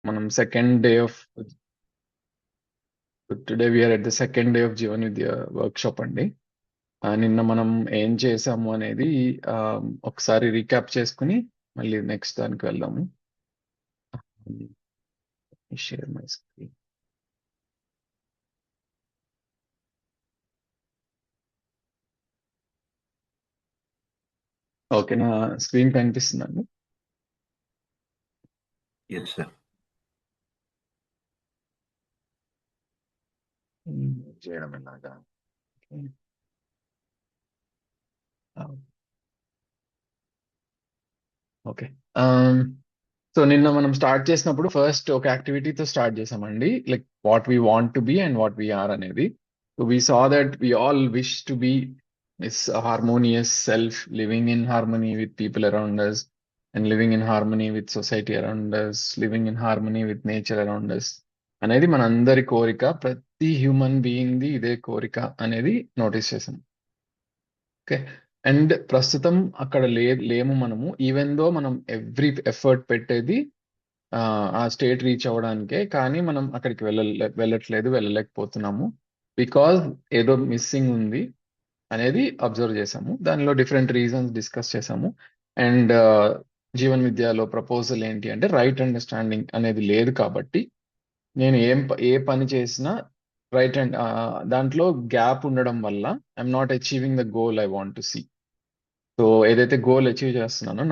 మనం second day of today we are at the second day of Jeevan Vidya workshop అండి. నిన్న మనం ఏం చేసాము అనేది ఒకసారి రీక్యాప్ చేసుకుని మళ్ళీ నెక్స్ట్ దానికి వెళ్దాము. Share my screen. ఓకే, నా స్క్రీన్ కనిపిస్తుందండి. Yes sir. చేయడం ఎలాగా? ఓకే. సో నిన్న మనం స్టార్ట్ చేసినప్పుడు ఫస్ట్ ఒక యాక్టివిటీతో స్టార్ట్ చేసామండి, like what we want to be and what we are అనేది. So we saw that we all wish to be this harmonious self, living in harmony with people around us and living in harmony with society around us, living in harmony with nature around us అనేది మన అందరి కోరిక. ప్రతి human being the ఇదే కోరిక అనేది notice చేసాం. Okay. And ప్రస్తుతం అక్కడ లేము మనము, ఈవెన్ దో మనం ఎవ్రీ ఎఫర్ట్ పెట్టేది ఆ స్టేట్ రీచ్ అవ్వడానికే, కానీ మనం అక్కడికి వెళ్ళట్లేదు, వెళ్ళలేకపోతున్నాము. బికాజ్ ఏదో మిస్సింగ్ ఉంది అనేది అబ్జర్వ్ చేసాము. దానిలో డిఫరెంట్ రీజన్స్ డిస్కస్ చేసాము. అండ్ జీవన్ విద్యలో ప్రపోజల్ ఏంటి అంటే, రైట్ అండర్స్టాండింగ్ అనేది లేదు కాబట్టి నేను ఏ పని చేసినా రైట్ అండ్ దాంట్లో గ్యాప్ ఉండడం వల్ల I'm not achieving the goal I want to see. So ఏదైతే గోల్ అచీవ్ చేస్తున్నానో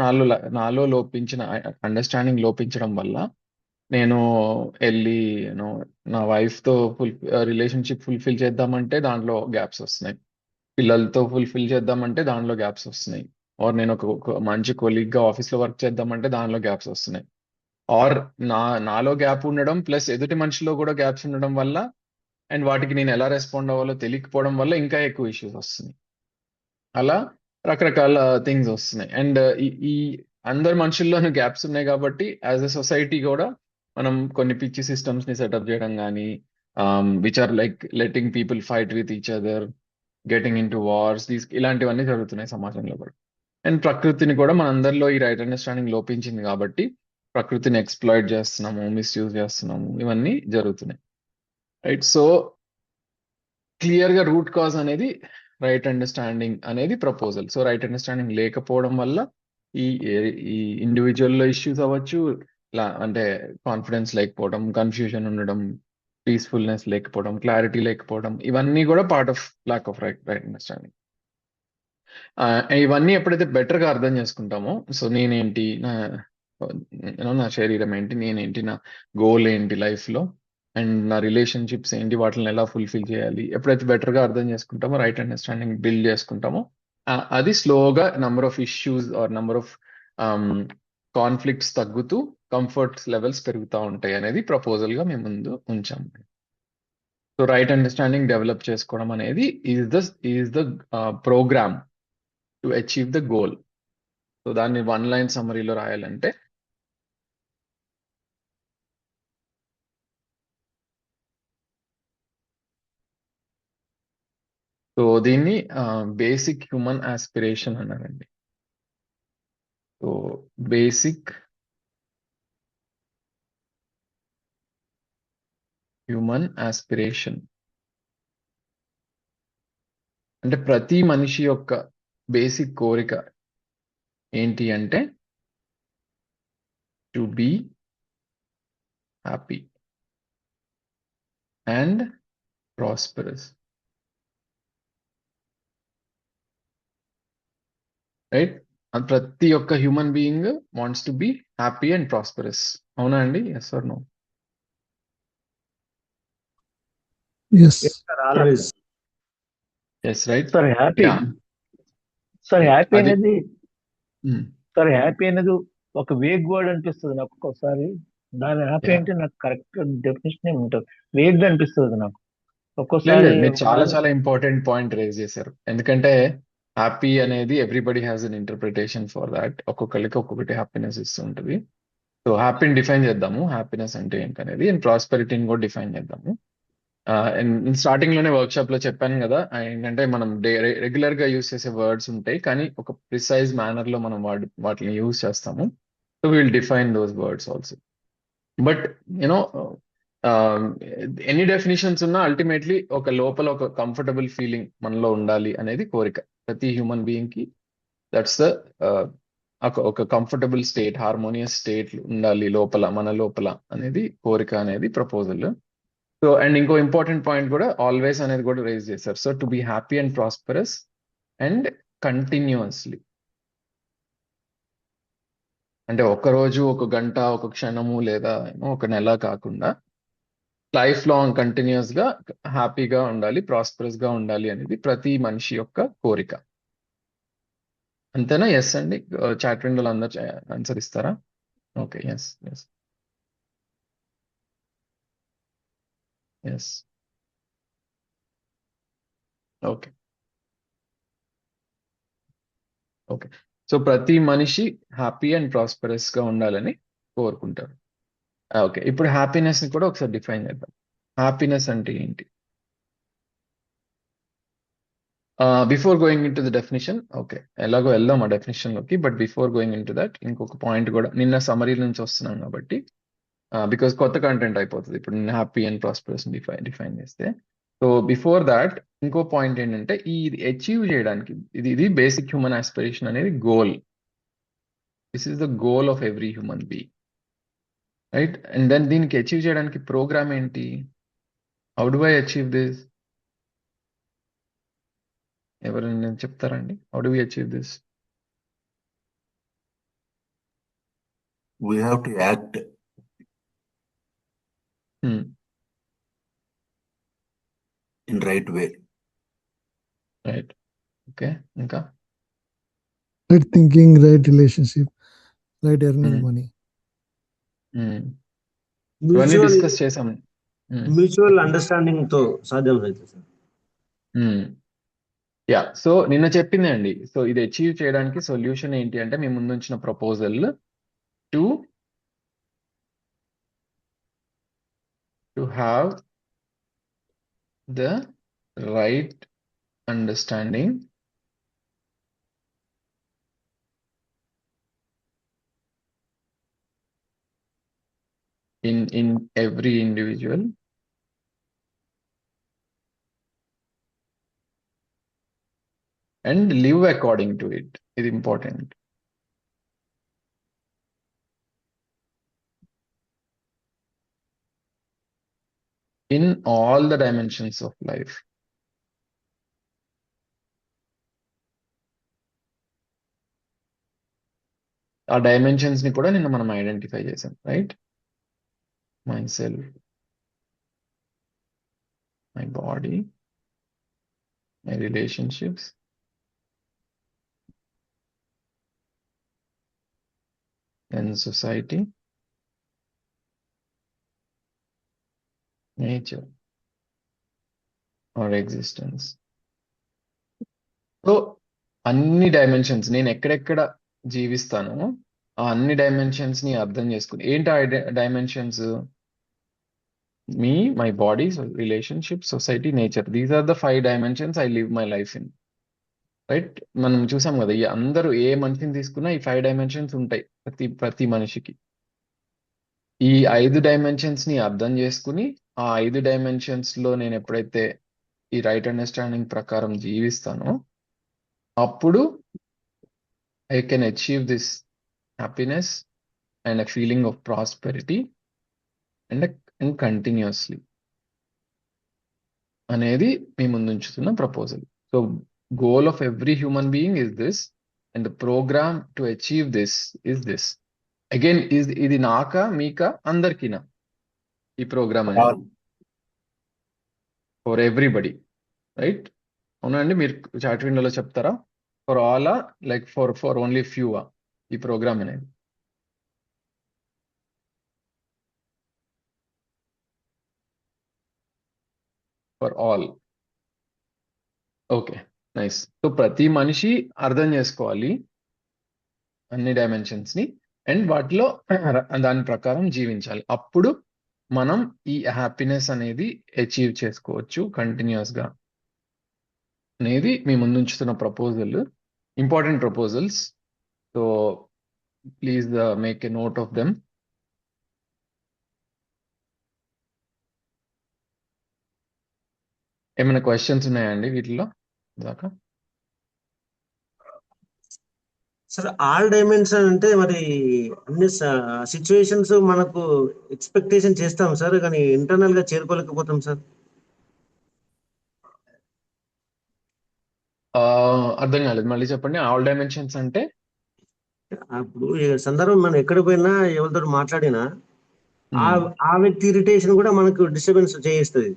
నాలో లోపించిన అండర్స్టాండింగ్ లోపించడం వల్ల నేను వెళ్ళి యూనో నా వైఫ్తో రిలేషన్షిప్ ఫుల్ఫిల్ చేద్దామంటే దాంట్లో గ్యాప్స్ వస్తున్నాయి, పిల్లలతో ఫుల్ఫిల్ చేద్దామంటే దానిలో గ్యాప్స్ వస్తున్నాయి, ఆర్ నేను ఒక మంచి కొలీగ్గా ఆఫీస్లో వర్క్ చేద్దామంటే దానిలో గ్యాప్స్ వస్తున్నాయి. ఆర్ నాలో గ్యాప్ ఉండడం ప్లస్ ఎదుటి మనిషిలో కూడా గ్యాప్స్ ఉండడం వల్ల అండ్ వాటికి నేను ఎలా రెస్పాండ్ అవ్వాలో తెలియకపోవడం వల్ల ఇంకా ఎక్కువ ఇష్యూస్ వస్తున్నాయి. అలా రకరకాల థింగ్స్ వస్తున్నాయి. అండ్ ఈ అందరి మనుషుల్లోనూ గ్యాప్స్ ఉన్నాయి కాబట్టి యాజ్ ఎ సొసైటీ కూడా మనం కొన్ని పిచ్చి సిస్టమ్స్ ని సెటప్ చేయడం కానీ, which are like letting people fight with each other, getting into wars, ఇలాంటివన్నీ జరుగుతున్నాయి సమాజంలో కూడా. అండ్ ప్రకృతిని కూడా మనందరిలో ఈ రైట్ అండర్స్టాండింగ్ లోపించింది కాబట్టి ప్రకృతిని ఎక్స్ప్లాయిట్ చేస్తున్నాము, మిస్యూజ్ చేస్తున్నాము, ఇవన్నీ జరుగుతున్నాయి. రైట్. సో క్లియర్ గా రూట్ కాజ్ అనేది రైట్ అండర్స్టాండింగ్ అనేది ప్రపోజల్. సో రైట్ అండర్స్టాండింగ్ లేకపోవడం వల్ల ఈ ఈ ఇండివిజువల్ లో ఇష్యూస్ అవ్వచ్చు, అంటే కాన్ఫిడెన్స్ లేకపోవడం, కన్ఫ్యూజన్ ఉండడం, పీస్ఫుల్నెస్ లేకపోవడం, క్లారిటీ లేకపోవడం, ఇవన్నీ కూడా part of lack of right understanding. ఇవన్నీ ఎప్పుడైతే బెటర్ గా అర్థం చేసుకుంటామో, సో నేనేంటి, నా శరీరం ఏంటి, నేనేంటి, నా గోల్ ఏంటి లైఫ్ లో, అండ్ నా రిలేషన్షిప్స్ ఏంటి, వాటిని ఎలా ఫుల్ఫిల్ చేయాలి, ఎప్పుడైతే బెటర్ గా అర్థం చేసుకుంటామో, రైట్ అండర్స్టాండింగ్ బిల్డ్ చేసుకుంటామో, అది స్లోగా number of issues or number of conflicts తగ్గుతూ కంఫర్ట్ లెవెల్స్ పెరుగుతూ ఉంటాయి అనేది ప్రపోజల్ గా మేము ముందు ఉంచాము. సో రైట్ అండర్స్టాండింగ్ డెవలప్ చేసుకోవడం అనేది is the programme to achieve the goal. So దాన్ని వన్ లైన్ సమ్మరీలో రాయాలంటే, సో దీన్ని బేసిక్ హ్యూమన్ ఆస్పిరేషన్ అన్నారండి. సో బేసిక్ హ్యూమన్ ఆస్పిరేషన్ అంటే ప్రతి మనిషి యొక్క బేసిక్ కోరిక ఏంటి అంటే to be happy and prosperous. Right. ప్రతి ఒక్క human being wants to be happy and prosperous. అవునా అండి? Yes or no? Yes. Yes, right. Sir happy sir happy అది అనేది సార్ హ్యాపీ అనేది ఒక వేగ్ వర్డ్ అనిపిస్తుంది నాకు ఒక్కోసారి. దాని హ్యాపీ అంటే నాకు కరెక్ట్ డెఫినేషన్ ఉంటుంది, వేగ్ అనిపిస్తుంది నాకు ఒక్కోసారి. మీరు చాలా ఇంపార్టెంట్ పాయింట్ రేజ్ చేశారు. ఎందుకంటే హ్యాపీ అనేది everybody has an interpretation for that. ఒక్కొక్కరికి ఒక్కొక్కటి హ్యాపీనెస్ ఇస్తూ ఉంటుంది. సో హ్యాపీని డిఫైన్ చేద్దాము, హ్యాపీనెస్ అంటే ఏంటనేది, అండ్ ప్రాస్పెరిటీని కూడా డిఫైన్ చేద్దాము. స్టార్టింగ్ లోనే వర్క్ షాప్ లో చెప్పాను కదా, ఏంటంటే మనం రెగ్యులర్ గా యూస్ చేసే వర్డ్స్ ఉంటాయి, కానీ ఒక ప్రిసైజ్ మేనర్ లో మనం వాటిని యూజ్ చేస్తాము. So will define those words also. But you know ఎన్ని డెఫినేషన్స్ ఉన్నా అల్టిమేట్లీ ఒక లోపల ఒక కంఫర్టబుల్ ఫీలింగ్ మనలో ఉండాలి అనేది కోరిక. ప్రతి హ్యూమన్ బీయింగ్ కి దట్స్ ద ఒక కంఫర్టబుల్ స్టేట్, హార్మోనియస్ స్టేట్ ఉండాలి లోపల, మన లోపల అనేది కోరిక అనేది ప్రపోజల్. సో అండ్ ఇంకో ఇంపార్టెంట్ పాయింట్ కూడా ఆల్వేస్ అనేది కూడా రైజ్ చేశారు. So to be happy and prosperous and continuously, అంటే ఒక రోజు, ఒక గంట, ఒక క్షణము లేదా ఒక నెల కాకుండా లైఫ్ లాంగ్ కంటిన్యూస్ గా హ్యాపీగా ఉండాలి, ప్రాస్పరస్ గా ఉండాలి అనేది ప్రతి మనిషి యొక్క కోరిక. అంతేనా? ఎస్ అండి. చాట్ విండోలో అందరు ఆన్సర్ ఇస్తారా? Okay, yes yes yes. Okay okay. So ప్రతి మనిషి హ్యాపీ అండ్ ప్రాస్పరస్ గా ఉండాలని కోరుకుంటారు. ఓకే, ఇప్పుడు హ్యాపీనెస్ ని కూడా ఒకసారి డిఫైన్ చేద్దాం. హ్యాపీనెస్ అంటే ఏంటి? Before going in to the definition, okay ఎలాగో వెళ్దాం ఆ డెఫినేషన్ లోకి. But before going in to that ఇంకొక పాయింట్ కూడా, నిన్న సమరీ నుంచి వస్తున్నాం కాబట్టి బికాస్ కొత్త కంటెంట్ అయిపోతుంది ఇప్పుడు నేను హ్యాపీ అండ్ ప్రాస్పరస్ డిఫైన్ చేస్తే. సో బిఫోర్ దాట్ ఇంకో పాయింట్ ఏంటంటే, ఇది అచీవ్ చేయడానికి, ఇది బేసిక్ హ్యూమన్ ఆస్పిరేషన్ అనేది goal. This is the goal of every human being, right? And then దీనికి అచీవ్ చేయడానికి ప్రోగ్రామ్ ఏంటి? How do I achieve this? ఎవరైనా చెప్తారండి? How do we achieve this? We have to act in right way. Right. Okay, ఇంకా Right thinking, right relationship, right earning money. ఇవన్నీ discuss చేసాం. Mutual understanding తో సాధ్యం అవుతుంది సార్. యా, సో నిన్న చెప్పిందే అండి. సో ఇది అచీవ్ చేయడానికి సొల్యూషన్ ఏంటి అంటే, మీ ముందుంచిన proposal to have the right understanding in every individual and live according to it. It's important. In all the dimensions of life. ఆ డైమెన్షన్స్ ని కూడా నిన్న మనం ఐడెంటిఫై చేసాం, right? Myself, my body, my relationships, and society, nature, or existence. So అన్ని dimensions, నేను ఎక్కడెక్కడ జీవిస్తానో ఆ అన్ని డైమెన్షన్స్ ని అర్థం చేసుకుని, ఏంటి ఆ dimensions? Me, my body, relationship, society, nature. These are the 5 dimensions I live my life in, రైట్? మనం చూసాం కదా, ఈ అందరూ ఏ మనిషిని తీసుకున్నా ఈ 5 dimensions ఉంటాయి ప్రతి మనిషికి. ఈ 5 dimensions ని అర్థం చేసుకుని, ఆ 5 dimensions లో నేను ఎప్పుడైతే ఈ రైట్ అండర్స్టాండింగ్ ప్రకారం జీవిస్తానో, అప్పుడు I can achieve this happiness and a feeling of prosperity and continuously అనేది మీ ముందు ఉంచుతున్న proposal. So goal of every human being is this and the programme to achieve this is this. Again ఇది నాకా మీకా అందరికీనా ఈ ప్రోగ్రామ్ అనేది? For everybody, right? అవునండి, మీరు చాట్ విండోలో చెప్తారా? For all like for only few ఈ ప్రోగ్రామ్ అనేది? For all. Okay, nice. సో ప్రతి మనిషి అర్థం చేసుకోవాలి అన్ని డైమెన్షన్స్ ని అండ్ వాటిలో దాని ప్రకారం జీవించాలి. అప్పుడు మనం ఈ హ్యాపీనెస్ అనేది అచీవ్ చేసుకోవచ్చు కంటిన్యూస్ గా అనేది మీ ముందు ఉంచుతున్న proposal. Important proposals, so please make a note of them. ఏమైనా క్వశ్చన్స్ ఉన్నాయండి వీటిలో దాకా? సార్ ఆల్ డైమెన్షన్ అంటే మరి అన్ని సిచ్యువేషన్స్ మనకు ఎక్స్పెక్టేషన్ చేస్తాం సార్, కానీ ఇంటర్నల్ గా చేరుకోలేకపోతాం సార్. అర్థం కాలేదు, మళ్ళీ చెప్పండి. ఆల్ డైమెన్షన్స్ అంటే అప్పుడు ఈ సందర్భం మనం ఎక్కడ పోయినా ఎవరితో మాట్లాడినా ఆ ఉమ్, ఆ వ్యక్తి ఇరిటేషన్ కూడా మనకు డిస్టర్బెన్స్ చేయిస్తుంది.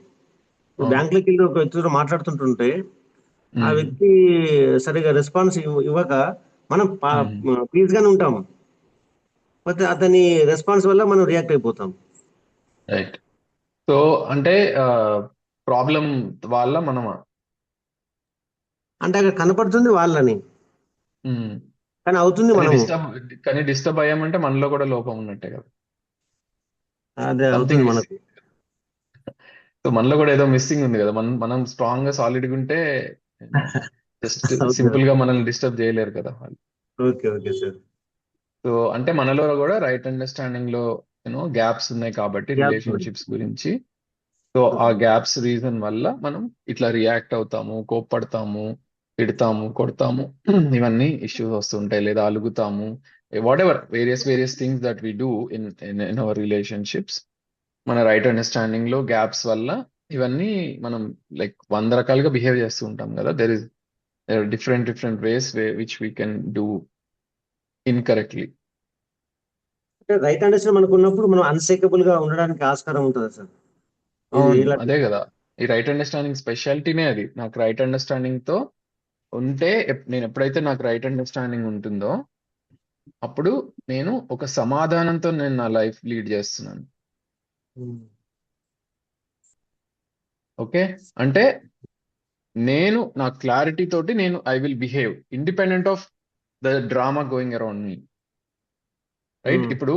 అవును. బ్యాంకులోకి వెళ్ళి ఒక వ్యక్తితో మాట్లాడుతుంటుంటే ఆ ఉమ్, వ్యక్తి సరిగా రెస్పాన్స్ ఇవ్వక మనం ఉమ్, పీస్ గానే ఉంటాం, అయితే అతని రెస్పాన్స్ వల్ల మనం రియాక్ట్ అయిపోతాం. రైట్. సో అంటే ప్రాబ్లం వల్ల మనమా? అంటే అక్కడ కనపడుతుంది వాళ్ళని, ఉమ్, కానీ అవుతుంది కానీ మనము. డిస్టర్బ్ అయ్యామంటే మనలో కూడా లోపం ఉన్నట్టే కదా. అదే అవుతుంది సంథింగ్ మనకు. మిస్సింగ్. సో మనలో కూడా ఏదో మిస్సింగ్ ఉంది కదా. మనం మనం స్ట్రాంగ్ గా సాలిడ్ గా ఉంటే జస్ట్ ఓకే సింపుల్ గా మనల్ని డిస్టర్బ్ చేయలేరు కదా వాళ్ళు. Okay okay sir. సో అంటే మనలో కూడా రైట్ అండర్స్టాండింగ్ లో గ్యాప్స్ ఉన్నాయి కాబట్టి గ్యాప్స్. రిలేషన్షిప్స్ గురించి. సో ఆ గ్యాప్స్ రీజన్ వల్ల మనం ఇట్లా రియాక్ట్ అవుతాము, కోప్పడతాము, తిడతాము, కొడతాము. ఇవన్నీ ఇష్యూస్ వస్తుంటాయి, లేదా అలుగుతాము. Whatever various things that we do in our relationships, మన రైట్ అండర్స్టాండింగ్ లో గ్యాప్స్ వల్ల ఇవన్నీ మనం లైక్ 100 రకాలుగా బిహేవ్ చేస్తూ ఉంటాం కదా. There different ways which we can do incorrectly. అంటే రైట్ అండర్స్టాండ్ మనకు ఉన్నప్పుడు మనం అన్సేకబుల్ గా ఉండడానికి ఆస్కారం ఉంటుందా సార్? ఇది అవును, ఇలా. అదే కదా. ఈ రైట్ అండర్స్టాండింగ్ స్పెషాలిటీనే అది. నాకు రైట్ అండర్స్టాండింగ్ తో ఉంటే నేను ఎప్పుడైతే నాకు రైట్ అండర్స్టాండింగ్ ఉంటుందో అప్పుడు నేను ఒక సమాధానంతో నేను నా లైఫ్ లీడ్ చేస్తున్నాను. ఓకే, అంటే నేను నా క్లారిటీ తోటి నేను I will behave independent of the drama going around me. Right. ఇప్పుడు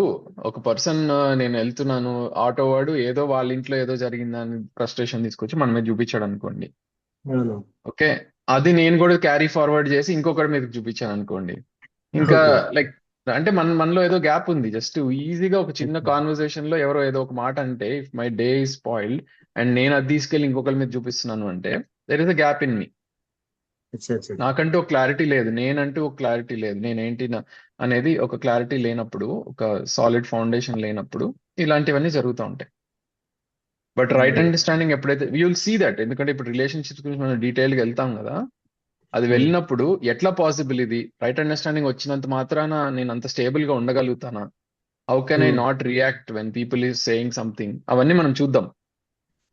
ఒక పర్సన్, నేను వెళ్తున్నాను, ఆటో వాడు ఏదో వాళ్ళ ఇంట్లో ఏదో జరిగిందని ఫ్రస్ట్రేషన్ తీసుకొచ్చి మన మీద చూపించాడు అనుకోండి. అవును. ఓకే, అది నేను కూడా క్యారీ ఫార్వర్డ్ చేసి ఇంకొకటి మీద చూపించాను అనుకోండి. ఇంకా ఓకే. లైక్ అంటే మనలో ఏదో గ్యాప్ ఉంది. జస్ట్ ఈజీగా ఒక చిన్న కాన్వర్సేషన్ లో ఎవరో ఏదో ఒక మాట అంటే, if my day is spoiled and నేను అది తీసుకెళ్ళి ఇంకొకరి మీద చూపిస్తున్నాను అంటే there is a gap in me. అచ్చా అచ్చా. నాకంటూ ఒక క్లారిటీ లేదు, నేనంటూ ఒక క్లారిటీ లేదు, నేనేంటి అనేది ఒక క్లారిటీ లేనప్పుడు, ఒక సాలిడ్ ఫౌండేషన్ లేనప్పుడు ఇలాంటివన్నీ జరుగుతూ ఉంటాయి. బట్ రైట్ అండర్స్టాండింగ్ ఎప్పుడైతే యూ విల్ సీ దట్, ఎందుకంటే ఇప్పుడు రిలేషన్షిప్స్ గురించి మనం డీటెయిల్ గా వెళ్తాం కదా. అది వెళ్ళినప్పుడు ఎట్లా పాసిబుల్, ఇది రైట్ అండర్స్టాండింగ్ వచ్చినంత మాత్రాన నేను అంత స్టేబుల్ గా ఉండగలుగుతానా? How can I not react when people is saying something? అవన్నీ మనం చూద్దాం.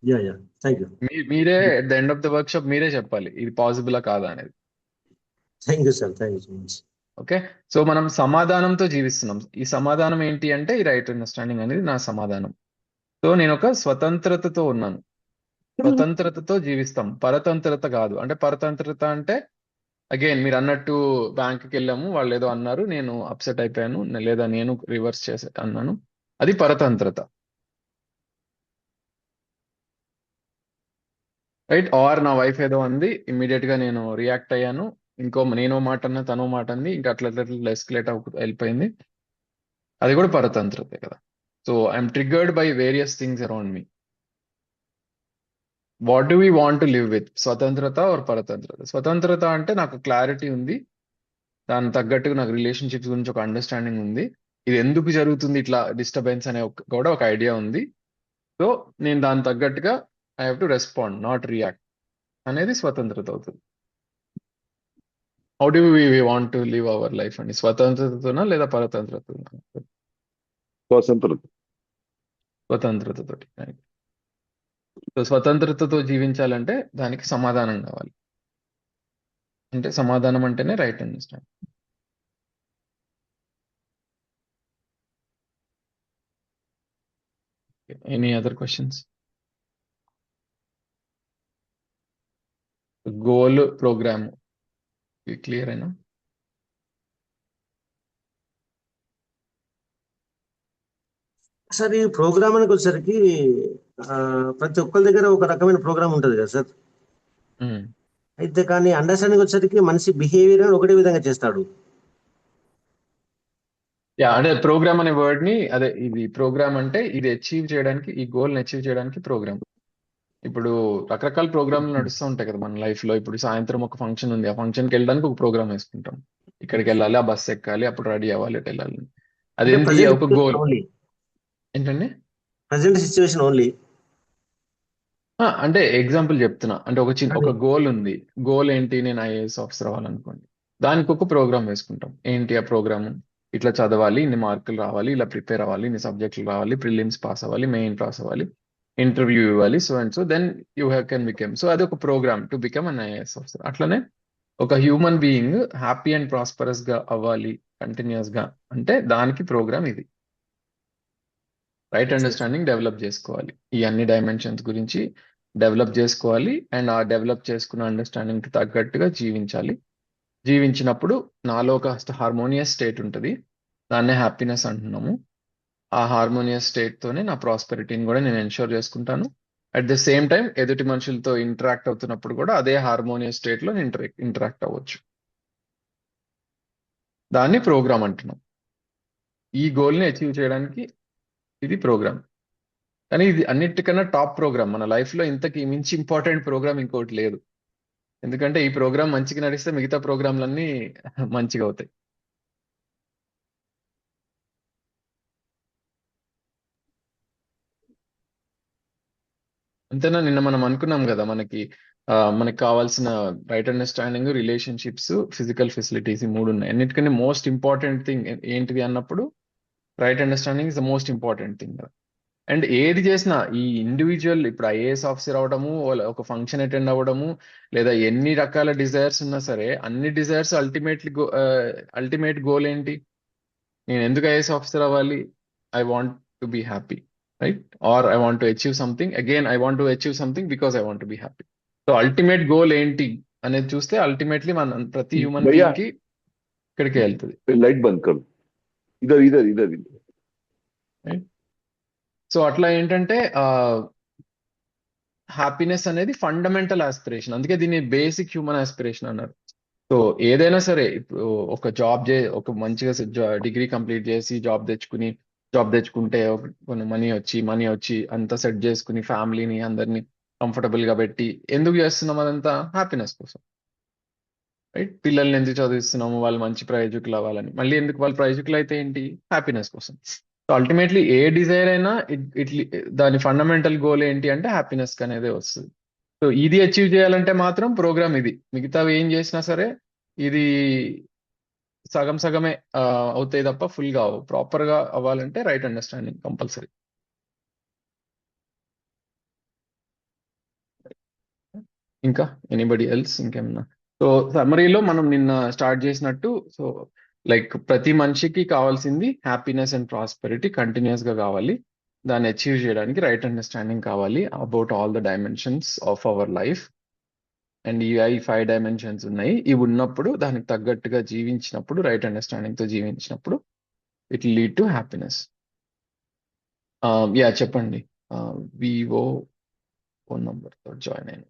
Yeah yeah, thank you. మీరే at the end of the workshop మీరే చెప్పాలి ఇది పాసిబులా కాదా అనేది. Thank you sir, thank you so much. Okay, so మనం సమాధానంతో జీవిస్తున్నాం. ఈ సమాధానం ఏంటి అంటే ఈ రైట్ అండర్స్టాండింగ్ అనేది నా సమాధానం. సో నేను ఒక స్వతంత్రతతో ఉన్నాను, స్వతంత్రతతో జీవిస్తాం, పరతంత్రత కాదు. అంటే పరతంత్రత అంటే అగైన్ మీరు అన్నట్టు బ్యాంక్కి వెళ్ళాము, వాళ్ళు ఏదో అన్నారు, నేను అప్సెట్ అయిపోయాను, లేదా నేను రివర్స్ చేసి అన్నాను, అది పరతంత్రత. రైట్. ఆర్ నా వైఫ్ ఏదో అంది, ఇమ్మీడియట్ గా నేను రియాక్ట్ అయ్యాను, నేనో మాట అన్నా తనో మాట అంది, ఇంకా అట్లా ఎస్కలేట్ వెళ్ళిపోయింది, అది కూడా పరతంత్రతే కదా. So I'm triggered by various things around me. What do we want to live with, స్వతంత్రత ఆర్ పరతంత్రత? స్వతంత్రత అంటే నాకు క్లారిటీ ఉంది, దానికి తగ్గట్టుగా నాకు రిలేషన్షిప్స్ గురించి ఒక అండర్స్టాండింగ్ ఉంది, ఇది ఎందుకు జరుగుతుంది ఇట్లా డిస్టర్బెన్స్ అనే కూడా ఒక ఐడియా ఉంది. సో నేను దానికి తగ్గట్టుగా I have to respond, not react అనేది స్వతంత్రత అవుతుంది. How do we want to live our life అండి? స్వతంత్రతతోనా లేదా పరతంత్రతతోనా? స్వాతంత్రం. స్వతంత్రతతోటి. సో స్వతంత్రతతో జీవించాలంటే దానికి సమాధానం కావాలి. అంటే సమాధానం అంటేనే right understand. Any other questions? Goal, programme clear అయినా? సార్ ఈ ప్రోగ్రామానికి వచ్చేసరికి ప్రతి ఒక్కరి దగ్గర ఒక రకమైన ప్రోగ్రామ్ ఉంటుంది కదా సార్. అయితే కానీ అండర్స్టాండింగ్ వచ్చేసరికి మనిషి బిహేవియర్ ఒకటే విధంగా చేస్తాడు. యా, అదే ప్రోగ్రామ్ అనే వర్డ్ ని, అదే ఇది ప్రోగ్రామ్ అంటే ఇది అచీవ్ చేయడానికి, ఈ గోల్ ని అచీవ్ చేయడానికి ప్రోగ్రామ్. ఇప్పుడు రకరకాల ప్రోగ్రాంలు నడుస్తూ ఉంటాయి కదా మన లైఫ్ లో. ఇప్పుడు సాయంత్రం ఒక ఫంక్షన్ ఉంది, ఆ ఫంక్షన్కి వెళ్ళడానికి ఒక ప్రోగ్రామ్ వేసుకుంటాం. ఇక్కడికి వెళ్ళాలి, ఆ బస్ ఎక్కాలి, అప్పుడు రెడీ అవ్వాలి, ఎటు వెళ్ళాలి. అంటే అదేంటి ప్రజెంట్ ఒక గోల్. ఓన్లీ, ఏంటండి? Present situation only. అంటే ఎగ్జాంపుల్ చెప్తున్నా. అంటే అదే ఒక గోల్ ఉంది. గోల్ ఏంటి? నేను ఐఏఎస్ ఆఫీసర్ అవ్వాలనుకోండి. దానికి ఒక ప్రోగ్రామ్ వేసుకుంటాం. ఏంటి ఆ ప్రోగ్రామ్? ఇట్లా చదవాలి, ఇన్ని మార్కులు రావాలి, ఇలా ప్రిపేర్ అవ్వాలి, ఇన్ని సబ్జెక్టులు రావాలి, ప్రిలిమ్స్ పాస్ అవ్వాలి, మెయిన్ పాస్ అవ్వాలి, ఇంటర్వ్యూ ఇవ్వాలి, so and so then you can become. So అది ఒక programme to become an IAS officer. అట్లనే ఒక human being happy and prosperous గా అవ్వాలి కంటిన్యూస్ గా అంటే దానికి ప్రోగ్రామ్ ఇది. రైట్ అండర్స్టాండింగ్ డెవలప్ చేసుకోవాలి, ఈ అన్ని డైమెన్షన్స్ గురించి డెవలప్ చేసుకోవాలి. అండ్ ఆ డెవలప్ చేసుకున్న అండర్స్టాండింగ్ కి తగ్గట్టుగా జీవించాలి. జీవించినప్పుడు నాలో ఒక హార్మోనియస్ స్టేట్ ఉంటుంది, దాన్నే హ్యాపీనెస్ అంటున్నాము. ఆ హార్మోనియస్ స్టేట్ తోనే నా ప్రాస్పెరిటీని కూడా నేను ఎన్షూర్ చేసుకుంటాను. అట్ ద సేమ్ టైం ఎదుటి మనుషులతో ఇంటరాక్ట్ అవుతున్నప్పుడు కూడా అదే హార్మోనియస్ స్టేట్ లో ఇంటరాక్ట్ అవ్వచ్చు. దాన్ని ప్రోగ్రామ్ అంటున్నాం. ఈ గోల్ని అచీవ్ చేయడానికి ఇది ప్రోగ్రామ్. కానీ ఇది అన్నిటికన్నా టాప్ ప్రోగ్రామ్. మన లైఫ్ లో ఇంతకి మించి ఇంపార్టెంట్ ప్రోగ్రామ్ ఇంకోటి లేదు. ఎందుకంటే ఈ ప్రోగ్రామ్ మంచిగా నడిస్తే మిగతా ప్రోగ్రాంలన్నీ మంచిగా అవుతాయి. అంతేనా? నిన్న మనం అనుకున్నాం కదా, మనకి కావాల్సిన right understanding, relationships, physical facilities, ఈ మూడు ఉన్నాయి. అన్నిటికన్నా మోస్ట్ ఇంపార్టెంట్ థింగ్ ఏంటిది అన్నప్పుడు right understanding is the most important thing. And ఏది చేసినా ఈ ఇండివిజువల్, ఇప్పుడు ఐఏఎస్ ఆఫీసర్ అవడము, ఒక ఫంక్షన్ అటెండ్ అవ్వడము, లేదా ఎన్ని రకాల డిజైర్స్ ఉన్నా సరే అన్ని డిజైర్స్ అల్టిమేట్ గోల్ ఏంటి? నేను ఎందుకు ఐఏఎస్ ఆఫీసర్ అవ్వాలి? I want to be happy, right? Or I want to achieve something. Again I want to achieve something because I want to be happy. So ultimate goal ఏంటి అనేది చూస్తే ultimately మన ప్రతి human भैया being కి ఇక్కడికే వెళ్తుంది. लाइट बंद कर दो। इधर इधर इधर इधर। రైట్? సో అట్లా ఏంటంటే హ్యాపీనెస్ అనేది ఫండమెంటల్ ఆస్పిరేషన్. అందుకే దీన్ని బేసిక్ హ్యూమన్ ఆస్పిరేషన్ అన్నారు. సో ఏదైనా సరే, ఇప్పుడు ఒక మంచిగా డిగ్రీ కంప్లీట్ చేసి జాబ్ తెచ్చుకుంటే కొన్ని మనీ వచ్చి అంతా సెట్ చేసుకుని ఫ్యామిలీని అందరినీ కంఫర్టబుల్ గా పెట్టి ఎందుకు చేస్తున్నాం? అదంతా హ్యాపీనెస్ కోసం, రైట్? పిల్లల్ని ఎందుకు చదివిస్తున్నాము? వాళ్ళు మంచి ప్రయోజకులు అవ్వాలని. మళ్ళీ ఎందుకు వాళ్ళు ప్రయోజకులు అయితే ఏంటి? హ్యాపీనెస్ కోసం. సో అల్టిమేట్లీ ఏ డిజైర్ అయినా దాని ఫండమెంటల్ గోల్ ఏంటి అంటే హ్యాపీనెస్ అనేదే వస్తుంది. సో ఇది అచీవ్ చేయాలంటే మాత్రం ప్రోగ్రామ్ ఇది. మిగతావి ఏం చేసినా సరే ఇది సగం సగమే అవుతాయి తప్ప ఫుల్ గా ప్రాపర్ గా అవ్వాలంటే రైట్ అండర్స్టాండింగ్ కంపల్సరీ. ఇంకా ఎనీబడి ఎల్స్ ఇంకేమన్నా? సో సమ్మరీలో మనం నిన్న స్టార్ట్ చేసినట్టు, సో లైక్ ప్రతి మనిషికి కావాల్సింది హ్యాపీనెస్ అండ్ ప్రాస్పెరిటీ కంటిన్యూస్ గా కావాలి. దాన్ని అచీవ్ చేయడానికి రైట్ అండర్స్టాండింగ్ కావాలి about all the dimensions of our life. And ఈ 5 డైమెన్షన్స్ ఉన్నాయి. ఇవి ఉన్నప్పుడు దానికి తగ్గట్టుగా జీవించినప్పుడు, రైట్ అండర్స్టాండింగ్ తో జీవించినప్పుడు it lead to happiness. Yeah చెప్పండి. వివో ఫోన్ నంబర్ తో జాయిన్ అయిన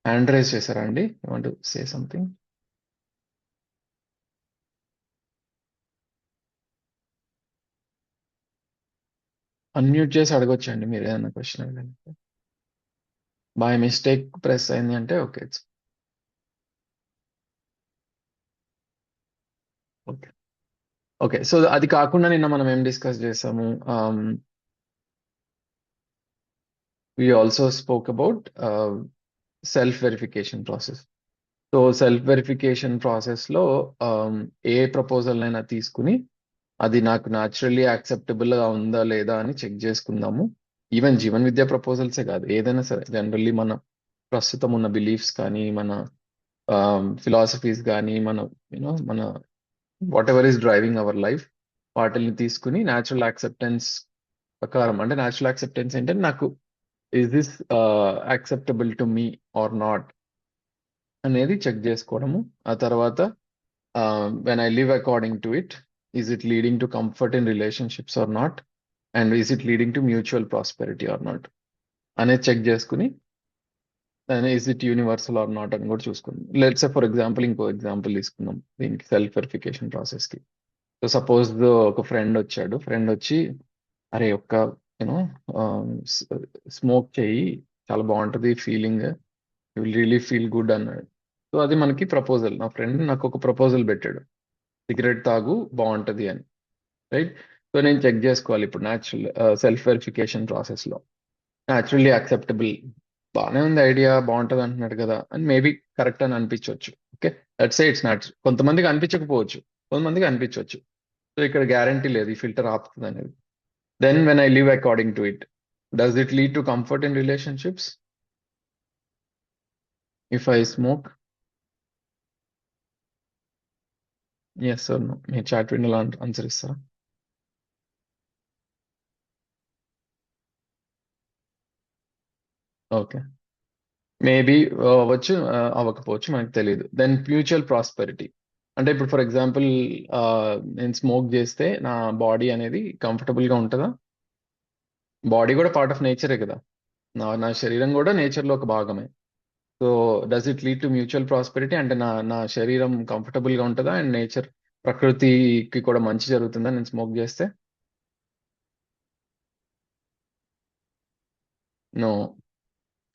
హ్యాండ్ రైజ్ చేశారా అండి? You want to say something? Unmute చేసి అడగొచ్చండి మీరు ఏదైనా క్వశ్చన్ అడగండి. బై మిస్టేక్ ప్రెస్ అయింది అంటే ఓకే, ఓకే ఓకే. సో అది కాకుండా నిన్న మనం ఏం డిస్కస్ చేసాము? we also spoke about self verification process. So self verification process లో ఏ ప్రపోజల్ అయినా తీసుకుని అది నాకు న్యాచురల్లీ యాక్సెప్టబుల్ గా ఉందా లేదా అని చెక్ చేసుకుందాము. ఈవెన్ జీవన్ విద్యా ప్రపోజల్సే కాదు, ఏదైనా సరే జనరల్లీ మన ప్రస్తుతం ఉన్న బిలీఫ్స్ కానీ, మన ఫిలాసఫీస్ కానీ, మన what ever is driving our life, వాటిని తీసుకుని న్యాచురల్ యాక్సెప్టెన్స్ ప్రకారం, అంటే న్యాచురల్ యాక్సెప్టెన్స్ ఏంటంటే నాకు is this acceptable to me or not అనేది చెక్ చేసుకోవడము. ఆ తర్వాత when I live according to it, is it leading to comfort in relationships or not, and is it leading to mutual prosperity or not అనేది check చేసుకుని then is it universal or not అని కూడా చూసుకుందాం. Let's say for example ఇంకో example తీసుకుందాం దీనికి self verification process కి. So suppose ఒక ఫ్రెండ్ వచ్చి అరే యూనో స్మోక్ చేయి, చాలా బాగుంటది feeling, you will really feel good అన్నాడు. సో అది మనకి ప్రపోజల్. నా ఫ్రెండ్ నాకు ఒక ప్రపోజల్ పెట్టాడు, సిగరెట్ తాగు బాగుంటది అని, రైట్. సో నేను చెక్ చేసుకోవాలి ఇప్పుడు న్యాచురల్ సెల్ఫ్ వెరిఫికేషన్ ప్రాసెస్లో, న్యాచురల్లీ యాక్సెప్టబుల్, బాగానే ఉంది ఐడియా, బాగుంటది అంటున్నాడు కదా అని మేబీ కరెక్ట్ అని అనిపించవచ్చు. Okay, let's say it's natural. కొంతమందికి అనిపించకపోవచ్చు, కొంతమందికి అనిపించవచ్చు. సో ఇక్కడ గ్యారంటీ లేదు ఈ ఫిల్టర్ ఆపుతుంది అనేది. Then when I live according to it, does it lead to comfort in relationships if I smoke? Yes or no? మీ చాట్ విండోలో ఆన్సర్ ఇస్తారా? ఓకే, మేబీ అవ్వచ్చు, అవ్వకపోవచ్చు, మనకు తెలియదు. దెన్ ఫ్యూచర్ ప్రాస్పెరిటీ అంటే ఇప్పుడు ఫర్ ఎగ్జాంపుల్ నేను స్మోక్ చేస్తే నా బాడీ అనేది కంఫర్టబుల్గా ఉంటుందా? బాడీ కూడా పార్ట్ ఆఫ్ నేచరే కదా, నా శరీరం కూడా నేచర్లో ఒక భాగమే. So does it lead to mutual prosperity అంటే నా శరీరం కంఫర్టబుల్గా ఉంటుందా అండ్ నేచర్, ప్రకృతికి కూడా మంచి జరుగుతుందా నేను స్మోక్ చేస్తే? No.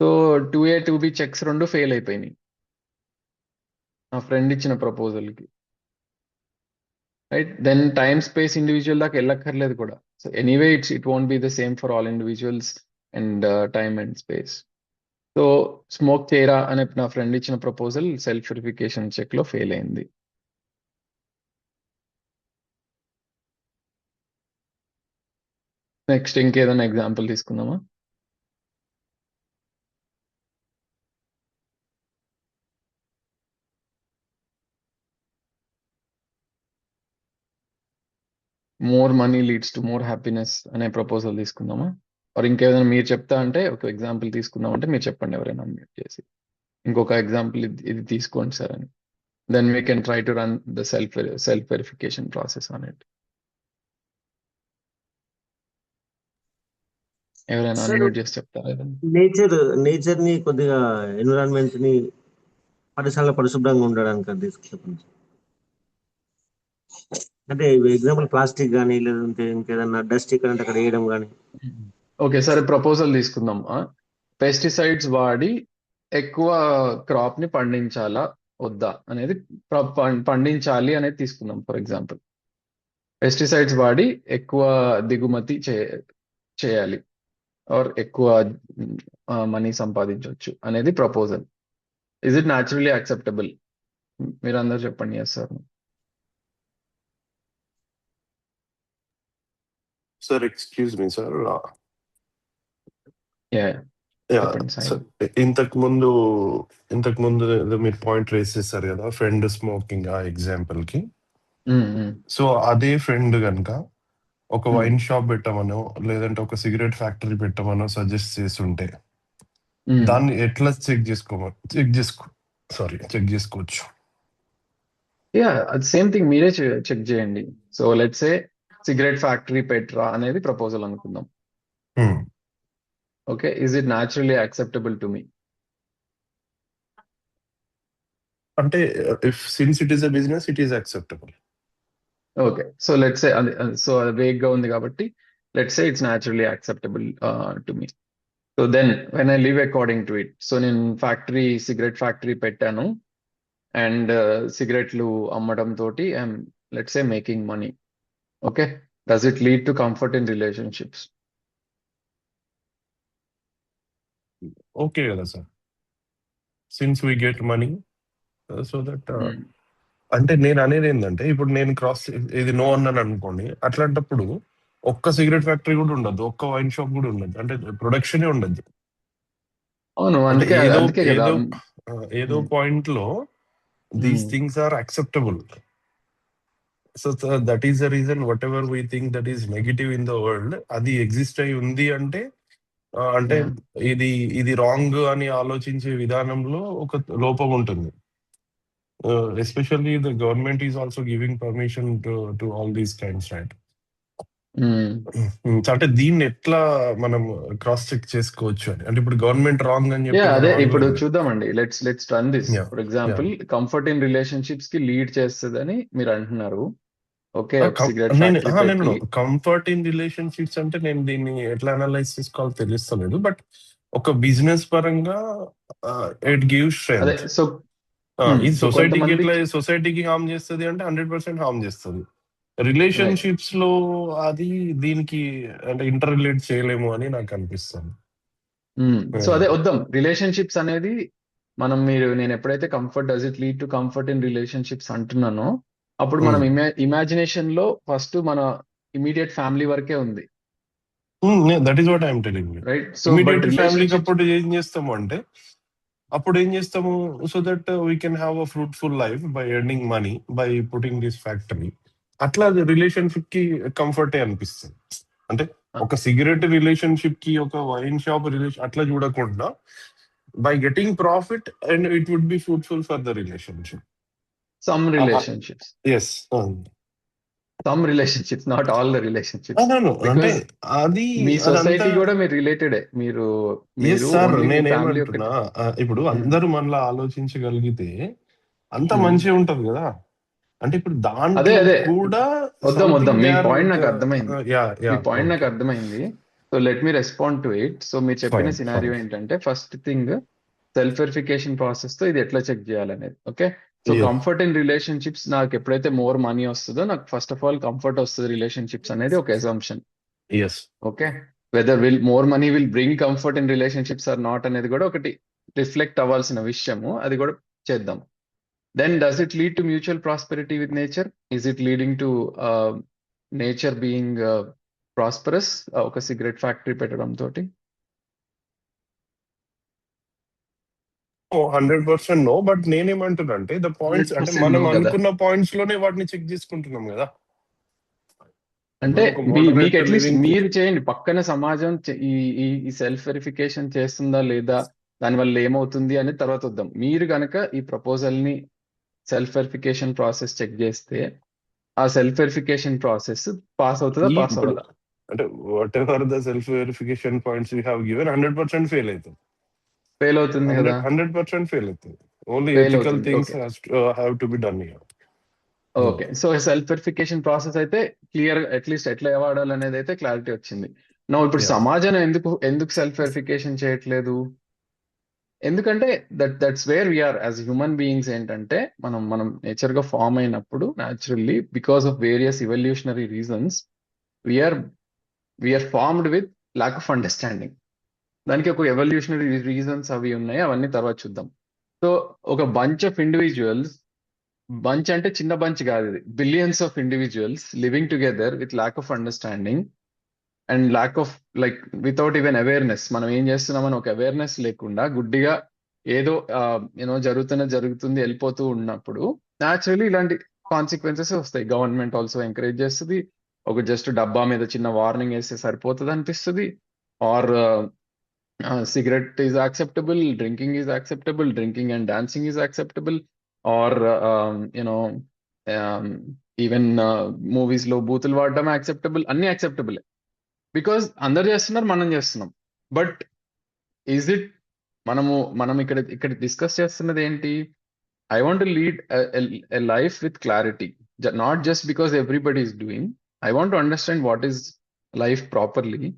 So 2A 2B checks రెండు ఫెయిల్ అయిపోయినాయి నా ఫ్రెండ్ ఇచ్చిన ప్రపోజల్కి, right. Then time space individual దాకా వెళ్ళక్కర్లేదు కూడా. So anyway it won't be the same for all individuals and time and space. So smoke చేయరా అనే నా ఫ్రెండ్ ఇచ్చిన ప్రపోజల్ సెల్ఫ్ వెరిఫికేషన్ చెక్లో ఫెయిల్ అయింది. నెక్స్ట్ ఇంకేదైనా ఎగ్జాంపుల్ తీసుకుందామా? More money leads to more happiness అనే ప్రపోజల్ తీసుకుందామా? ఆర్ ఇంకేదైనా మీరు చెప్తా అంటే ఒక ఎగ్జాంపుల్ తీసుకుందాం అంటే మీరు చెప్పండి, ఎవరైనా అన్మ్యూట్ చేసి ఇంకొక ఎగ్జాంపుల్ ఇది తీసుకోండి సార్ అని. Then we can try to run the self verification process on it. ఎవరైనా సార్ అన్మ్యూట్ చేసి చెప్తారా ఏదైనా? నేచర్ ని కొద్దిగా ఎన్విరాన్మెంట్ ని పరిశుభ్రంగా ఉండడానికి అది చెప్పండి. అంటే ఎగ్జాంపుల్ ప్లాస్టిక్ కానీ లేదంటే ఇంకేదన్నా డస్ట్ ఇక్కడ అంటే అక్కడ వేయడం కానీ. ఓకే, సరే ప్రపోజల్ తీసుకుందాం. పెస్టిసైడ్స్ వాడి ఎక్కువ క్రాప్ ని పండించాలా వద్దా అనేది, పండించాలి అనేది తీసుకుందాం. ఫర్ ఎగ్జాంపుల్ పెస్టిసైడ్స్ వాడి ఎక్కువ దిగుమతి చేయాలి ఆర్ ఎక్కువ మనీ సంపాదించవచ్చు అనేది proposal. Is it naturally acceptable? మీరు అందరు చెప్పండి yes sir. Sir excuse me sir, చెప్పండి సార్. ఇంతకు ముందు ఏదో మీరు పాయింట్ రేస్ చేస్తారు కదా, ఫ్రెండ్ స్మోకింగ్ ఆ ఎగ్జాంపుల్ కి. సో అదే ఫ్రెండ్ కనుక ఒక వైన్ షాప్ పెట్టమనో లేదంటే ఒక సిగరెట్ ఫ్యాక్టరీ పెట్టమనో సజెస్ట్ చేస్తుంటే దాన్ని ఎట్లా చెక్ చేసుకోవచ్చు? అది సేమ్ థింగ్, మీరే చెక్ చేయండి. So let's say cigarette factory పెట్టరా అనేది ప్రపోజల్ అనుకుందాం. Okay, is it naturally acceptable to me? అంటే since it is a business it is acceptable. Okay, so let's say so vague గా ఉంది కాబట్టి let's say it's naturally acceptable to me. So then when I live according to it, so నేను cigarette factory పెట్టాను and సిగరెట్లు అమ్మడం తోటి I'm let's say making money. Okay, does it lead to comfort in relationships? Okay కదా sir, since we get money so that. అంటే నేను అనేది ఏంటంటే ఇప్పుడు నేను ఇది నో అన్నాను అనుకోండి, అట్లాంటప్పుడు ఒక్క సిగరెట్ ఫ్యాక్టరీ కూడా ఉండదు, ఒక్క వైన్ షాప్ కూడా ఉండదు, అంటే ప్రొడక్షనే ఉండదు. అవును, అందుకే ఏదో పాయింట్ లో these things are acceptable. So that is the reason whatever we think that is negative in the world, అది ఎగ్జిస్ట్ అయి ఉంది అంటే ఇది రాంగ్ అని ఆలోచించే విధానంలో ఒక లోపం ఉంటుంది. Especially the government is also giving permission to all these kinds, right? అంటే దీన్ని ఎట్లా మనం క్రాస్ చెక్ చేసుకోవచ్చు అని, అంటే ఇప్పుడు గవర్నమెంట్ రాంగ్ అని చెప్పి అదే ఇప్పుడు చూద్దామండి. Let's run this. For example comfort in relationships కి లీడ్ చేస్తుందని మీరు అంటున్నారు. ఓకే, కంఫర్ట్ ఇన్ రిలేషన్షిప్స్ అంటే నేను దీన్ని ఎట్లా అనలైజ్ చేసుకోవాలో తెలుస్తలేదు. బట్ ఒక బిజినెస్ పరంగా ఇట్ గివ్ అదే స్ట్రెంగ్త్. సో ఇది సో సొసైటీకి ఎట్లా కొంతమందికి సొసైటీకి హార్మ్ చేస్తుంది అంటే 100% హార్మ్ చేస్తుంది. రిలేషన్షిప్స్ లో అది దీనికి అంటే ఇంటర్ రిలేట్ చేయలేము అని నాకు అనిపిస్తుంది. సో అదే వద్దాం రిలేషన్షిప్స్ అనేది మనం నేను ఎప్పుడైతే comfort does it lead to comfort in relationships అంటున్నానో అప్పుడు మనం ఇమాజినేషన్ లో ఫస్ట్ మన ఇమీడియట్ ఫ్యామిలీ వరకే ఉంది, that is what I'm telling you. Right? So immediate but ఫ్యామిలీకి రిలేషన్షిప్స్ అప్పుడు ఏం చేస్తాము అంటే అప్పుడు ఏం చేస్తాము so that we can have a fruitful life by earning money by putting this factory. అట్లా రిలేషన్షిప్ కి కంఫర్టే అనిపిస్తుంది. అంటే ఒక సిగరెట్ రిలేషన్షిప్ కి ఒక వైన్ షాప్ రిలేషన్ అట్లా చూడకుండా by getting profit and it would be fruitful for the relationship. Some relationships yes some relationships not all the relationships, అంటే బికాస్ అది మీ అదంతా సొసైటీ కూడా మీరు రిలేటెడే, మీరు ఎస్ సార్. ఓన్లీ మీ ఫ్యామిలీ నేనేమంటున్నా ఒక్కటే. ఇప్పుడు అందరూ మనలా ఆలోచించగలిగితే అంత మంచిగా ఉంటది కదా. అంటే ఇప్పుడు అదే దాంట్లో అదే కూడా వద్దాం సంథింగ్ మీ దే ఆర్ పాయింట్ నాకు అర్థమైంది, మీ పాయింట్ నాకు ఓకే అర్థమైంది. So let me respond to it. So మీరు చెప్పిన ఫైన్ సినారియో ఫైన్ ఏంటంటే first thing self verification process తో ఇది ఎట్లా చెక్ చేయాలనేది. Okay, so yes comfort in relationships నాకు ఎప్పుడైతే మోర్ మనీ వస్తుందో నాకు ఫస్ట్ ఆఫ్ ఆల్ కంఫర్ట్ వస్తుంది రిలేషన్షిప్స్ అనేది ఒక assumption. Yes okay, whether more money will bring comfort in relationships are not అనేది కూడా ఒకటి రిఫ్లెక్ట్ అవ్వాల్సిన విషయము, అది కూడా చేద్దాం. Then does it lead to mutual prosperity with nature? Is it leading to nature being prosperous? ఒక సిగరెట్ ఫ్యాక్టరీ పెట్టడం తోటి 100% నో. బట్ నేనేమంటున్నా అంటే ద పాయింట్స్ అంటే 100% మనం no కదా. అనుకున్న పాయింట్స్ లోనే వాటిని చెక్ చేసుకుంటున్నాం కదా. అంటే ఒక మీకు మోడరేట్ అట్లీస్ట్ లివింగ్ మీరు చేయండి, పక్కన సమాజం ఈ సెల్ఫ్ వెరిఫికేషన్ చేస్తుందా లేదా, దానివల్ల ఏమవుతుంది అని తర్వాత వద్దాం. మీరు కనుక ఈ ప్రపోజల్ ని సెల్ఫ్ వెరిఫికేషన్ ప్రాసెస్ చెక్ చేస్తే ఆ సెల్ఫ్ వెరిఫికేషన్ ప్రాసెస్ పాస్ అవుతుందా పాస్ ఇప్పుడు అవ్వదా? అంటే what ever the self verification points you have given 100% fail అవుతుంది. ఫెయిల్ అవుతుంది కదా, 100% ఫెయిల్ అవుతుంది. ఓన్లీ ఫెయిల్ ఎథికల్ అవుతుంది. Things okay have to be done here. Okay, so self verification process అయితే క్లియర్, అట్లీస్ట్ ఎట్లా వాడాలి అనేది అయితే క్లారిటీ వచ్చింది. నా ఇప్పుడు Yeah. సమాజం ఎందుకు సెల్ఫ్ వెరిఫికేషన్ చేయట్లేదు? ఎందుకంటే that's where we are as human beings. ఏంటంటే మనం నేచర్ గా ఫామ్ అయినప్పుడు naturally because of various evolutionary reasons we are formed with lack of understanding. దానికి ఒక ఎవల్యూషనరీ రీజన్స్ అవి ఉన్నాయి, అవన్నీ తర్వాత చూద్దాం. సో ఒక బంచ్ ఆఫ్ ఇండివిజువల్స్, బంచ్ అంటే చిన్న బంచ్ కాదు, ఇది billions of individuals living together with lack of understanding and lack of like without even awareness. మనం ఏం చేస్తున్నామని ఒక అవేర్నెస్ లేకుండా గుడ్డిగా ఏదో జరుగుతుంది వెళ్ళిపోతూ ఉన్నప్పుడు న్యాచురల్లీ ఇలాంటి కాన్సిక్వెన్సెస్ వస్తాయి. గవర్నమెంట్ ఆల్సో ఎంకరేజ్ చేస్తుంది, ఒక జస్ట్ డబ్బా మీద చిన్న వార్నింగ్ వేస్తే సరిపోతుంది అనిపిస్తుంది. Or cigarette is acceptable, drinking and dancing is acceptable, or even movies లో బూతులు వాడడం యాక్సెప్టబుల్, అన్ని యాక్సెప్టబుల్ బికాజ్ అందరు చేస్తున్నారు, మనం చేస్తున్నాం. బట్ ఈజ్ ఇట్ మనం ఇక్కడ డిస్కస్ చేస్తున్నది ఏంటి? I want to lead a life with clarity, not just because everybody is doing. I want to understand what is life properly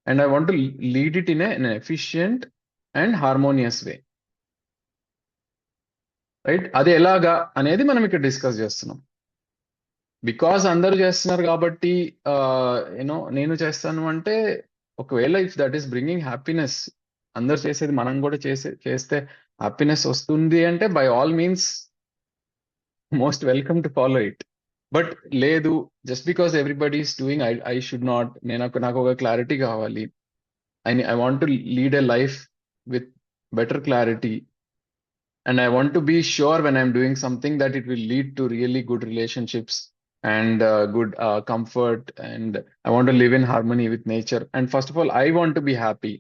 and I want to lead it in an efficient and harmonious way, right? అది ఎలాగా అనేది మనం ఇక్కడ discuss చేస్తున్నాం. Because అందరూ చేస్తున్నారు కాబట్టి నేను చేస్తాను అంటే, ఒకవేళ if that is bringing happiness, అందరు చేసేది మనం కూడా చేస్తే హ్యాపీనెస్ వస్తుంది అంటే by all means most welcome to follow it. But లేదు, just because everybody is doing I should not, నాకు ఒక క్లారిటీ కావాలి, I want to lead a life with better clarity and I want to be sure when I'm doing something that it will lead to really good relationships and good comfort, and I want to live in harmony with nature, and first of all I want to be happy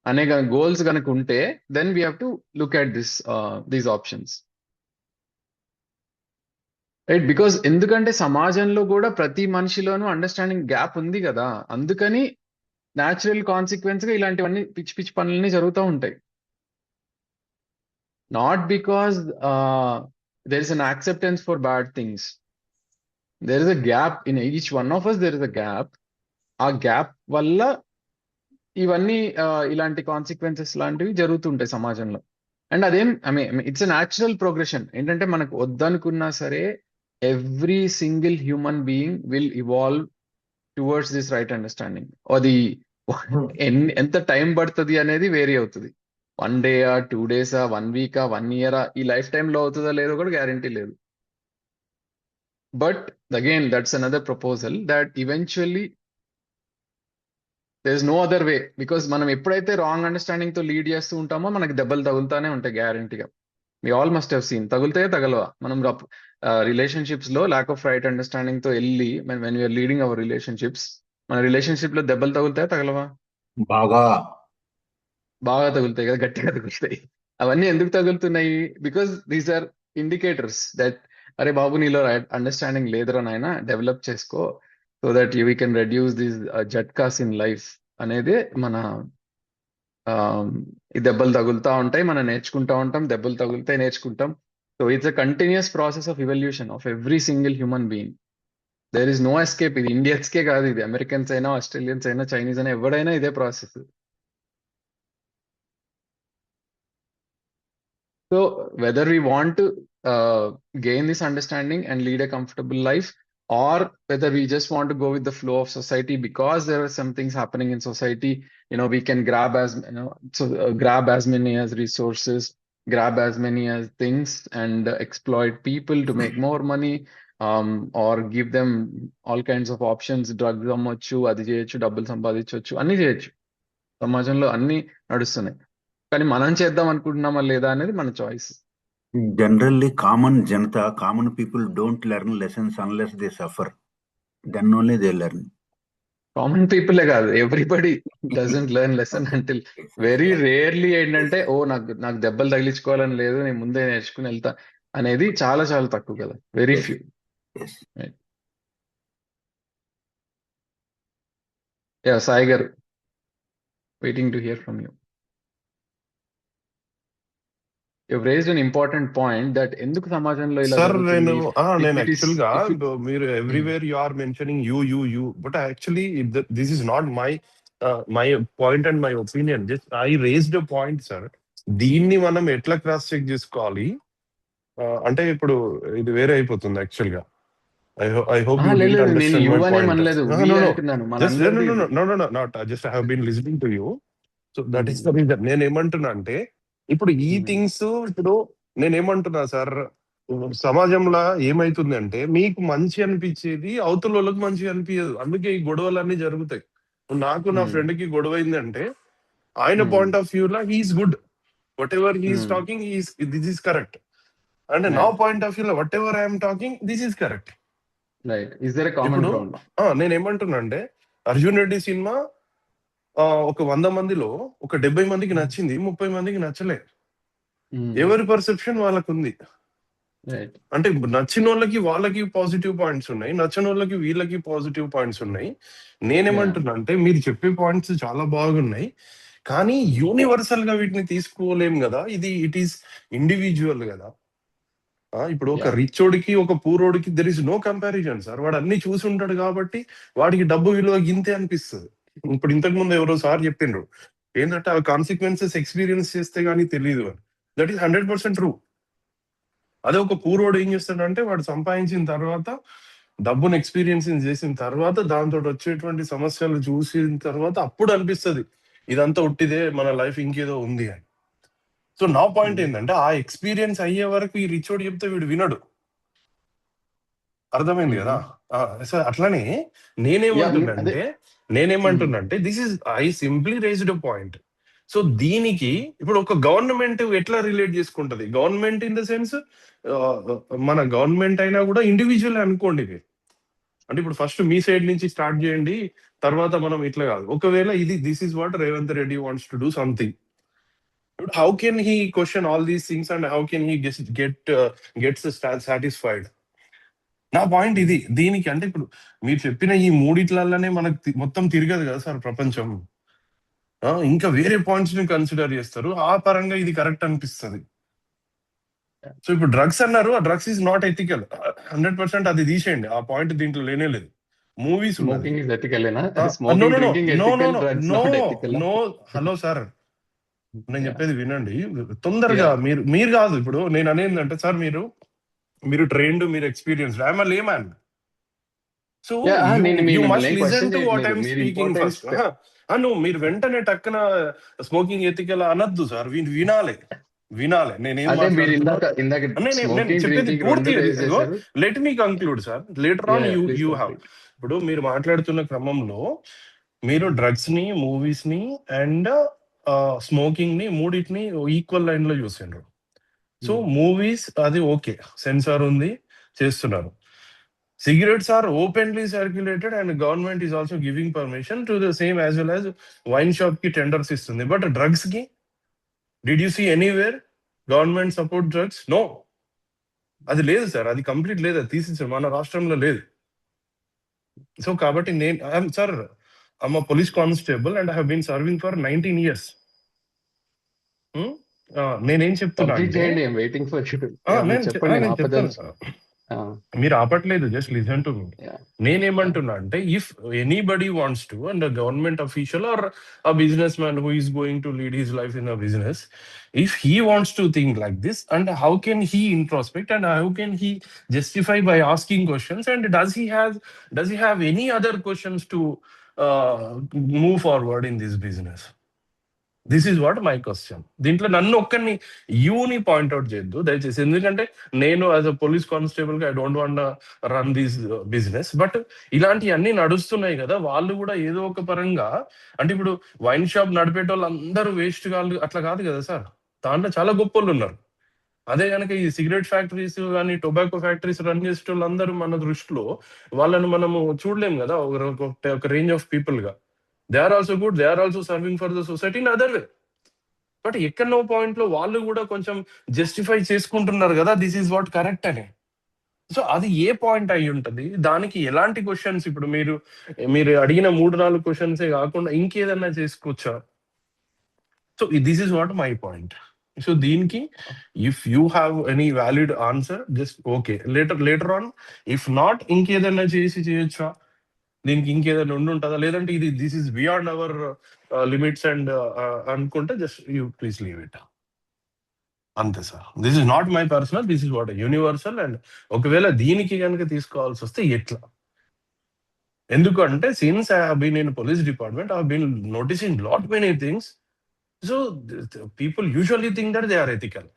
ane goals ganaka unte, then we have to look at these options, right? Because endukante సమాజంలో కూడా ప్రతి మనిషిలోనూ understanding gap ఉంది కదా, అందుకని natural consequence గా ఇలాంటివన్నీ పిచ్చి పనులన్నీ జరుగుతూ ఉంటాయి. Not because there is an acceptance for bad things. There is a gap in each one of us. There is a gap. ఆ గ్యాప్ వల్ల ఇవన్నీ ఇలాంటి కాన్సిక్వెన్సెస్ లాంటివి జరుగుతుంటాయి సమాజంలో. అండ్ అదేం I mean it's a natural progression. ఏంటంటే మనకు వద్దనుకున్నా సరే every single human being will evolve towards this right understanding. అది ఎంత టైం పడుతుంది అనేది వేరీ అవుతుంది. 1 day, 2 days, 1 week, 1 year, ఈ లైఫ్ టైంలో అవుతుందో లేదో కూడా గ్యారంటీ లేదు. But again that's another proposal that eventually there is no other way. Because మనం ఎప్పుడైతే రాంగ్ అండర్స్టాండింగ్ తో లీడ్ చేస్తూ ఉంటామో మనకి దెబ్బలు తగులుతానే ఉంటాయి గ్యారంటీగా. We all must have seen. తగులుతాయో తగలవా? మనం రిలేషన్షిప్స్ లో ల్యాక్ ఆఫ్ రైట్ అండర్స్టాండింగ్ తో వెళ్ళి when you're leading our relationships, మన రిలేషన్షిప్ లో దెబ్బలు తగులుతాయో తగలవా? బాగా తగులుతాయి కదా, గట్టిగా తగులుతాయి. అవన్నీ ఎందుకు తగులుతున్నాయి? Because these are indicators that అరే బాబు నీలో అండర్స్టాండింగ్ లేదురా నాయన, డెవలప్ చేసుకో, so that we can reduce these జట్కాస్ ఇన్ లైఫ్ అనేది మన ఈ దెబ్బలు తగులుతా ఉంటాయి, మనం నేర్చుకుంటా ఉంటాం, దెబ్బలు తగులుతాయి, నేర్చుకుంటాం. So it's a continuous process of evolution of every single human being. There is no escape. ఇది ఇండియన్స్కే కాదు, ఇది అమెరికన్స్ అయినా, ఆస్ట్రేలియన్స్ అయినా, చైనీస్ అయినా, ఎవడైనా ఇదే process. So whether we want to gain this understanding and lead a comfortable life, or whether we just want to go with the flow of society because there are some things happening in society, we can grab grab as many as resources, grab as many as things, and exploit people to make more money, or give them all kinds of options. Drugs అమ్మొచ్చు, అది చేయొచ్చు, డబ్బులు సంపాదించవచ్చు, అన్ని చేయొచ్చు. సమాజంలో అన్ని నడుస్తున్నాయి. కానీ మనం చేద్దాం అనుకుంటున్నామా లేదా అనేది మన choice. Generally, common people don't learn lessons unless they suffer. Then only they learn. Common పీపులే కాదు, everybody doesn't learn lesson until very rarely. ఏంటంటే నాకు దెబ్బలు తగిలించుకోవాలని లేదు, నేను ముందే నేర్చుకుని వెళ్తా అనేది చాలా చాలా తక్కువ కదా, వెరీ ఫ్యూ. సాయి గారు, waiting to hear from you. You've raised an important point that ఎందుకు సమాజంలో ఇలా సార్ జరుగుతుంది? నేను యాక్చువల్ గా మీరు everywhere you are mentioning you but actually this is not my point and my opinion. Just I raised a point sir. దీన్ని మనం ఎట్లా క్రాస్ చెక్ చేసుకోవాలి అంటే ఇప్పుడు ఇది వేరే అయిపోతుంది యాక్చువల్ గా. I hope you didn't understand my point. Just I have been listening to you. So that is the reason. నేను ఏమంటున్నా అంటే ఇప్పుడు ఈ థింగ్స్ ఇప్పుడు నేనేమంటున్నా సార్, సమాజంలో ఏమైతుంది అంటే మీకు మంచి అనిపించేది అవతల వాళ్ళకి మంచి అనిపించదు, అందుకే ఈ గొడవలన్నీ జరుగుతాయి. నాకు నా ఫ్రెండ్ కి గొడవ అయిందంటే ఆయన పాయింట్ ఆఫ్ వ్యూ లా he is good, whatever he is talking this is correct, and నా పాయింట్ ఆఫ్ వ్యూ లో whatever I'm talking this is correct. ఇప్పుడు నేనేమంటున్నా అంటే అర్జున్ రెడ్డి సినిమా ఒక 100 మందిలో ఒక 70 మందికి నచ్చింది, 30 మందికి నచ్చలే. ఎవరి పర్సెప్షన్ వాళ్ళకు ఉంది. అంటే నచ్చిన వాళ్ళకి పాజిటివ్ పాయింట్స్ ఉన్నాయి, నచ్చిన వాళ్ళకి వీళ్ళకి పాజిటివ్ పాయింట్స్ ఉన్నాయి. నేనేమంటున్నా అంటే మీరు చెప్పే పాయింట్స్ చాలా బాగున్నాయి, కానీ యూనివర్సల్ గా వీటిని తీసుకోలేం కదా. ఇట్ ఈస్ ఇండివిజువల్ కదా. ఇప్పుడు ఒక రిచోడికి ఒక పూరోడికి there is no comparison sir. వాడు అన్ని చూసి ఉంటాడు కాబట్టి వాడికి డబ్బు విలువ గింతే అనిపిస్తుంది. ఇప్పుడు ఇంతకు ముందు ఎవరో సార్ చెప్పిండ్రు ఏంటంటే ఆ కాన్సిక్వెన్సెస్ ఎక్స్పీరియన్స్ చేస్తే గానీ తెలియదు అని. That is 100% true. అదే ఒక పూరోడు ఏం చేస్తాడంటే వాడు సంపాదించిన తర్వాత డబ్బును ఎక్స్పీరియన్స్ చేసిన తర్వాత దాంతో వచ్చేటువంటి సమస్యలు చూసిన తర్వాత అప్పుడు అనిపిస్తుంది ఇదంతా ఉట్టిదే, మన లైఫ్ ఇంకేదో ఉంది అని. సో నా పాయింట్ ఏంటంటే ఆ ఎక్స్పీరియన్స్ అయ్యే వరకు ఈ రిచోడు చెప్తే వీడు వినడు. అర్థమైంది కదా. సో అట్లానే నేనేమంటున్నా this is I simply raised a point. So దీనికి ఇప్పుడు ఒక గవర్నమెంట్ ఎట్లా రిలేట్ చేసుకుంటది? గవర్నమెంట్ ఇన్ ద సెన్స్ మన గవర్నమెంట్ అయినా కూడా ఇండివిజువల్ అనుకోండి. అంటే ఇప్పుడు ఫస్ట్ మీ సైడ్ నుంచి స్టార్ట్ చేయండి, తర్వాత మనం ఇట్లా కాదు. ఒకవేళ this is what Revanth Reddy wants to do something, how can he question all these things and how can he gets satisfied? నా పాయింట్ ఇది. దీనికి అంటే ఇప్పుడు మీరు చెప్పిన ఈ మూడిట్లనే మనకు మొత్తం తిరగదు కదా సార్ ప్రపంచం. ఇంకా వేరే పాయింట్స్ ని కన్సిడర్ చేస్తారు, ఆ పరంగా ఇది కరెక్ట్ అనిపిస్తుంది. సో ఇప్పుడు డ్రగ్స్ అన్నారు, ఆ డ్రగ్స్ ఈజ్ నాట్ ఎథికల్ 100%. అది తీసేయండి, ఆ పాయింట్ దీంట్లో లేనే లేదు. మూవీస్ ఉన్నది. స్మోకింగ్ ఇస్ ఎథికలేనా? No smoking no no drinking no no ethical, no drugs no not ethical. No hello sir, నేను Yeah. చెప్పేది వినండి తొందరగా. Yeah. మీరు కాదు, ఇప్పుడు నేను అనేది అంటే సార్ మీరు ట్రైన్డ్, మీరు experience, I'm a layman. So you must listen to what I'm speaking first. మీరు వెంటనే టక్కున స్మోకింగ్ ఎథికల్ అనద్దు సార్, వినాలి నేనేం అదే మీరు మాట్లాడుతున్నా. ఇందాక నేను స్మోకింగ్ చెప్పేది డ్రింకింగ్ పూర్తి రెండు రేజ్ చేశారు. Let me conclude sir, later on you have. ఇప్పుడు మీరు మాట్లాడుతున్న క్రమంలో మీరు డ్రగ్స్ ని, మూవీస్ ని అండ్ స్మోకింగ్ ని మూడింటిని ఈక్వల్ లైన్ లో చూసిండ్రు. సో మూవీస్ అది ఓకే, సెన్సార్ ఉంది, చేస్తున్నారు. Cigarettes are openly circulated and government is also giving permission to the same as well as wine shop ki tenders istundi. But drugs ki, did you see anywhere government support drugs? No. అది లేదు sir, అది complete లేదు, అది తీసేసారు, మన రాష్ట్రంలో లేదు. So కాబట్టి నేను sir I'm a police constable and I have been serving for 19 years. నేనేం చెప్తున్నా కంప్లీట్ అంటే చేయండి, ఐఎమ్ వెయిటింగ్ ఫర్ యు. నేను చెప్తాను, మీరు ఆపట్లేదు, జస్ట్ లిసన్ టు మీ. నేనేమంటున్నా అంటే, if anybody wants to and government official are a business man who is going to lead his life in a business, if he wants to think like this, and how can he introspect and how can he justify by asking questions, and does he have any other questions to move forward in this business? This is what my question. దీంట్లో నన్ను ఒక్కరిని యూని point out చేయొద్దు దయచేసి, ఎందుకంటే నేను as a police constable గా I don't want run this business. But ఇలాంటివన్నీ నడుస్తున్నాయి కదా, వాళ్ళు కూడా ఏదో ఒక పరంగా, అంటే ఇప్పుడు వైన్ షాప్ నడిపేటోళ్ళు అందరూ వేస్ట్ కాదు అట్లా కాదు కదా సార్, దాంట్లో చాలా గొప్ప వాళ్ళు ఉన్నారు. అదే కనుక ఈ సిగరెట్ ఫ్యాక్టరీస్ కానీ టొబాకో ఫ్యాక్టరీస్ రన్ చేసే వాళ్ళు అందరూ మన దృష్టిలో వాళ్ళని మనము చూడలేము కదా ఒక రేంజ్ ఆఫ్ పీపుల్ గా. They are also good, they are also serving for the society in other way. But ఎక్కడో పాయింట్ లో వాళ్ళు కూడా కొంచెం జస్టిఫై చేసుకుంటున్నారు కదా, దిస్ ఈజ్ వాట్ కరెక్ట్ అని. సో అది ఏ పాయింట్ అయి ఉంటది, దానికి ఎలాంటి క్వశ్చన్స్, ఇప్పుడు మీరు అడిగిన 3-4 క్వశ్చన్సే కాకుండా ఇంకేదన్నా చేసుకోవచ్చా? So this is what my point. So దీనికి if you have any valid answer just okay, later on. If not, ఇంకేదన్నా చేయొచ్చా, దీనికి ఇంకేదైనా ఉంటుందా, లేదంటే this is beyond our limits and అనుకుంటే just you please leave it, అంతే sir. This is not my personal, this is what universal. And ఒకవేళ దీనికి కనుక తీసుకోవాల్సి వస్తే ఎట్లా, ఎందుకంటే since I have been in police department, I have been noticing lot many things. So people usually think that they are ethical.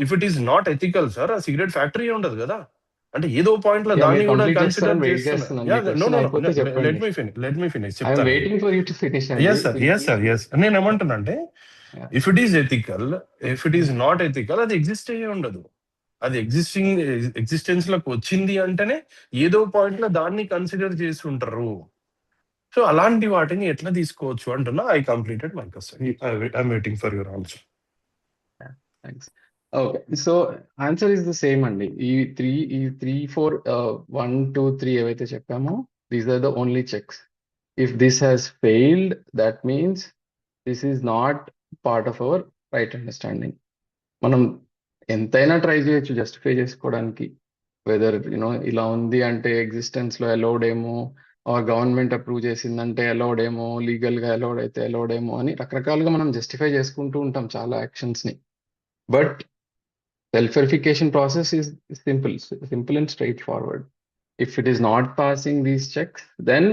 If it is not ethical sir, ఆ cigarette factory ఉండదు కదా. అంటే ఏదో పాయింట్ లో దాన్ని కూడా consider చేస్తున్నా. Let me finish చెప్తాను. ఎస్ నేను ఏమంటున్నా అంటే, if it is ethical, if it is not ethical, అది ఎగ్జిస్ట్ అయ్యే ఉండదు. అది ఎగ్జిస్టెన్స్ లోకి వచ్చింది అంటేనే ఏదో పాయింట్ లో దాన్ని కన్సిడర్ చేసి ఉంటారు. సో అలాంటి వాటిని ఎట్లా తీసుకోవచ్చు అంటున్నా. I completed my question, I'm waiting for your answer. Okay, so answer is the same అండి. ఈ 3, 4, 1, 2, 3 ఏవైతే చెప్పామో, these are the only checks. If this has failed, that means this is not part of our right understanding. మనం ఎంతైనా try చేయొచ్చు justify చేసుకోవడానికి, weather ఇలా ఉంది అంటే ఎగ్జిస్టెన్స్ లో అలౌడ్ ఏమో, ఆర్ గవర్నమెంట్ అప్రూవ్ చేసిందంటే అలౌడ్ ఏమో, లీగల్ గా అలౌడ్ అయితే అలౌడ్ ఏమో అని రకరకాలుగా మనం జస్టిఫై చేసుకుంటూ ఉంటాం చాలా యాక్షన్స్ ని. But self-verification process is simple and straightforward. If it is not passing these checks, then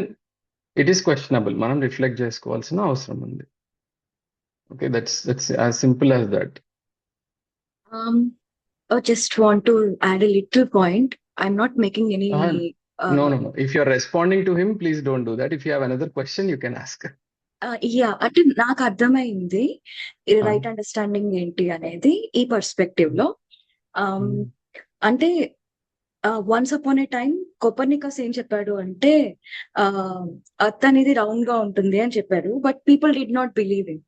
it is questionable. Manam reflect chesukovalsina avasaram undi. Okay, that's as simple as that. I just want to add a little point. I'm not making any no. If you're responding to him, please don't do that. If you have another question, you can ask. అంటే నాకు అర్థమైంది right understanding ఏంటి అనేది ఈ perspective లో. అంటే once upon ఏ time Copernicus ఏం చెప్పాడు అంటే, అర్త్ అనేది రౌండ్ గా ఉంటుంది అని చెప్పారు. But people did not believe in.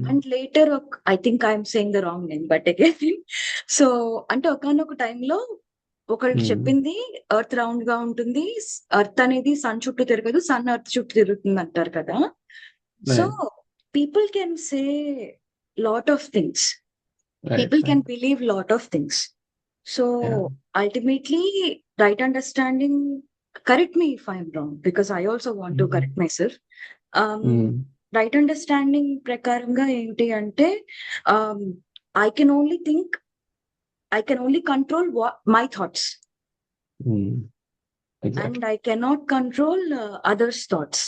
And later I think I'm saying the wrong name, but again so అంటే ఒకనొక టైంలో ఒకళ్ళు చెప్పింది ఎర్త్ రౌండ్ గా ఉంటుంది, ఎర్త్ అనేది సన్ చుట్టూ తిరగదు, సన్ ఎర్త్ చుట్టూ తిరుగుతుంది అంటారు కదా. So people can say lot of things, people can believe lot of things, So ultimately, right understanding, correct me if I'm wrong, because I also want to correct myself. Right understanding ప్రకారంగా ఏంటి అంటే, I can only think, I can only control my thoughts, and I cannot control others' thoughts.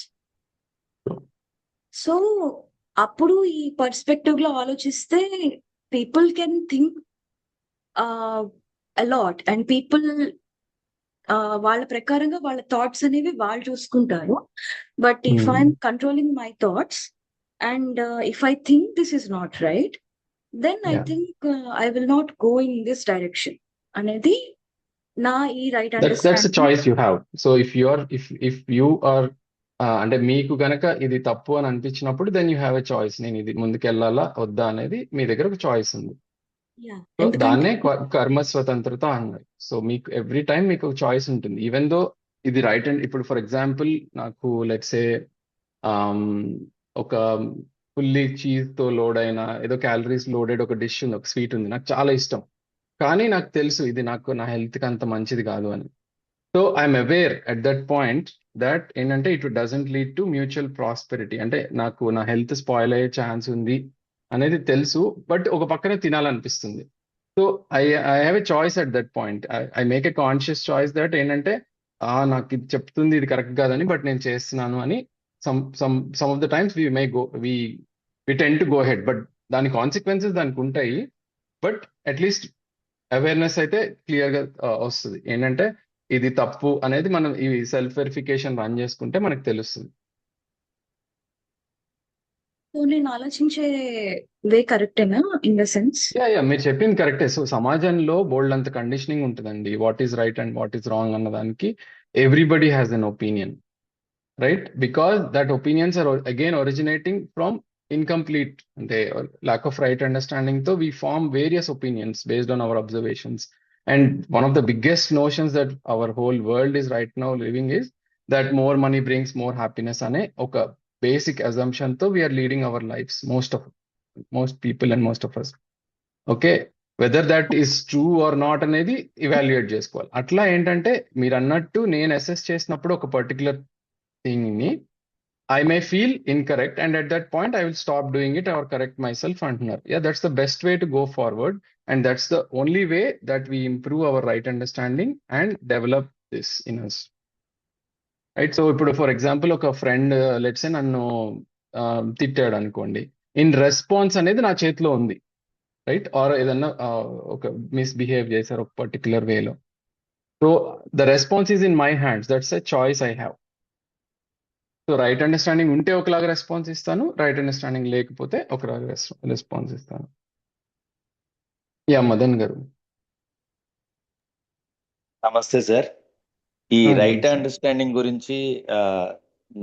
So అప్పుడు ఈ perspective లో ఆలోచిస్తే people can think a lot, and people వాళ్ళ ప్రకారంగా వాళ్ళ థాట్స్ అనేవి వాళ్ళు చూసుకుంటారు. But if I'm controlling my thoughts and if I think this is not right, then I think I will not go in this direction అనేది నా ఈ right That's a understanding. choice you have. So if you are అంటే మీకు గనక ఇది తప్పు అని అనిపించినప్పుడు then you have a choice, నేను ఇది ముందుకెళ్ళాలా వద్దా అనేది మీ దగ్గర ఒక చాయిస్ ఉంది. సో ఎందుకంటే దాన్నే కర్మ స్వతంత్రత అన్నారు. సో మీకు ఎవ్రీ టైం మీకు ఒక చాయిస్ ఉంటుంది, ఈవెన్ దో ఇది రైట్. అండ్ ఇప్పుడు ఫర్ ఎగ్జాంపుల్ నాకు లెట్స్ సే ఒక ఫుల్లీ చీజ్ తో లోడ్ అయిన ఏదో క్యాలరీస్ లోడెడ్ ఒక డిష్ ఉంది, ఒక స్వీట్ ఉంది, నాకు చాలా ఇష్టం. కానీ నాకు తెలుసు ఇది నాకు నా హెల్త్ కి అంత మంచిది కాదు అని. So I'm aware at that point that ఏంటంటే it doesn't lead to mutual prosperity, అంటే నాకు నా హెల్త్ స్పాయిల్ అయ్యే ఛాన్స్ ఉంది అనేది తెలుసు, బట్ ఒక పక్కనే తినాలనిపిస్తుంది. So I have a choice at that point. I make a conscious choice that ఏంటంటే నాకు ఇది చెప్తుంది ఇది కరెక్ట్ కాదని, బట్ నేను చేస్తున్నాను అని. Some of the times we may go we tend to go head, but దాని కాన్సిక్వెన్సెస్ దానికి ఉంటాయి. బట్ అట్లీస్ట్ అవేర్నెస్ అయితే క్లియర్ గా వస్తుంది, ఏంటంటే ఇది తప్పు అనేది మనం ఈ సెల్ఫ్ వెరిఫికేషన్ రన్ చేసుకుంటే మనకు తెలుస్తుంది. సో నేను ఆలోచించే వే కరెక్టేనా ఇన్ ద సెన్స్? మీరు చెప్పింది కరెక్టే. సో సమాజంలో బోల్డ్ అంత కండిషనింగ్ ఉంటుందండి, what is right and what is wrong అన్న దానికి. Everybody has an opinion, right? Because that opinions are again originating from incomplete అంటే lack of right understanding తో we form various opinions based on our observations. And one of the biggest notions that our whole world is right now living is that more money brings more happiness అనే ఒక basic assumption తో we are leading our lives, most people and most of us. Okay, whether that is true or not అనేది evaluate చేసుకోవాలి. అట్లా ఏంటంటే మీరు అన్నట్టు నేను అసెస్ చేసినప్పుడు ఒక పర్టికులర్ థింగ్ ని I may feel incorrect, and at that point I will stop doing it or correct myself అంటున్నారు. That's the best way to go forward, and that's the only way that we improve our right understanding and develop this in us. Right? So ఇప్పుడు for example ఒక friend let's say నన్ను తిట్టాడు అనుకోండి, in response అనేది నా చేతిలో ఉంది, right? Are ఏదన్నా ఒక మిస్బిహేవ్ చేశారు ఒక పర్టికులర్ వేలో, so the response is in my hands, that's a choice I have. So right understanding ఉంటే ఒకలాగా రెస్పాన్స్ ఇస్తాను, రైట్ అండర్స్టాండింగ్ లేకపోతే ఒకలాగా రెస్పాన్స్ ఇస్తాను. మదన్ గారు. నమస్తే సార్. ఈ రైట్ అండర్స్టాండింగ్ గురించి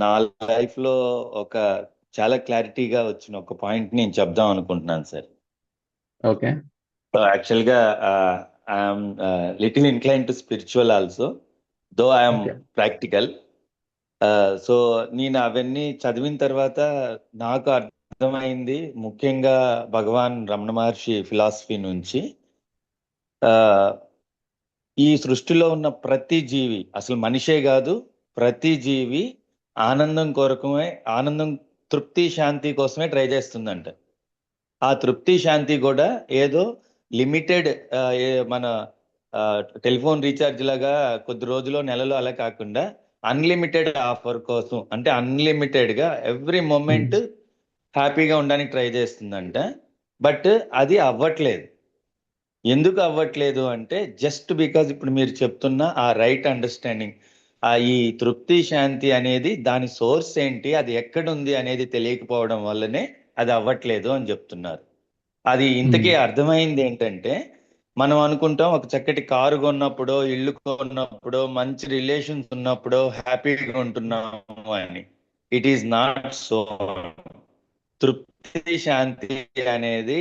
నా లైఫ్ లో ఒక చాలా క్లారిటీగా వచ్చిన ఒక పాయింట్ నేను చెప్దాం అనుకుంటున్నాను సార్. ఓకే. సో యాక్చువల్ గా I'm little incline to spiritual also, though I'm practical. So నేను అవన్నీ చదివిన తర్వాత నాకు అర్థమైంది, ముఖ్యంగా భగవాన్ రమణ మహర్షి ఫిలాసఫీ నుంచి, ఈ సృష్టిలో ఉన్న ప్రతి జీవి, అసలు మనిషే కాదు ప్రతి జీవి ఆనందం కోరకమే, ఆనందం తృప్తి శాంతి కోసమే ట్రై చేస్తుందంట. ఆ తృప్తి శాంతి కూడా ఏదో లిమిటెడ్ మన టెలిఫోన్ రీఛార్జ్ లాగా కొద్ది రోజులో నెలలో అలా కాకుండా అన్లిమిటెడ్ ఆఫర్ కోసం, అంటే అన్లిమిటెడ్ గా ఎవ్రీ మూమెంట్ హ్యాపీగా ఉండడానికి ట్రై చేస్తుందంట. బట్ అది అవ్వట్లేదు. ఎందుకు అవ్వట్లేదు అంటే జస్ట్ బికాజ్ ఇప్పుడు మీరు చెప్తున్న ఆ రైట్ అండర్స్టాండింగ్, ఈ తృప్తి శాంతి అనేది దాని సోర్స్ ఏంటి, అది ఎక్కడుంది అనేది తెలియకపోవడం వల్లనే అది అవ్వట్లేదు అని చెప్తున్నారు. అది ఇంతకీ అర్థమైంది ఏంటంటే, మనం అనుకుంటాం ఒక చక్కటి కారు కొన్నప్పుడో ఇల్లు కొన్నప్పుడో మంచి రిలేషన్స్ ఉన్నప్పుడో హ్యాపీగా ఉంటున్నాము అని. It is not so. తృప్తి శాంతి అనేది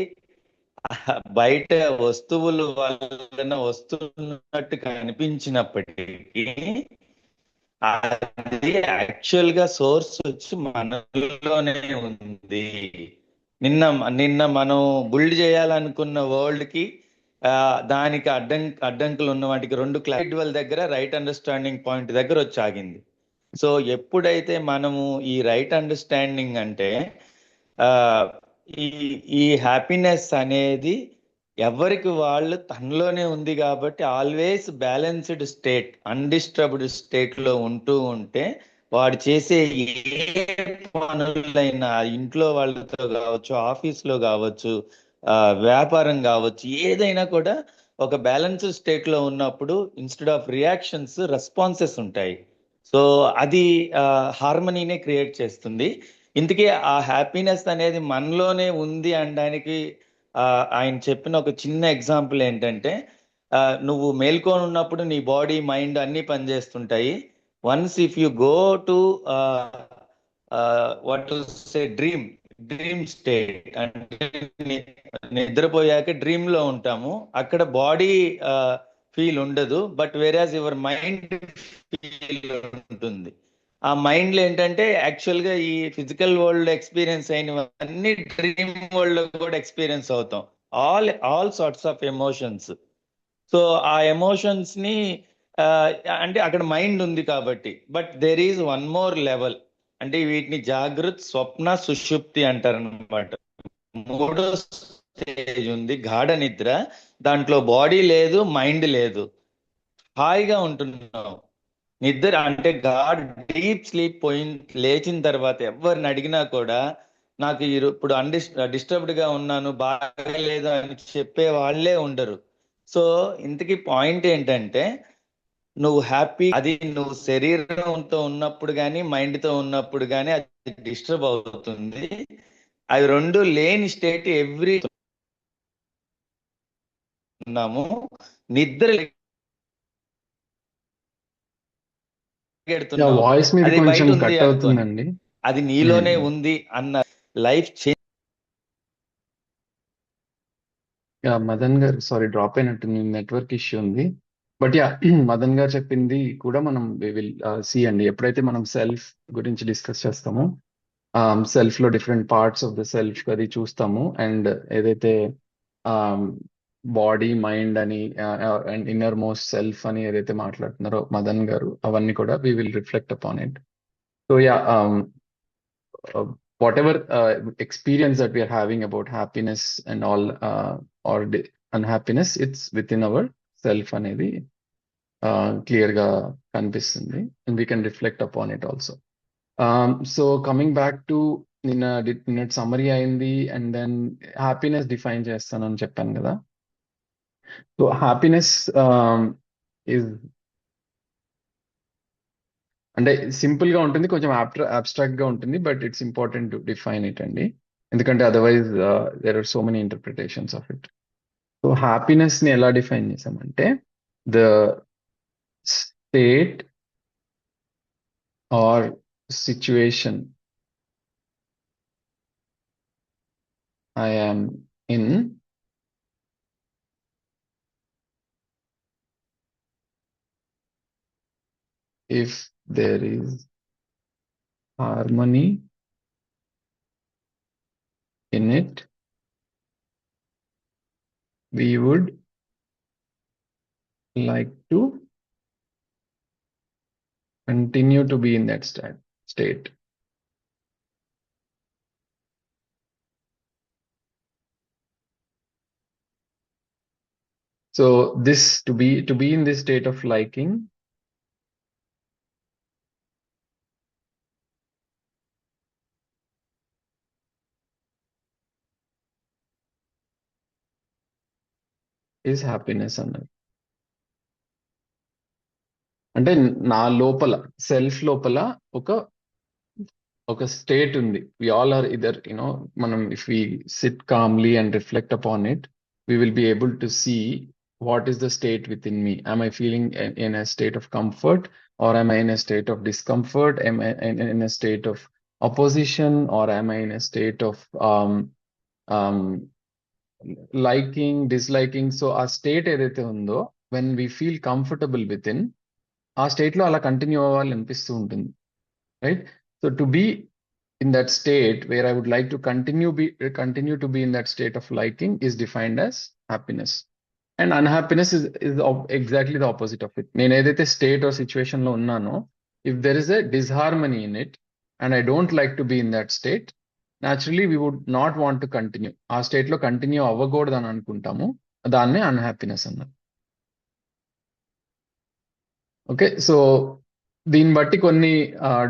బయట వస్తువుల వలన వస్తున్నట్టు కనిపించినప్పటికీ అది యాక్చువల్ గా సోర్స్ వచ్చి మనలోనే ఉంది. నిన్న మనం బిల్డ్ చేయాలనుకున్న వరల్డ్ కి దానికి అడ్డంకులు ఉన్న వాటికి 2 క్లారిటీ దగ్గర రైట్ అండర్స్టాండింగ్ పాయింట్ దగ్గర వచ్చి ఆగింది. సో ఎప్పుడైతే మనము ఈ రైట్ అండర్స్టాండింగ్ అంటే ఈ హ్యాపీనెస్ అనేది ఎవరికి వాళ్ళు తనలోనే ఉంది కాబట్టి always balanced state, undisturbed state లో ఉంటే వాడు చేసే ఏ పనులైనా ఇంట్లో వాళ్ళతో కావచ్చు, ఆఫీస్లో కావచ్చు, వ్యాపారం కావచ్చు, ఏదైనా కూడా ఒక బ్యాలెన్స్డ్ స్టేట్ లో ఉన్నప్పుడు ఇన్స్టెడ్ ఆఫ్ రియాక్షన్స్ రెస్పాన్సెస్ ఉంటాయి. సో అది హార్మనీనే క్రియేట్ చేస్తుంది. ఇందుకే ఆ హ్యాపీనెస్ అనేది మనలోనే ఉంది అనడానికి ఆయన చెప్పిన ఒక చిన్న ఎగ్జాంపుల్ ఏంటంటే, నువ్వు మేల్కొని ఉన్నప్పుడు నీ బాడీ మైండ్ అన్ని పనిచేస్తుంటాయి. Once if you go to what to say dream state, అంటే నిద్రపోయాక డ్రీమ్ లో ఉంటాము, అక్కడ బాడీ ఫీల్ ఉండదు, but whereas your mind feel ఉంటుంది. ఆ మైండ్ లో ఏంటంటే యాక్చువల్ గా ఈ ఫిజికల్ వరల్డ్ ఎక్స్పీరియన్స్ అయినవన్నీ డ్రీమ్ వరల్డ్ లో కూడా ఎక్స్పీరియన్స్ అవుతాం, all sorts of emotions. So ఆ ఎమోషన్స్ ని అంటే అక్కడ మైండ్ ఉంది కాబట్టి. But there is one more level, అంటే వీటిని జాగృత్, స్వప్న, సుషుప్తి అంటారు అనమాట. 3వ స్టేజ్ ఉంది, గాఢ నిద్ర. దాంట్లో బాడీ లేదు, మైండ్ లేదు, హాయిగా ఉంటున్నాం. నిద్ర అంటే గాడ్ డీప్ స్లీప్ లేచిన తర్వాత ఎవరిని అడిగినా కూడా నాకు ఇప్పుడు డిస్టర్బ్డ్ గా ఉన్నాను, బాగాలేదు అని చెప్పే వాళ్ళే ఉండరు. సో ఇంతకీ పాయింట్ ఏంటంటే, నువ్వు హ్యాపీ, అది నువ్వు శరీరంతో ఉన్నప్పుడు కానీ మైండ్తో ఉన్నప్పుడు కానీ అది డిస్టర్బ్ అవుతుంది. అవి 2 లేని స్టేట్ ఉన్నాము. నిద్ర వాయిస్ మీద అది బయట కొంచెం ఉంది కట్ అనుకోని, అవుతుందండి. అది నీలోనే ఉంది అన్న లైఫ్ మదన్ గారు, సారీ డ్రాప్ అయినట్టుంది, నెట్వర్క్ ఇష్యూ ఉంది. బట్ మదన్ గారు చెప్పింది కూడా మనం విల్ సీ అండి. ఎప్పుడైతే మనం సెల్ఫ్ గురించి డిస్కస్ చేస్తామో, సెల్ఫ్ లో different parts of the self అది చూస్తాము. అండ్ ఏదైతే బాడీ, మైండ్ అని అండ్ ఇన్నర్ మోస్ట్ సెల్ఫ్ అని ఏదైతే మాట్లాడుతున్నారో మదన్ గారు, అవన్నీ కూడా we will reflect upon it. So whatever experience that we are having about happiness and all or unhappiness, it's within our self అనేది క్లియర్ గా కనిపిస్తుంది, and we can reflect upon it also. So coming back to నిన్న summary అయింది, and then happiness define చేస్తానని చెప్పాను కదా. So happiness is అంటే simple గా ఉంటుంది, కొంచెం అబ్స్ట్రాక్ట్ గా ఉంటుంది, but it's important to define it అండి. ఎందుకంటే otherwise there are so many interpretations of it. So happiness ని ఎలా డిఫైన్ చేసామంటే, the state or situation I am in if there is harmony in it, we would like to continue to be in that state. So this to be in this state of liking is happiness అన్నది. అంటే నా లోపల, self లోపల ఒక state ఉంది. We all are either మనం if we sit calmly and reflect upon it, we will be able to see what is the state within me. Am I feeling in a state of comfort, or am I in a state of discomfort? Am I in a state of opposition, or am I in a state of liking, disliking? So ఆ state ఏదైతే ఉందో, when we feel comfortable within, ఆ state లో అలా continue అవ్వాలి అనిపిస్తూ ఉంటుంది, right? So to be in that state where I would like to continue to be in that state of liking is defined as happiness. And unhappiness is exactly the opposite of it. నేను ఏదైతే state or situation లో ఉన్నానో, if there is a disharmony in it and I don't like to be in that state, naturally we would not want to continue. ఆ state లో continue అవ్వకూడదు అని అనుకుంటాము. దాన్నే అన్హ్యాపీనెస్ అన్నారు. ఓకే, సో దీన్ని బట్టి కొన్ని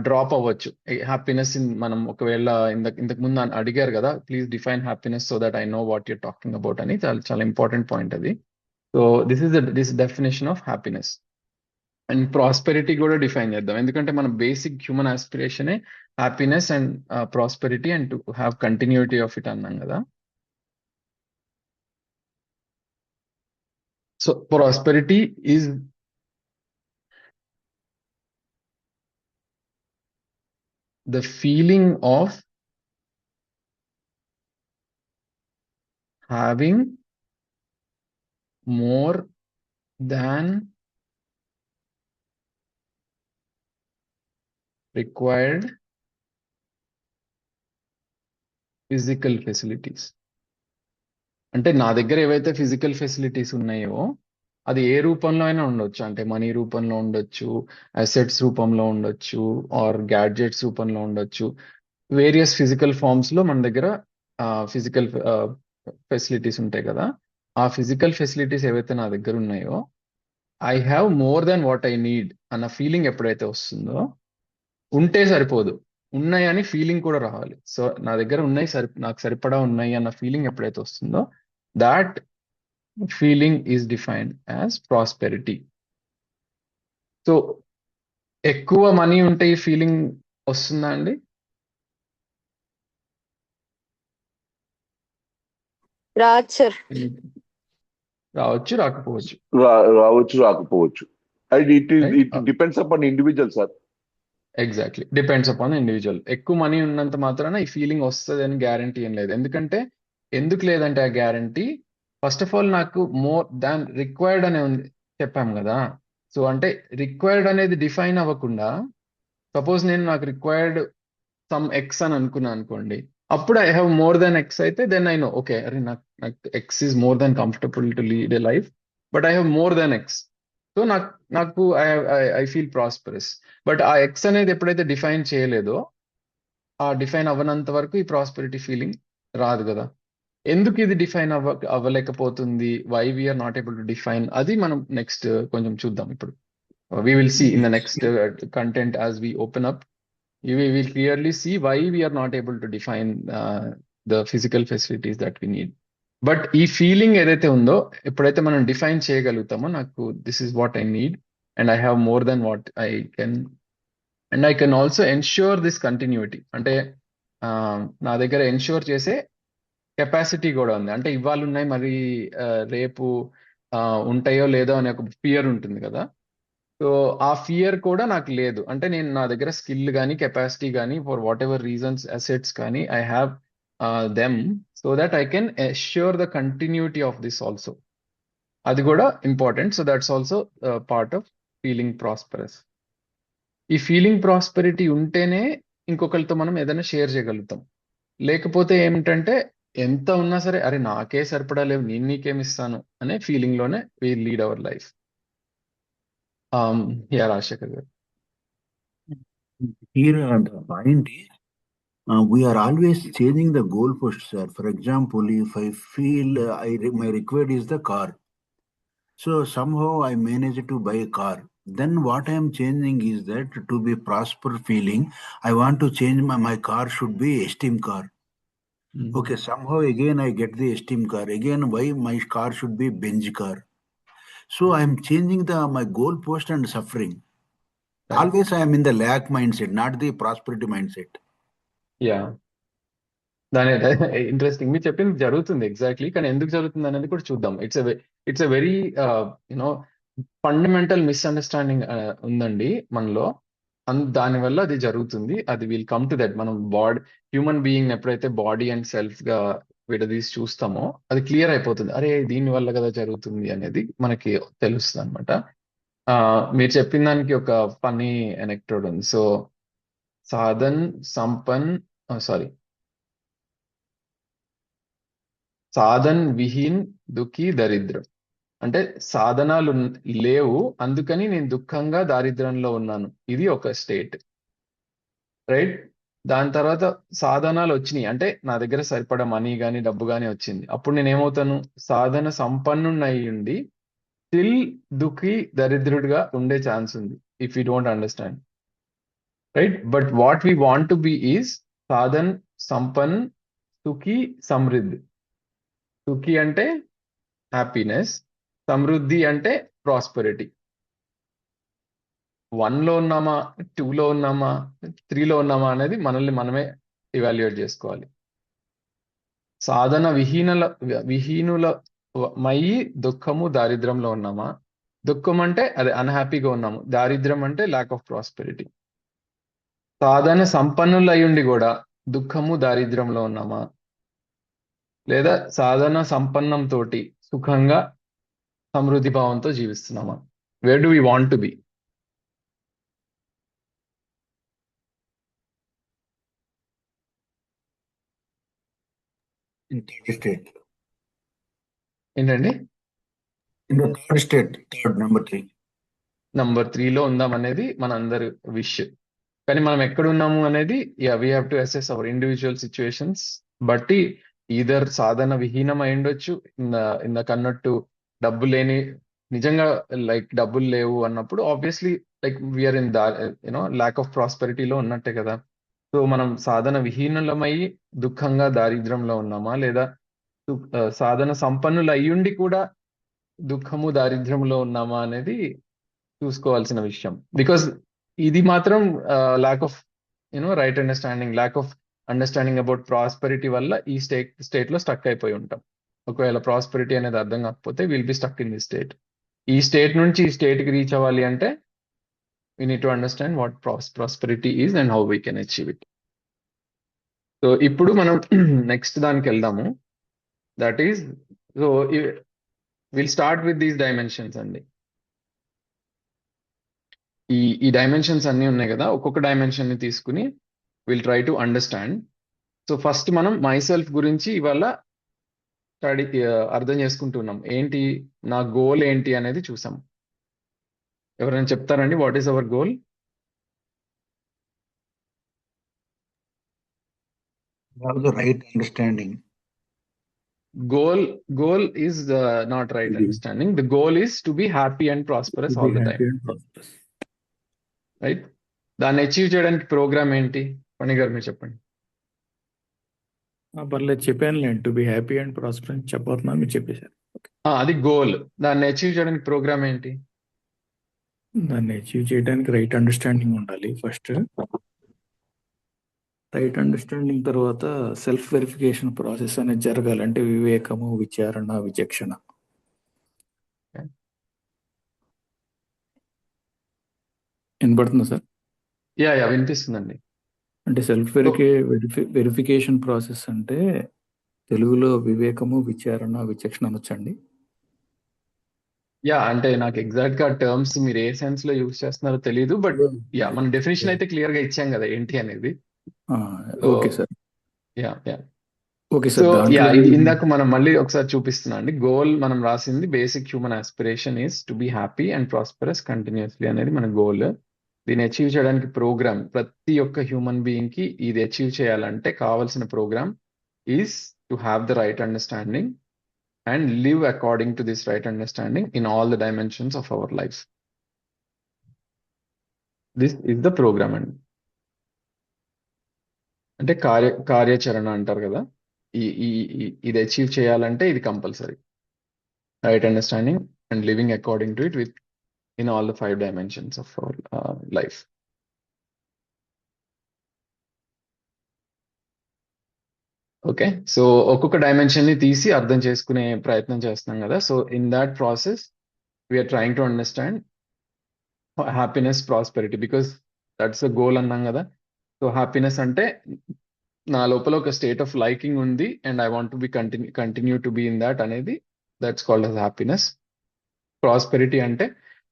డ్రాప్ అవ్వచ్చు. హ్యాపీనెస్ మనం ఒకవేళ ఇంతకు ముందు అడిగారు కదా, please define happiness so that I know what you're talking about అని. చాలా చాలా ఇంపార్టెంట్ పాయింట్ అది. So this definition of happiness. And prosperity కూడా డిఫైన్ చేద్దాం, ఎందుకంటే మన బేసిక్ హ్యూమన్ ఆస్పిరేషనే happiness and prosperity and to have continuity of it అన్నాం కదా. So prosperity is the feeling of having more than required physical facilities. అంటే నా దగ్గర ఏవైతే ఫిజికల్ ఫెసిలిటీస్ ఉన్నాయో అది ఏ రూపంలో అయినా ఉండొచ్చు. అంటే మనీ రూపంలో ఉండొచ్చు, అసెట్స్ రూపంలో ఉండొచ్చు, ఆర్ గ్యాడ్జెట్స్ రూపంలో ఉండొచ్చు. వేరియస్ ఫిజికల్ ఫార్మ్స్ లో మన దగ్గర ఫిజికల్ ఫెసిలిటీస్ ఉంటాయి కదా. ఆ ఫిజికల్ ఫెసిలిటీస్ ఏవైతే నా దగ్గర ఉన్నాయో, I have more than what I need అన్న ఫీలింగ్ ఎప్పుడైతే వస్తుందో, ఉంటే సరిపోదు, ఉన్నాయని ఫీలింగ్ కూడా రావాలి. సో నా దగ్గర ఉన్నాయి, నాకు సరిపడా ఉన్నాయి అన్న ఫీలింగ్ ఎప్పుడైతే వస్తుందో, that feeling is defined as prosperity. So ఎక్కువ మనీ ఉంటే ఈ ఫీలింగ్ వస్తుందా అండి? రావచ్చు, రాకపోవచ్చు. రావచ్చు, రాకపోవచ్చు. And it depends upon individual sir. Exactly, depends upon individual. ఎక్కువ మనీ ఉన్నంత మాత్రాన ఈ ఫీలింగ్ వస్తుంది అని గ్యారంటీ ఏం లేదు. ఎందుకు లేదంటే ఆ గ్యారంటీ, ఫస్ట్ ఆఫ్ ఆల్ నాకు మోర్ దాన్ రిక్వైర్డ్ అనే ఉంది చెప్పాం కదా. సో అంటే రిక్వైర్డ్ అనేది డిఫైన్ అవ్వకుండా, సపోజ్ నాకు రిక్వైర్డ్ సమ్ ఎక్స్ అని అనుకోండి, అప్పుడు I have more than x అయితే దెన్ ఐ నో, ఓకే, అరే నాకు X is more than comfortable to lead a life, but I have more than x. So నాకు ఐ ఫీల్ ప్రాస్పరస్. బట్ ఆ X అనేది ఎప్పుడైతే డిఫైన్ చేయలేదో, ఆ define అవ్వనంత వరకు ఈ ప్రాస్పెరిటీ ఫీలింగ్ రాదు కదా. ఎందుకు ఇది డిఫైన్ అవ్వలేకపోతుంది, why we're not able to define, అది మనం నెక్స్ట్ కొంచెం చూద్దాం. ఇప్పుడు we will see in the next content as we open up, we will clearly see why we are not able to define the physical facilities that we need. But ఈ feeling ఏదైతే ఉందో, ఎప్పుడైతే మనం define చేయగలుగుతామో, నాకు this is what I need and I have more than what I can, and I can also ensure this continuity. అంటే నా దగ్గర ensure చేసే కెపాసిటీ కూడా ఉంది. అంటే ఇవాళ ఉన్నాయి, మరి రేపు ఉంటాయో లేదో అనే ఒక ఫియర్ ఉంటుంది కదా. సో ఆ ఫియర్ కూడా నాకు లేదు. అంటే నా దగ్గర స్కిల్ కానీ కెపాసిటీ కానీ, for whatever reasons, assets కానీ, I have them so that I can assure the continuity of this also. అది కూడా important. So that's also part of feeling prosperous. ఈ ఫీలింగ్ ప్రాస్పెరిటీ ఉంటేనే ఇంకొకరితో మనం ఏదైనా షేర్ చేయగలుగుతాం. లేకపోతే ఏమిటంటే, ఎంత ఉన్నా సరే, అరే నాకే సరిపడా లేవు, నేను నీకేమి ఇస్తాను అనే ఫీలింగ్ లోనే we lead our life. Rajasekhar garu. Here the point is, we are always changing the goalposts, sir. For example, if I feel my required is the car, so somehow I manage to buy a car. Then what I am changing is that to be prosper feeling, I want to change my car should be esteem car. Okay, somehow again I get the esteem car. Again, why my car should be Benz car? So I am changing my goalpost and suffering. Right. Always I am in the lack mindset, not the prosperity mindset. Yeah. దాని interesting. మీరు చెప్పింది జరుగుతుంది exactly, కానీ ఎందుకు జరుగుతుంది అనేది కూడా చూద్దాం. It's a very fundamental misunderstanding ఉందండి మనలో. దానివల్ల అది జరుగుతుంది. అది విల్ కమ్ టు దట్. మనం హ్యూమన్ బీయింగ్ ఎప్పుడైతే బాడీ అండ్ సెల్ఫ్ గా విడదీసి చూస్తామో, అది క్లియర్ అయిపోతుంది. అరే దీని వల్ల కదా జరుగుతుంది అనేది మనకి తెలుస్తుంది అనమాట. మీరు చెప్పిన దానికి ఒక ఫన్నీ ఎనెక్టోడ్ ఉంది. సో సాధన్ విహీన్ దుఃఖీ దరిద్రం. అంటే సాధనాలు లేవు, అందుకని నేను దుఃఖంగా దారిద్ర్యంలో ఉన్నాను. ఇది ఒక స్టేట్, రైట్? దాని తర్వాత సాధనాలు వచ్చినాయి, అంటే నా దగ్గర సరిపడా మనీ కానీ డబ్బు కానీ వచ్చింది. అప్పుడు నేను ఏమవుతాను? సాధన సంపన్నుడిని అయి ఉండి స్టిల్ దుఃఖి దరిద్రుడిగా ఉండే ఛాన్స్ ఉంది, if you don't understand, right? But what we want to be is సాధన్ సంపన్ సుఖి సమృద్ధి. సుఖి అంటే హ్యాపీనెస్, సమృద్ధి అంటే ప్రాస్పెరిటీ. 1లో ఉన్నామా, 2లో ఉన్నామా, 3లో ఉన్నామా అనేది మనల్ని మనమే ఇవాల్యుయేట్ చేసుకోవాలి. సాధన విహీనుల మయి దుఃఖము దారిద్ర్యంలో ఉన్నామా? దుఃఖం అంటే అదే అన్హ్యాపీగా ఉన్నాము, దారిద్ర్యం అంటే ల్యాక్ ఆఫ్ ప్రాస్పెరిటీ. సాధన సంపన్నులు అయ్యుండి కూడా దుఃఖము దారిద్ర్యంలో ఉన్నామా? లేదా సాధన సంపన్నంతో సుఖంగా సమృద్ధి భావంతో జీవిస్తున్నామా? Where do we want to be? In third state. ఏంటండి? In the third state, number 3. Number 3లో ఉందాం అనేది మన అందరి విష్. కానీ మనం ఎక్కడ ఉన్నాము అనేది we have to assess hour individual situations బట్టి. ఈదర్ సాధన విహీనం అయి ఉండొచ్చు, ఇందాక అన్నట్టు డబ్బు లేని, నిజంగా లైక్ డబ్బులు లేవు అన్నప్పుడు obviously like we're in lack of ప్రాస్పెరిటీలో ఉన్నట్టే కదా. సో మనం సాధన విహీనులమై దుఃఖంగా దారిద్ర్యంలో ఉన్నామా, లేదా సాధన సంపన్నులు అయ్యుండి కూడా దుఃఖము దారిద్ర్యంలో ఉన్నామా అనేది చూసుకోవాల్సిన విషయం. బికాస్ ఇది మాత్రం lakh of right understanding, lakh of understanding about prosperity వల్ల ఈ స్టేట్ లో స్టక్ అయిపోయి ఉంటాం. ఒకవేళ ప్రాస్పెరిటీ అనేది అర్థం కాకపోతే will be stuck in the state. ఈ స్టేట్ నుంచి ఈ స్టేట్ కి రీచ్ అవ్వాలి అంటే we need to understand what prosperity is and how we can achieve it. So ఇప్పుడు మనం నెక్స్ట్ దానికి వెళ్దాము. That is, so will start with these dimensions అండి. ఈ డైమెన్షన్స్ అన్నీ ఉన్నాయి కదా, ఒక్కొక్క డైమెన్షన్ ని తీసుకుని will try to understand. So first మనం మై సెల్ఫ్ గురించి ఇవాళ అర్థం చేసుకుంటున్నాం. ఏంటి నా గోల్ ఏంటి అనేది చూసాం. ఎవరైనా చెప్తారండి, what is our goal? Have the right understanding. Goal is not right understanding. The goal is to be happy and prosperous all the time, right? దాన్ని అచీవ్ చేయడానికి ప్రోగ్రామ్ ఏంటి? పని గారు మీరు చెప్పండి. పర్లేదు, చెప్పానులేండి. To be happy and prosper అని చెప్పబోతున్నా, మీరు చెప్పేశారు. అది గోల్. దాన్ని అచీవ్ చేయడానికి ప్రోగ్రామ్ ఏంటి? దాన్ని అచీవ్ చేయడానికి రైట్ అండర్స్టాండింగ్ ఉండాలి ఫస్ట్. రైట్ అండర్స్టాండింగ్ తర్వాత సెల్ఫ్ వెరిఫికేషన్ ప్రాసెస్ అనేది జరగాలంటే వివేకము, విచారణ, విచక్షణ. వినపడుతుందా సార్? యా వినిపిస్తుందండి. అంటే సెల్ఫ్ వెరిఫికేషన్ ప్రాసెస్ అంటే తెలుగులో వివేకము, విచారణ, విచక్షణ అనొచ్చండి. అంటే నాకు ఎగ్జాక్ట్ గా టర్మ్స్ మీరు ఏ సెన్స్ లో యూజ్ చేస్తున్నారో తెలియదు, బట్ మన డెఫినేషన్ అయితే క్లియర్ గా ఇచ్చాం కదా ఏంటి అనేది. Okay sir. Okay so sir. ఇందాక మనం మళ్ళీ ఒకసారి చూపిస్తున్నా అండి. గోల్ మనం రాసింది basic human aspiration is to be happy and prosperous continuously అనేది మన గోల్. దీన్ని అచీవ్ చేయడానికి ప్రోగ్రామ్, ప్రతి ఒక్క హ్యూమన్ బీయింగ్ కి ఇది అచీవ్ చేయాలంటే కావాల్సిన programme is to have the right understanding and live according to this right understanding in all the dimensions of our life. This is the program అండి. అంటే కార్యాచరణ అంటారు కదా, ఇది అచీవ్ చేయాలంటే ఇది compulsory. Right understanding and living according to it within all the 5 dimensions of our life. Okay, so ఒక్కొక్క dimension ని తీసి అర్థం చేసుకునే ప్రయత్నం చేస్తున్నాం కదా. So in that process we are trying to understand happiness, prosperity, because that's the goal అన్నాం కదా. సో హ్యాపీనెస్ అంటే నా లోపల ఒక స్టేట్ ఆఫ్ లైకింగ్ ఉంది and I want to be continue to be in that అనేది, that's called us happiness. Prosperity అంటే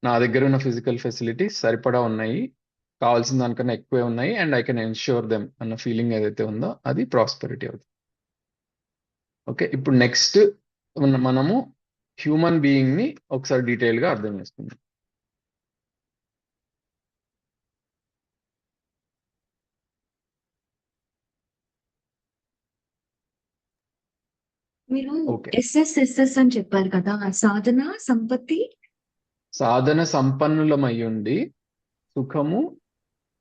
నా దగ్గర ఉన్న ఫిజికల్ ఫెసిలిటీస్ సరిపడా ఉన్నాయి, కావాల్సిన దానికన్నా ఎక్కువే ఉన్నాయి and I can ensure them అన్న ఫీలింగ్ ఏదైతే ఉందో అది ప్రాస్పెరిటీ అవుతుంది. ఓకే, ఇప్పుడు నెక్స్ట్ మనము హ్యూమన్ బీయింగ్ ని ఒకసారి డీటెయిల్ గా అర్థం చేసుకుందాం. మీరు ఓకే. ఎస్ఎస్ అని చెప్పారు కదా, సాధన సంపత్తి. సాధన సంపన్నులమయ్యుండి సుఖము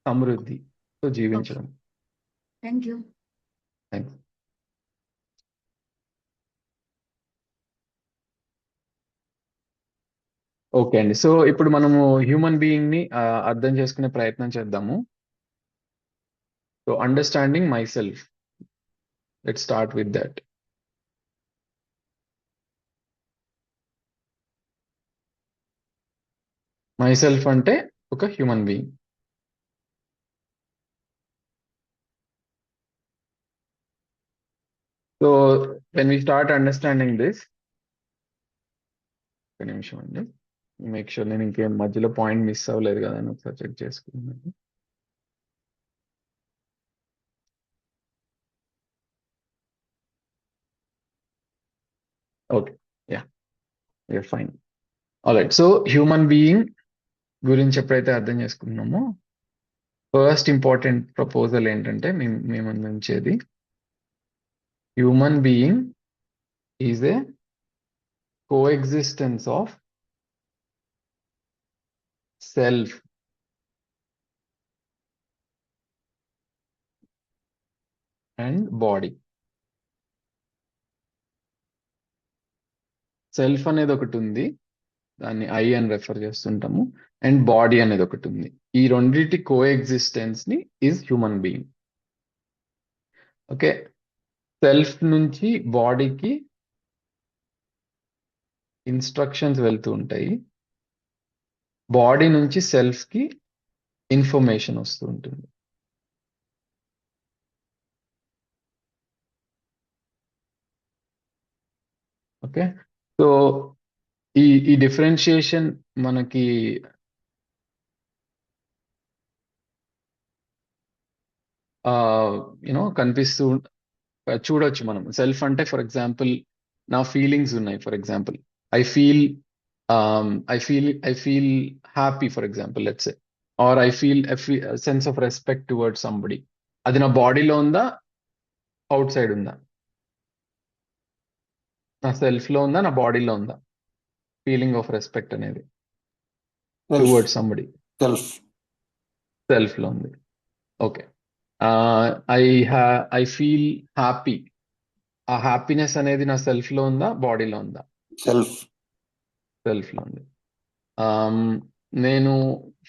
సమృద్ధితో జీవించడం. Thank you. థ్యాంక్స్. ఓకే అండి. సో ఇప్పుడు మనము హ్యూమన్ బీయింగ్ ని అర్థం చేసుకునే ప్రయత్నం చేద్దాము. So understanding my self, let start with that. My self అంటే ఒక human being. So when we start understanding this, ఒక నిమిషం అండి, మేక్ షూర్ నేను ఇంకేం మధ్యలో పాయింట్ మిస్ అవ్వలేదు కదా అని ఒకసారి చెక్ చేసుకున్నాను. Okay, yeah, you're fine. Alright. So human being గురించి ఎప్పుడైతే అర్థం చేసుకున్నామో, ఫస్ట్ ఇంపార్టెంట్ ప్రపోజల్ ఏంటంటే మేము అందించేది, human being is a coexistence of self and body. Self అనేది ఒకటి ఉంది, దాన్ని ఐ అని రెఫర్ చేస్తుంటాము, అండ్ బాడీ అనేది ఒకటి ఉంది. ఈ రెండింటి కోఎగ్జిస్టెన్స్ ని is human being. Okay, self నుంచి బాడీకి ఇన్స్ట్రక్షన్స్ వెళ్తూ ఉంటాయి, బాడీ నుంచి సెల్ఫ్ కి ఇన్ఫర్మేషన్ వస్తూ ఉంటుంది. ఓకే, సో ఈ డిఫరెన్షియేషన్ మనకి కనిపిస్తూ చూడొచ్చు మనం. సెల్ఫ్ అంటే ఫర్ ఎగ్జాంపుల్ నా ఫీలింగ్స్ ఉన్నాయి. For example I feel happy for example, let's say, or I feel sense of respect towards somebody. అది నా బాడీలో ఉందా, అవుట్ సైడ్ ఉందా? నా సెల్ఫ్ లో ఉందా, నా బాడీలో ఉందా? ఫీలింగ్ ఆఫ్ రెస్పెక్ట్ అనేది టువర్డ్స్ సంబడి సెల్ఫ్ లో ఉంది. ఓకే, ఐ ఫీల్ హ్యాపీ, ఆ హ్యాపీనెస్ అనేది నా సెల్ఫ్ లో ఉందా, బాడీలో ఉందా? సెల్ఫ్ లో ఉంది. నేను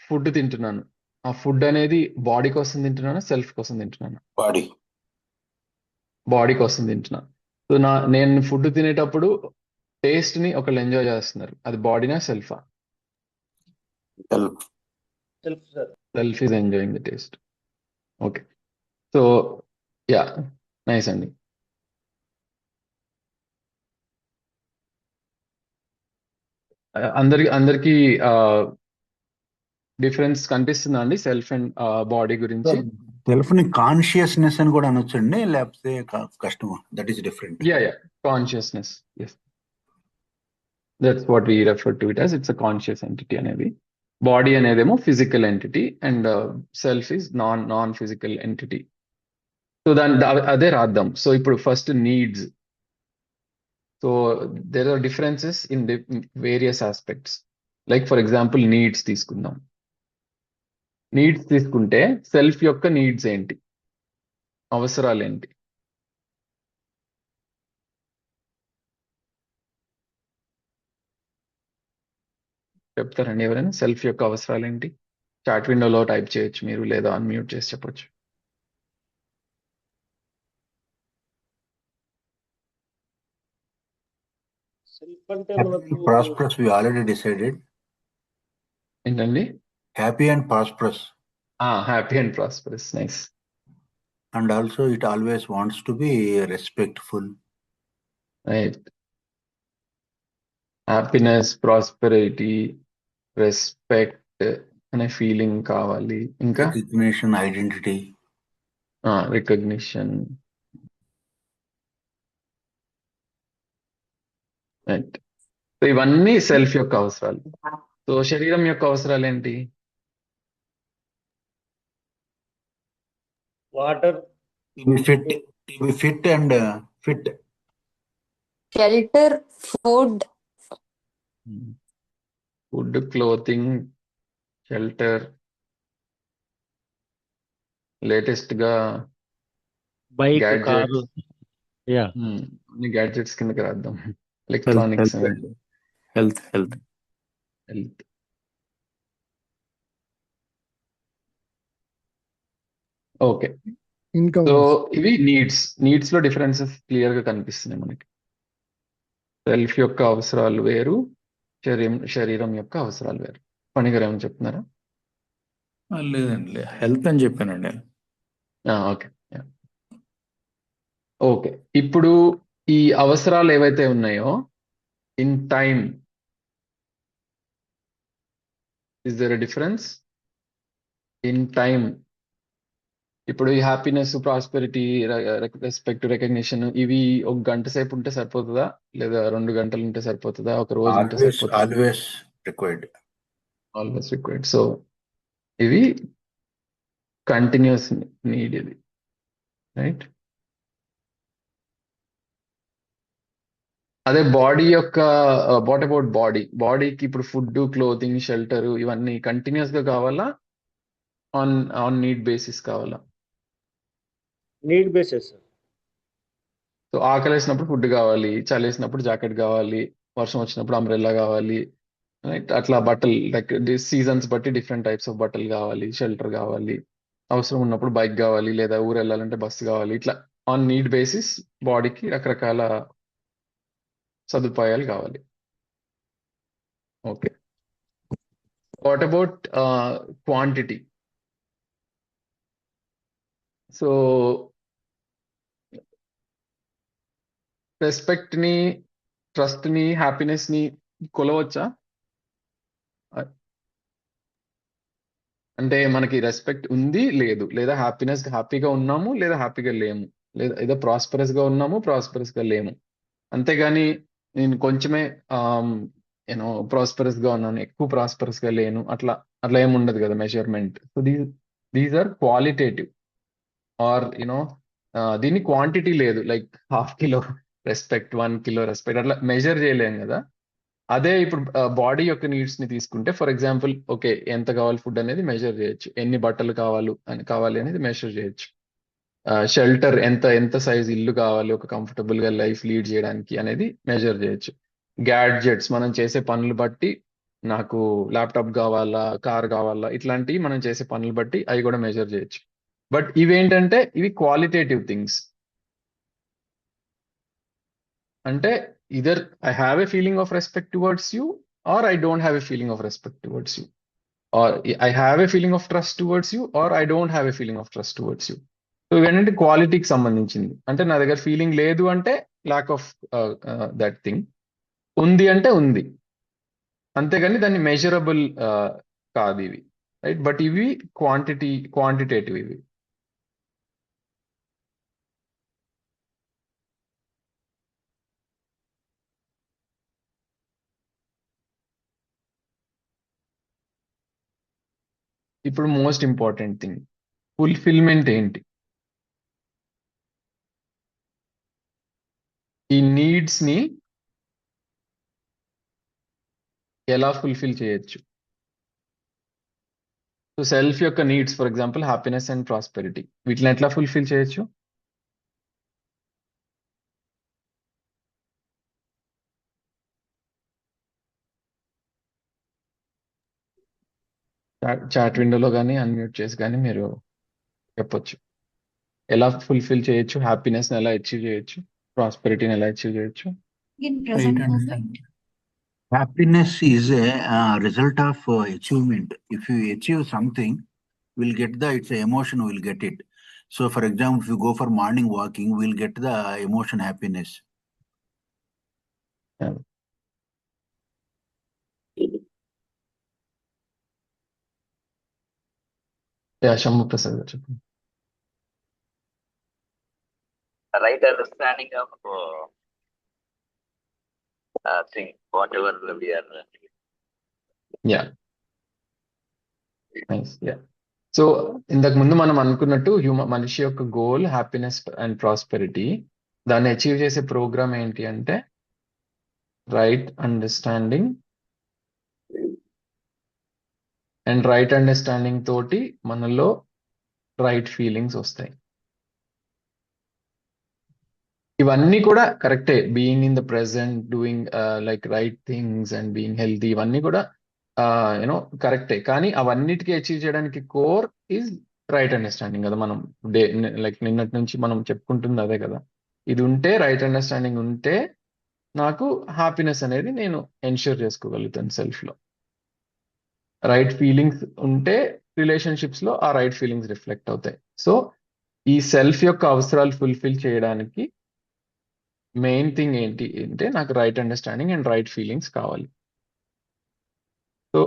ఫుడ్ తింటున్నాను, ఆ ఫుడ్ అనేది బాడీ కోసం తింటున్నానా, సెల్ఫ్ కోసం తింటున్నానా? బాడీ కోసం తింటున్నా. సో నేను ఫుడ్ తినేటప్పుడు టేస్ట్ ని ఒకళ్ళు ఎంజాయ్ చేస్తున్నారు, అది బాడీనా, సెల్ఫా? Self is enjoying the taste. Okay, so yeah, nice అండి. అందరికి డిఫరెన్స్ కనిపిస్తుందా అండి సెల్ఫ్ అండ్ బాడీ గురించి? సెల్ఫ్ ని కాన్షియస్నెస్ అని కూడా అనొచ్చండి, లేకపోతే కష్టమా? That is different. Yeah, consciousness, yes, that's what we refer to it as. It's a conscious entity అనేది. బాడీ అనేదేమో physical entity and self is non physical entity. So అదే రాద్దాం. సో ఇప్పుడు first needs. So there are differences in various aspects. Like for example needs తీసుకుందాం. Needs తీసుకుంటే self యొక్క needs ఏంటి, అవసరాలు ఏంటి? చెప్తారండి ఎవరైనా? సెల్ఫ్ యొక్క అవసరాలు ఏంటి? చాట్ విండోలో టైప్ చేయొచ్చు మీరు, లేదా అన్మ్యూట్ చేసి చెప్పొచ్చు. Prosperous we already decided. ఏంటండి? Happy and prosperous. Happy and prosperous, nice. And also it always wants to be respectful. Right. Happiness, prosperity, respect అనే ఫీలింగ్ కావాలి. ఇంకా recognition, identity. Recognition, right. So ఇవన్నీ సెల్ఫ్ యొక్క అవసరాలు. So శరీరం యొక్క అవసరాలు ఏంటి? Water, To be fit and fit. shelter, food, food, clothing, shelter, latest గా బైక్, గ్యాడ్జెట్స్, కారు. యా అన్ని గ్యాడ్జెట్స్ కిందకి రాద్దాం. health, electronics health, and health, health. Health. Okay, income so also. ఇవి నీడ్స్ లో డిఫరెన్సెస్ క్లియర్ గా కనిపిస్తున్నాయి మనకి. Self యొక్క అవసరాలు వేరు, శరీరం యొక్క అవసరాలు వేరు. పనిగారు ఏమని చెప్తున్నారా? లేదండి, హెల్త్ అని చెప్పానండి. Okay, okay. ఇప్పుడు ఈ అవసరాలు ఏవైతే ఉన్నాయో, in time is there a difference? In time ఇప్పుడు ఈ హ్యాపీనెస్, ప్రాస్పెరిటీ, రెస్పెక్ట్, రికగ్నిషన్ ఇవి ఒక గంట సేపు ఉంటే సరిపోతుందా, లేదా 2 గంటలు ఉంటే సరిపోతుందా, ఒక రోజు ఉంటే సరిపోతుందా? Always required. Always required. So ఇది కంటిన్యూస్ నీడ్, ఇది రైట్. అదే బాడీ యొక్క, వాట్ అబౌట్ బాడీకి ఇప్పుడు ఫుడ్, క్లోతింగ్, షెల్టర్ ఇవన్నీ కంటిన్యూస్ గా కావాలా, ఆన్ నీడ్ బేసిస్ కావాలా? Need basis. సో ఆకలేసినప్పుడు ఫుడ్ కావాలి, చలేసినప్పుడు జాకెట్ కావాలి, వర్షం వచ్చినప్పుడు అంబ్రెల్లా కావాలి, రైట్. అట్లా బట్టలు, లైక్ సీజన్స్ బట్టి డిఫరెంట్ టైప్స్ ఆఫ్ బట్టలు కావాలి, షెల్టర్ కావాలి, అవసరం ఉన్నప్పుడు బైక్ కావాలి, లేదా ఊరు వెళ్ళాలంటే బస్సు కావాలి. ఇట్లా ఆన్ నీడ్ బేసిస్ బాడీకి రకరకాల సదుపాయాలు కావాలి. Okay, what about quantity? So respect ని, ట్రస్ట్ ని, హ్యాపీనెస్ ని కొలవచ్చా? అంటే మనకి రెస్పెక్ట్ ఉంది లేదు, లేదా హ్యాపీగా ఉన్నాము, లేదా హ్యాపీగా లేము, లేదా ఏదో ప్రాస్పరస్ గా ఉన్నాము, ప్రాస్పరస్ గా లేము. అంతేగాని నేను కొంచెమే ప్రాస్పరస్ గా ఉన్నాను, ఎక్కువ ప్రాస్పరస్ గా లేను, అట్లా ఏమి ఉండదు కదా measurement. So these are qualitative, or దీన్ని క్వాంటిటీ లేదు, like 1/2 kilo respect, 1 kilo respect అట్లా మెజర్ చేయలేం కదా. అదే ఇప్పుడు బాడీ యొక్క నీడ్స్ ని తీసుకుంటే, ఫర్ ఎగ్జాంపుల్, ఓకే, ఎంత కావాలి ఫుడ్ అనేది మెజర్ చేయొచ్చు, ఎన్ని బట్టలు కావాలి అనేది మెజర్ చేయొచ్చు, షెల్టర్ ఎంత సైజ్ ఇల్లు కావాలి ఒక కంఫర్టబుల్ గా లైఫ్ లీడ్ చేయడానికి అనేది మెజర్ చేయొచ్చు. గ్యాడ్జెట్స్ మనం చేసే పనులు బట్టి, నాకు ల్యాప్టాప్ కావాలా, కార్ కావాలా, ఇట్లాంటివి మనం చేసే పనులు బట్టి అవి కూడా మెజర్ చేయొచ్చు. బట్ ఇవేంటంటే ఇవి క్వాలిటేటివ్ థింగ్స్. అంటే either I have a feeling of respect towards you, or I don't have a feeling of respect towards you, or I have a feeling of trust towards you, or I don't have a feeling of trust towards you. So ఇవేంటంటే క్వాలిటీకి సంబంధించింది. అంటే నా దగ్గర feeling లేదు అంటే lack of that thing, ఉంది అంటే ఉంది, అంతేగాని దాన్ని మెజరబుల్ కాదు ఇవి, రైట్. బట్ ఇవి క్వాంటిటేటివ్ ఇవి. ఇప్పుడు మోస్ట్ ఇంపార్టెంట్ థింగ్, ఫుల్ఫిల్మెంట్ ఏంటి? ఈ నీడ్స్ ని ఎలా ఫుల్ఫిల్ చేయొచ్చు? సో సెల్ఫ్ యొక్క needs, for example happiness and prosperity, వీటిని ఎట్లా ఫుల్ఫిల్ చేయొచ్చు? చాట్ విండోలో కానీ అన్మ్యూట్ చేసి కానీ మీరు చెప్పొచ్చు. ఎలా ఫుల్ఫిల్ చేయొచ్చు? హ్యాపీనెస్ ఎలా అచీవ్ చేయొచ్చు? ప్రాస్పెరిటీని ఎలా అచీవ్ చేయొచ్చు? In present moment, Happiness is a result of achievement. If you achieve something, we'll get it's an emotion, we'll get it. So, for example, if you go for morning walking, we'll get the emotion happiness. Shambhu Prasad గారు చెప్పండి. right understanding of thing, whatever we are. Yeah nice. Yeah so ఇంతకు ముందు మనం అనుకున్నట్టు మనిషి యొక్క goal happiness and prosperity. దాన్ని achieve చేసే ప్రోగ్రామ్ ఏంటి అంటే right understanding, and right understanding తోటి మనలో రైట్ ఫీలింగ్స్ వస్తాయి. ఇవన్నీ కూడా కరెక్టే. Being in the present, doing like right things and being healthy, ఇవన్నీ కూడా యూనో కరెక్టే. కానీ అవన్నిటికీ అచీవ్ చేయడానికి కోర్ ఈజ్ రైట్ అండర్స్టాండింగ్ కదా. మనం లైక్ నిన్నటి నుంచి మనం చెప్పుకుంటుంది అదే కదా. ఇది ఉంటే, రైట్ అండర్స్టాండింగ్ ఉంటే నాకు హ్యాపీనెస్ అనేది నేను ఎన్ష్యూర్ చేసుకోగలుగుతాను సెల్ఫ్లో. రైట్ ఫీలింగ్స్ ఉంటే రిలేషన్షిప్స్ లో ఆ రైట్ ఫీలింగ్స్ రిఫ్లెక్ట్ అవుతాయి. సో ఈ సెల్ఫ్ యొక్క అవసరాలు ఫుల్ఫిల్ చేయడానికి మెయిన్ థింగ్ ఏంటి అంటే నాకు right understanding and right feelings కావాలి. So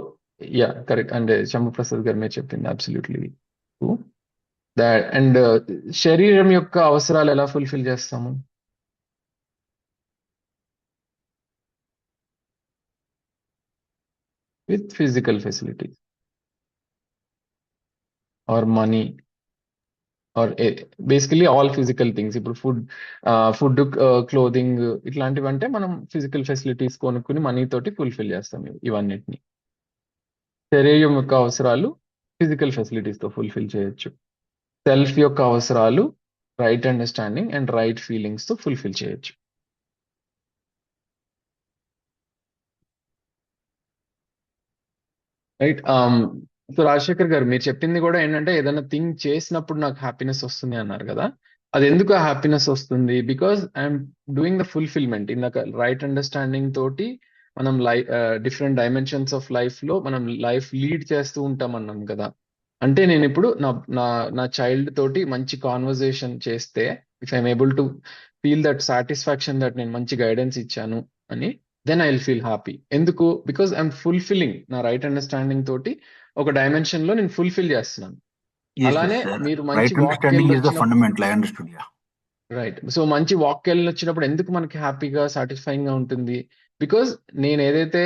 yeah correct. And Shambhuprasad గారు మీరు చెప్పింది అబ్సల్యూట్లీ ట్రూ. దాట్ అండ్ శరీరం యొక్క అవసరాలు ఎలా ఫుల్ఫిల్ చేస్తాము? With physical facilities or money or basically all physical things. ఇప్పుడు ఫుడ్ క్లోదింగ్ ఇట్లాంటివి అంటే మనం ఫిజికల్ ఫెసిలిటీస్ కొనుక్కుని మనీ తోటి ఫుల్ఫిల్ చేస్తాం ఇవన్నిటిని. శరీరం యొక్క అవసరాలు ఫిజికల్ ఫెసిలిటీస్తో ఫుల్ఫిల్ చేయొచ్చు. సెల్ఫ్ యొక్క అవసరాలు రైట్ అండర్స్టాండింగ్ అండ్ రైట్ ఫీలింగ్స్తో ఫుల్ఫిల్ చేయొచ్చు. రైట్. సో రాజశేఖర్ గారు మీరు చెప్పింది కూడా ఏంటంటే ఏదైనా థింగ్ చేసినప్పుడు నాకు హ్యాపీనెస్ వస్తుంది అన్నారు కదా. అది ఎందుకు ఆ హ్యాపీనెస్ వస్తుంది? Because I'm doing the fulfilment. ఇందాక రైట్ అండర్స్టాండింగ్ తోటి మనం డిఫరెంట్ డైమెన్షన్స్ ఆఫ్ లైఫ్ లో మనం లైఫ్ లీడ్ చేస్తూ ఉంటాం అన్నాం కదా. అంటే నేను ఇప్పుడు నా చైల్డ్ తోటి మంచి కాన్వర్జేషన్ చేస్తే, if I'm able to feel that satisfaction that నేను మంచి గైడెన్స్ ఇచ్చాను అని, then I will feel happy. ఎందుకు? Because I'm fulfilling. నా రైట్ అండర్స్టాండింగ్ తోటి ఒక డైమెన్షన్ లో నేను ఫుల్ఫిల్ చేస్తున్నాను. అలానే మీరు మంచి వాక్ రైట్. సో మంచి వాక్ వెళ్ళి వచ్చినప్పుడు ఎందుకు మనకి హ్యాపీగా సాటిస్ఫైయింగ్ గా ఉంటుంది? బికాజ్ నేను ఏదైతే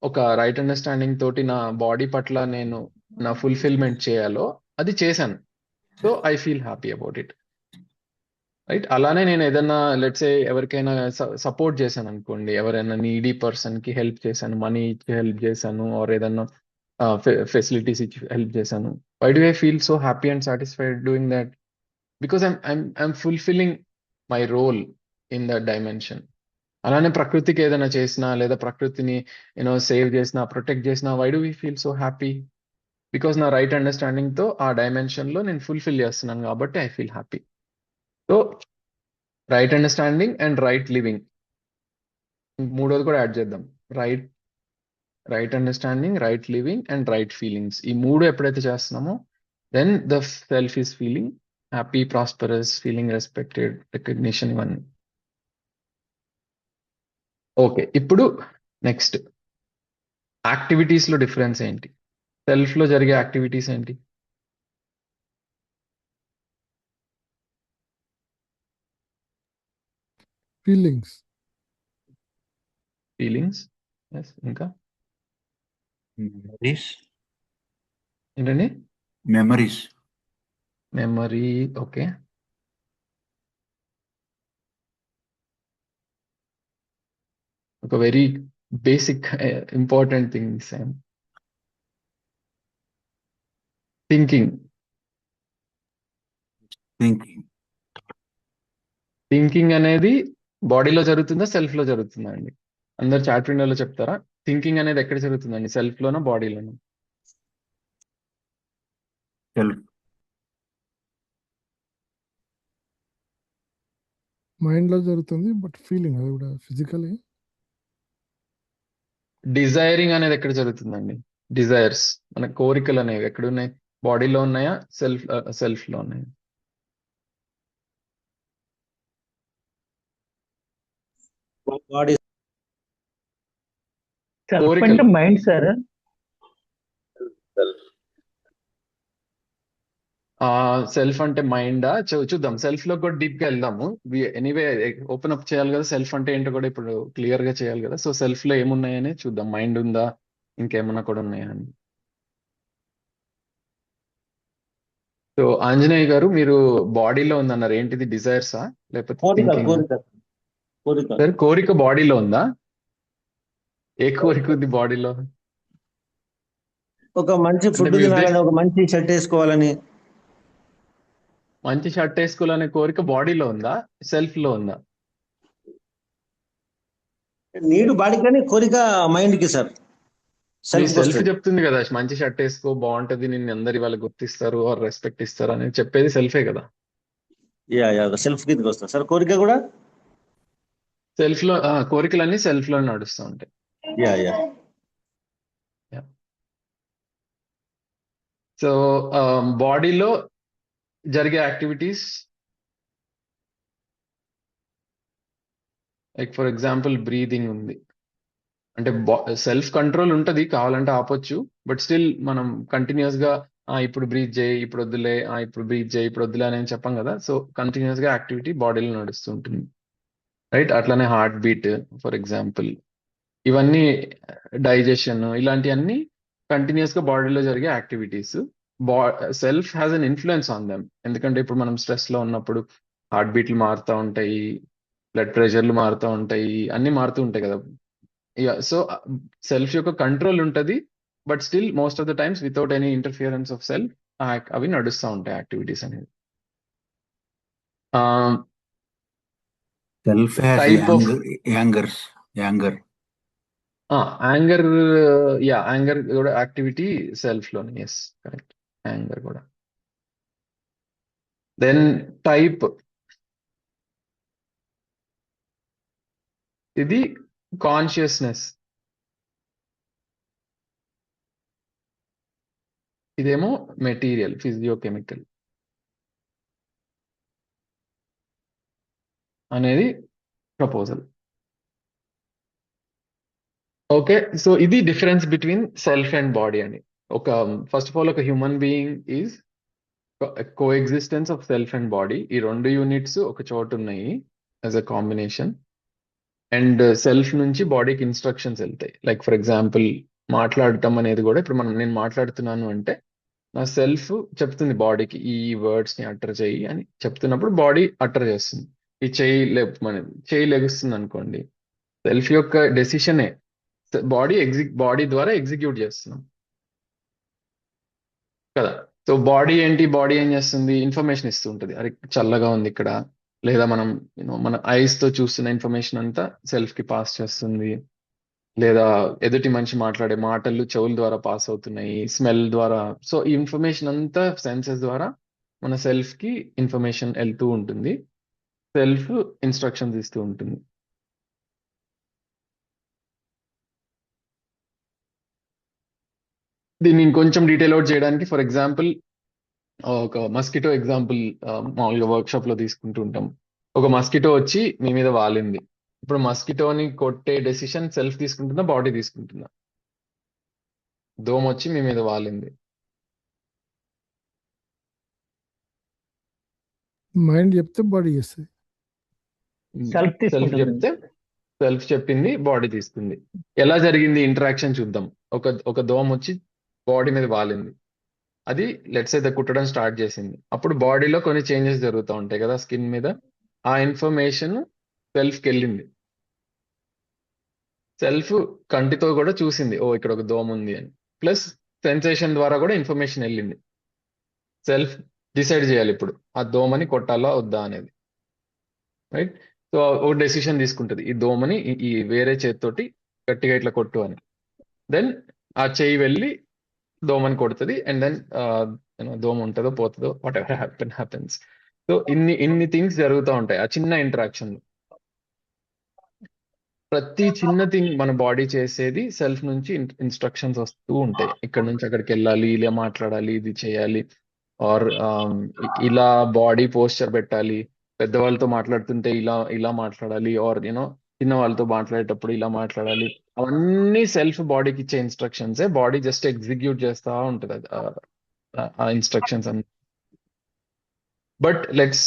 ఒక రైట్ అండర్స్టాండింగ్ తోటి నా బాడీ పట్ల నేను నా ఫుల్ఫిల్మెంట్ చేయాలో అది చేశాను. So I feel happy about it. Right. అలానే నేను ఏదైనా లెట్సే ఎవరికైనా సపోర్ట్ చేశాను అనుకోండి, ఎవరైనా నీడీ పర్సన్ కి హెల్ప్ చేశాను, మనీ ఇచ్చి హెల్ప్ చేశాను, ఆర్ ఏదైనా ఫెసిలిటీస్ ఇచ్చి హెల్ప్ చేశాను. Why do I feel so happy and satisfied doing that? Because I'm fulfilling my role in that dimension. అలానే ప్రకృతికి ఏదైనా చేసినా, లేదా ప్రకృతిని సేవ్ చేసినా, ప్రొటెక్ట్ చేసినా, why do we feel so happy? Because నా రైట్ అండర్స్టాండింగ్ తో ఆ డైమెన్షన్ లో నేను ఫుల్ఫిల్ చేస్తున్నాను కాబట్టి I feel happy. So right understanding and right living, మూడోది కూడా యాడ్ చేద్దాం. Right understanding, right living and right feelings. ఈ మూడు ఎప్పుడైతే చేస్తున్నామో then the self is feeling happy, prosperous, feeling respected, recognition, ఇవన్నీ. ఓకే, ఇప్పుడు నెక్స్ట్ యాక్టివిటీస్ లో డిఫరెన్స్ ఏంటి? సెల్ఫ్ లో జరిగే యాక్టివిటీస్ ఏంటి? ఫీలింగ్స్. ఇంకా మెమరీస్. ఏంటండి? మెమరీస్. మెమరీ. ఓకే. ఒక very basic important thing same thinking. Thinking అనేది బాడీలో జరుగుతుందా, సెల్ఫ్ లో జరుగుతుందా అండి? అందరు చాట్ విండోలో చెప్తారా? థింకింగ్ అనేది ఎక్కడ జరుగుతుందండి, సెల్ఫ్ లోనా, బాడీలోనా? మైండ్ లో జరుగుతుంది, బట్ ఫీలింగ్ అది కూడా ఫిజికలీ. డిజైరింగ్ అనేది ఎక్కడ జరుగుతుందండి? డిజైర్స్, మన కోరికలు అనేవి ఎక్కడ ఉన్నాయి? బాడీలో ఉన్నాయా, సెల్ఫ్ లో ఉన్నాయా? బాడీ. అంటే మైండ్ సార్. సెల్ఫ్ అంటే మైండా చూద్దాం. సెల్ఫ్ లో కూడా డీప్ గా వెళ్దాము. ఎనీవే ఓపెన్ అప్ చేయాలి కదా, సెల్ఫ్ అంటే ఏంటో కూడా ఇప్పుడు క్లియర్ గా చేయాలి కదా. సో సెల్ఫ్ లో ఏమున్నాయని చూద్దాం. మైండ్ ఉందా, ఇంకేమన్నా కూడా ఉన్నాయా అని. సో ఆంజనేయ గారు, మీరు బాడీలో ఉందన్నారు, ఏంటిది డిజైర్సా లేకపోతే కోరిక థింకింగ్? కోరిక కోరిక సార్ కోరిక బాడీలో ఉందా? ఏ కోరిక ఉంది బాడీలో? ఒక మంచి అంటే ఫుడ్ మీ తినాలని, ఉద్దేశం ఒక మంచి షర్ట్ వేసుకోవాలని. మంచి షర్ట్ వేసుకోవాలనే కోరిక బాడీలో ఉందా, సెల్ఫ్ లో ఉందా? నీడు బాడీ కానీ కోరిక మైండ్ కి సార్, మీ సెల్ఫ్ కి సెల్ఫ్ వస్తుంది. చెప్తుంది కదా, మంచి షర్ట్ వేసుకో బాగుంటది, నిన్ను అందరి వాళ్ళు గుర్తిస్తారు ఆర్ రెస్పెక్ట్ ఇస్తారు అని చెప్పేది సెల్ఫే కదా. యా సెల్ఫ్ కిందకి వస్తుంది సార్ కోరిక కూడా. సెల్ఫ్ లో కోరికలన్నీ సెల్ఫ్ లో నడుస్తూ ఉంటాయి. యా సో బాడీలో జరిగే activities like for example breathing ఉంది. అంటే సెల్ఫ్ కంట్రోల్ ఉంటది, కావాలంటే ఆపొచ్చు. బట్ స్టిల్ మనం కంటిన్యూస్ గా ఇప్పుడు బ్రీత్ చేయి, ఇప్పుడు వద్దులే, ఇప్పుడు బ్రీత్ చేయి, ఇప్పుడు వద్దులే అని చెప్పాం కదా. సో కంటిన్యూస్ గా యాక్టివిటీ బాడీలో నడుస్తుంటుంది, రైట్? అట్లానే హార్ట్ బీట్ ఫర్ ఎగ్జాంపుల్, ఇవన్నీ డైజెషన్, ఇలాంటివన్నీ కంటిన్యూస్ గా బాడీలో జరిగే activities. Self has an influence on them. ఎందుకంటే ఇప్పుడు మనం స్ట్రెస్ లో ఉన్నప్పుడు హార్ట్ బీట్లు మారుతూ ఉంటాయి, బ్లడ్ ప్రెషర్లు మారుతూ ఉంటాయి, అన్ని మారుతూ ఉంటాయి కదా. సో సెల్ఫ్ యొక్క కంట్రోల్ ఉంటుంది, but still most of the times without any interference of self అవి నడుస్తూ ఉంటాయి యాక్టివిటీస్ అనేది. Self has type of anger. Anger, anger కూడా యాక్టివిటీ సెల్ఫ్ లోనే. ఎస్, కరెక్ట్, యాంగర్ కూడా. దెన్ టైప్, ఇది కాన్షియస్నెస్, ఇదేమో మెటీరియల్, ఫిజియోకెమికల్ అనేది ప్రపోజల్. ఓకే, సో ఇది difference between self and body అని. ఫస్ట్ ఆఫ్ ఆల్ ఒక human being is co existence of self and body. ఈ రెండు యూనిట్స్ ఒక చోట ఉన్నాయి as a combination. And self నుంచి బాడీకి ఇన్స్ట్రక్షన్స్ వెళ్తాయి. లైక్ ఫర్ ఎగ్జాంపుల్ మాట్లాడటం అనేది కూడా, ఇప్పుడు నేను మాట్లాడుతున్నాను అంటే నా సెల్ఫ్ చెప్తుంది బాడీకి ఈ వర్డ్స్ ని అటర్ చేయి అని చెప్తున్నప్పుడు బాడీ అటర్ చేస్తుంది. ఈ చేయి లెగుస్తుంది అనుకోండి, సెల్ఫ్ యొక్క డెసిషనే బాడీ ద్వారా ఎగ్జిక్యూట్ చేస్తున్నాం కదా. సో బాడీ ఏం చేస్తుంది? ఇన్ఫర్మేషన్ ఇస్తూ ఉంటుంది. అరే చల్లగా ఉంది ఇక్కడ, లేదా మనం మన ఐస్ తో చూస్తున్న ఇన్ఫర్మేషన్ అంతా సెల్ఫ్ కి పాస్ చేస్తుంది. లేదా ఎదుటి మనిషి మాట్లాడే మాటలు చెవుల ద్వారా పాస్ అవుతున్నాయి, స్మెల్ ద్వారా. సో ఈ ఇన్ఫర్మేషన్ అంతా సెన్సెస్ ద్వారా మన సెల్ఫ్ కి ఇన్ఫర్మేషన్ వెళ్తూ ఉంటుంది, సెల్ఫ్ ఇన్స్ట్రక్షన్స్ ఇస్తూ ఉంటుంది. దీన్ని ఇంకొంచెం డీటెయిల్ అవుట్ చేయడానికి, ఫర్ ఎగ్జాంపుల్ ఒక మస్కిటో ఎగ్జాంపుల్ మామూలుగా వర్క్ షాప్ లో తీసుకుంటూ ఉంటాం. ఒక మస్కిటో వచ్చి మీ మీద వాలింది. ఇప్పుడు మస్కిటోని కొట్టే డెసిషన్ సెల్ఫ్ తీసుకుంటుందా, బాడీ తీసుకుంటుందా? దోమ వచ్చి మీ మీద వాలింది, మైండ్ చెప్తే బాడీ చేస్తుంది. సెల్ఫ్ చెప్తే సెల్ఫ్ చెప్పింది, బాడీ తీసుకుంది. ఎలా జరిగింది ఇంటరాక్షన్ చూద్దాం. ఒక దోమ వచ్చి బాడీ మీద వాలింది, అది లెట్స్ అయితే కుట్టడం స్టార్ట్ చేసింది. అప్పుడు బాడీలో కొన్ని చేంజెస్ జరుగుతూ ఉంటాయి కదా స్కిన్ మీద. ఆ ఇన్ఫర్మేషన్ సెల్ఫ్కి వెళ్ళింది. సెల్ఫ్ కంటితో కూడా చూసింది, ఓ ఇక్కడ ఒక దోమ ఉంది అని. ప్లస్ సెన్సేషన్ ద్వారా కూడా ఇన్ఫర్మేషన్ వెళ్ళింది. సెల్ఫ్ డిసైడ్ చేయాలి ఇప్పుడు ఆ దోమని కొట్టాలా వద్దా అనేది, రైట్? సో ఒక డెసిషన్ తీసుకుంటుంది, ఈ దోమని ఈ వేరే చేతితోటి గట్టిగా ఇట్లా కొట్టు అని. దెన్ ఆ చేయి వెళ్ళి దోమని కొడుతుంది. అండ్ దెన్ దోమ ఉంటుందో పోతుందో, వాట్ ఎవర్ హ్యాపెన్స్. సో ఇన్ని థింగ్స్ జరుగుతూ ఉంటాయి ఆ చిన్న ఇంటరాక్షన్. ప్రతి చిన్న థింగ్ మన బాడీ చేసేది సెల్ఫ్ నుంచి ఇన్స్ట్రక్షన్స్ వస్తూ ఉంటాయి. ఇక్కడ నుంచి అక్కడికి వెళ్ళాలి, ఇలా మాట్లాడాలి, ఇది చేయాలి, ఆర్ ఇలా బాడీ పోస్చర్ పెట్టాలి, పెద్దవాళ్ళతో మాట్లాడుతుంటే ఇలా మాట్లాడాలి, ఆర్ చిన్న వాళ్ళతో మాట్లాడేటప్పుడు ఇలా మాట్లాడాలి. అవన్నీ సెల్ఫ్ బాడీకి ఇచ్చే ఇన్స్ట్రక్షన్స్. బాడీ జస్ట్ ఎగ్జిక్యూట్ చేస్తూ ఉంటుంది ఆ ఇన్స్ట్రక్షన్స్ అన్ని. బట్ లెట్స్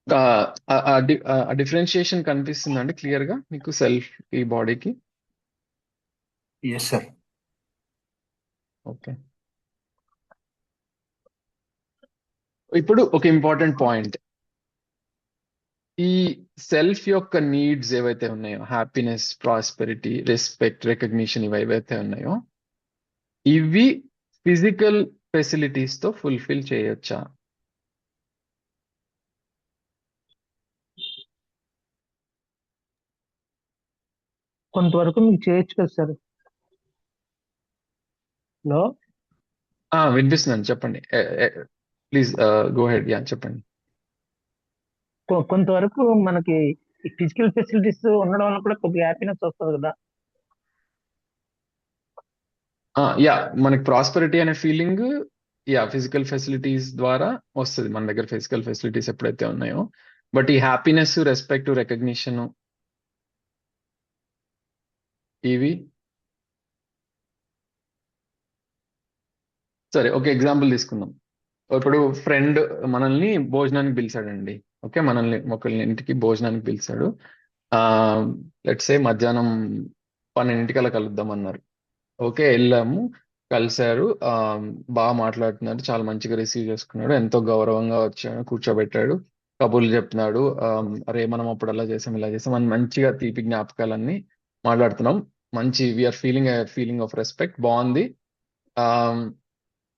ఆ డిఫరెన్షియేషన్ కనిపిస్తుందండి క్లియర్ గా మీకు సెల్ఫ్ ఈ బాడీకి? Yes sir. ఓకే, ఇప్పుడు ఒక ఇంపార్టెంట్ పాయింట్, ఈ సెల్ఫ్ యొక్క నీడ్స్ ఏవైతే ఉన్నాయో, హ్యాపీనెస్, ప్రాస్పెరిటీ, రెస్పెక్ట్, రికగ్నిషన్, ఇవి ఏవైతే ఉన్నాయో ఇవి ఫిజికల్ ఫెసిలిటీస్ తో ఫుల్ఫిల్ చేయొచ్చా? కొంతవరకు మీకు చేయొచ్చు కదా సార్. హలో, వినిపిస్తుందండి, చెప్పండి. Please go head. యా, చెప్పండి. కొంతవరకు మనకి ఫిజికల్ ఫెసిలిటీస్ ఉండడం వల్ల కూడా కొద్దిగా హ్యాపీనెస్ వస్తుంది కదా. యా, మనకి ప్రాస్పెరిటీ అనే ఫీలింగ్ ఫిజికల్ ఫెసిలిటీస్ ద్వారా వస్తుంది. మన దగ్గర ఫిజికల్ ఫెసిలిటీస్ ఎప్పుడైతే ఉన్నాయో, బట్ ఈ హ్యాపీనెస్, రెస్పెక్ట్, రికగ్నిషన్ ఇవి సరే, ఒక ఎగ్జాంపుల్ తీసుకుందాం. ఇప్పుడు ఫ్రెండ్ మనల్ని భోజనానికి పిలిచాడండి. ఓకే, మనల్ని ఒకళ్ళని ఇంటికి భోజనానికి పిలిచాడు. లెట్స్ సే మధ్యాహ్నం 12 అలా కలుద్దాం అన్నారు. ఓకే, వెళ్ళాము, కలిశారు. బాగా మాట్లాడుతున్నారు, చాలా మంచిగా రిసీవ్ చేసుకున్నాడు, ఎంతో గౌరవంగా వచ్చాడు, కూర్చోబెట్టాడు, కబుర్లు చెప్తున్నాడు. అరే మనం అప్పుడు అలా చేసాం, ఇలా చేసాం అని మంచిగా తీపి జ్ఞాపకాలన్నీ మాట్లాడుతున్నాం. మంచి వీఆర్ ఫీలింగ్ ఆఫ్ రెస్పెక్ట్. బాగుంది.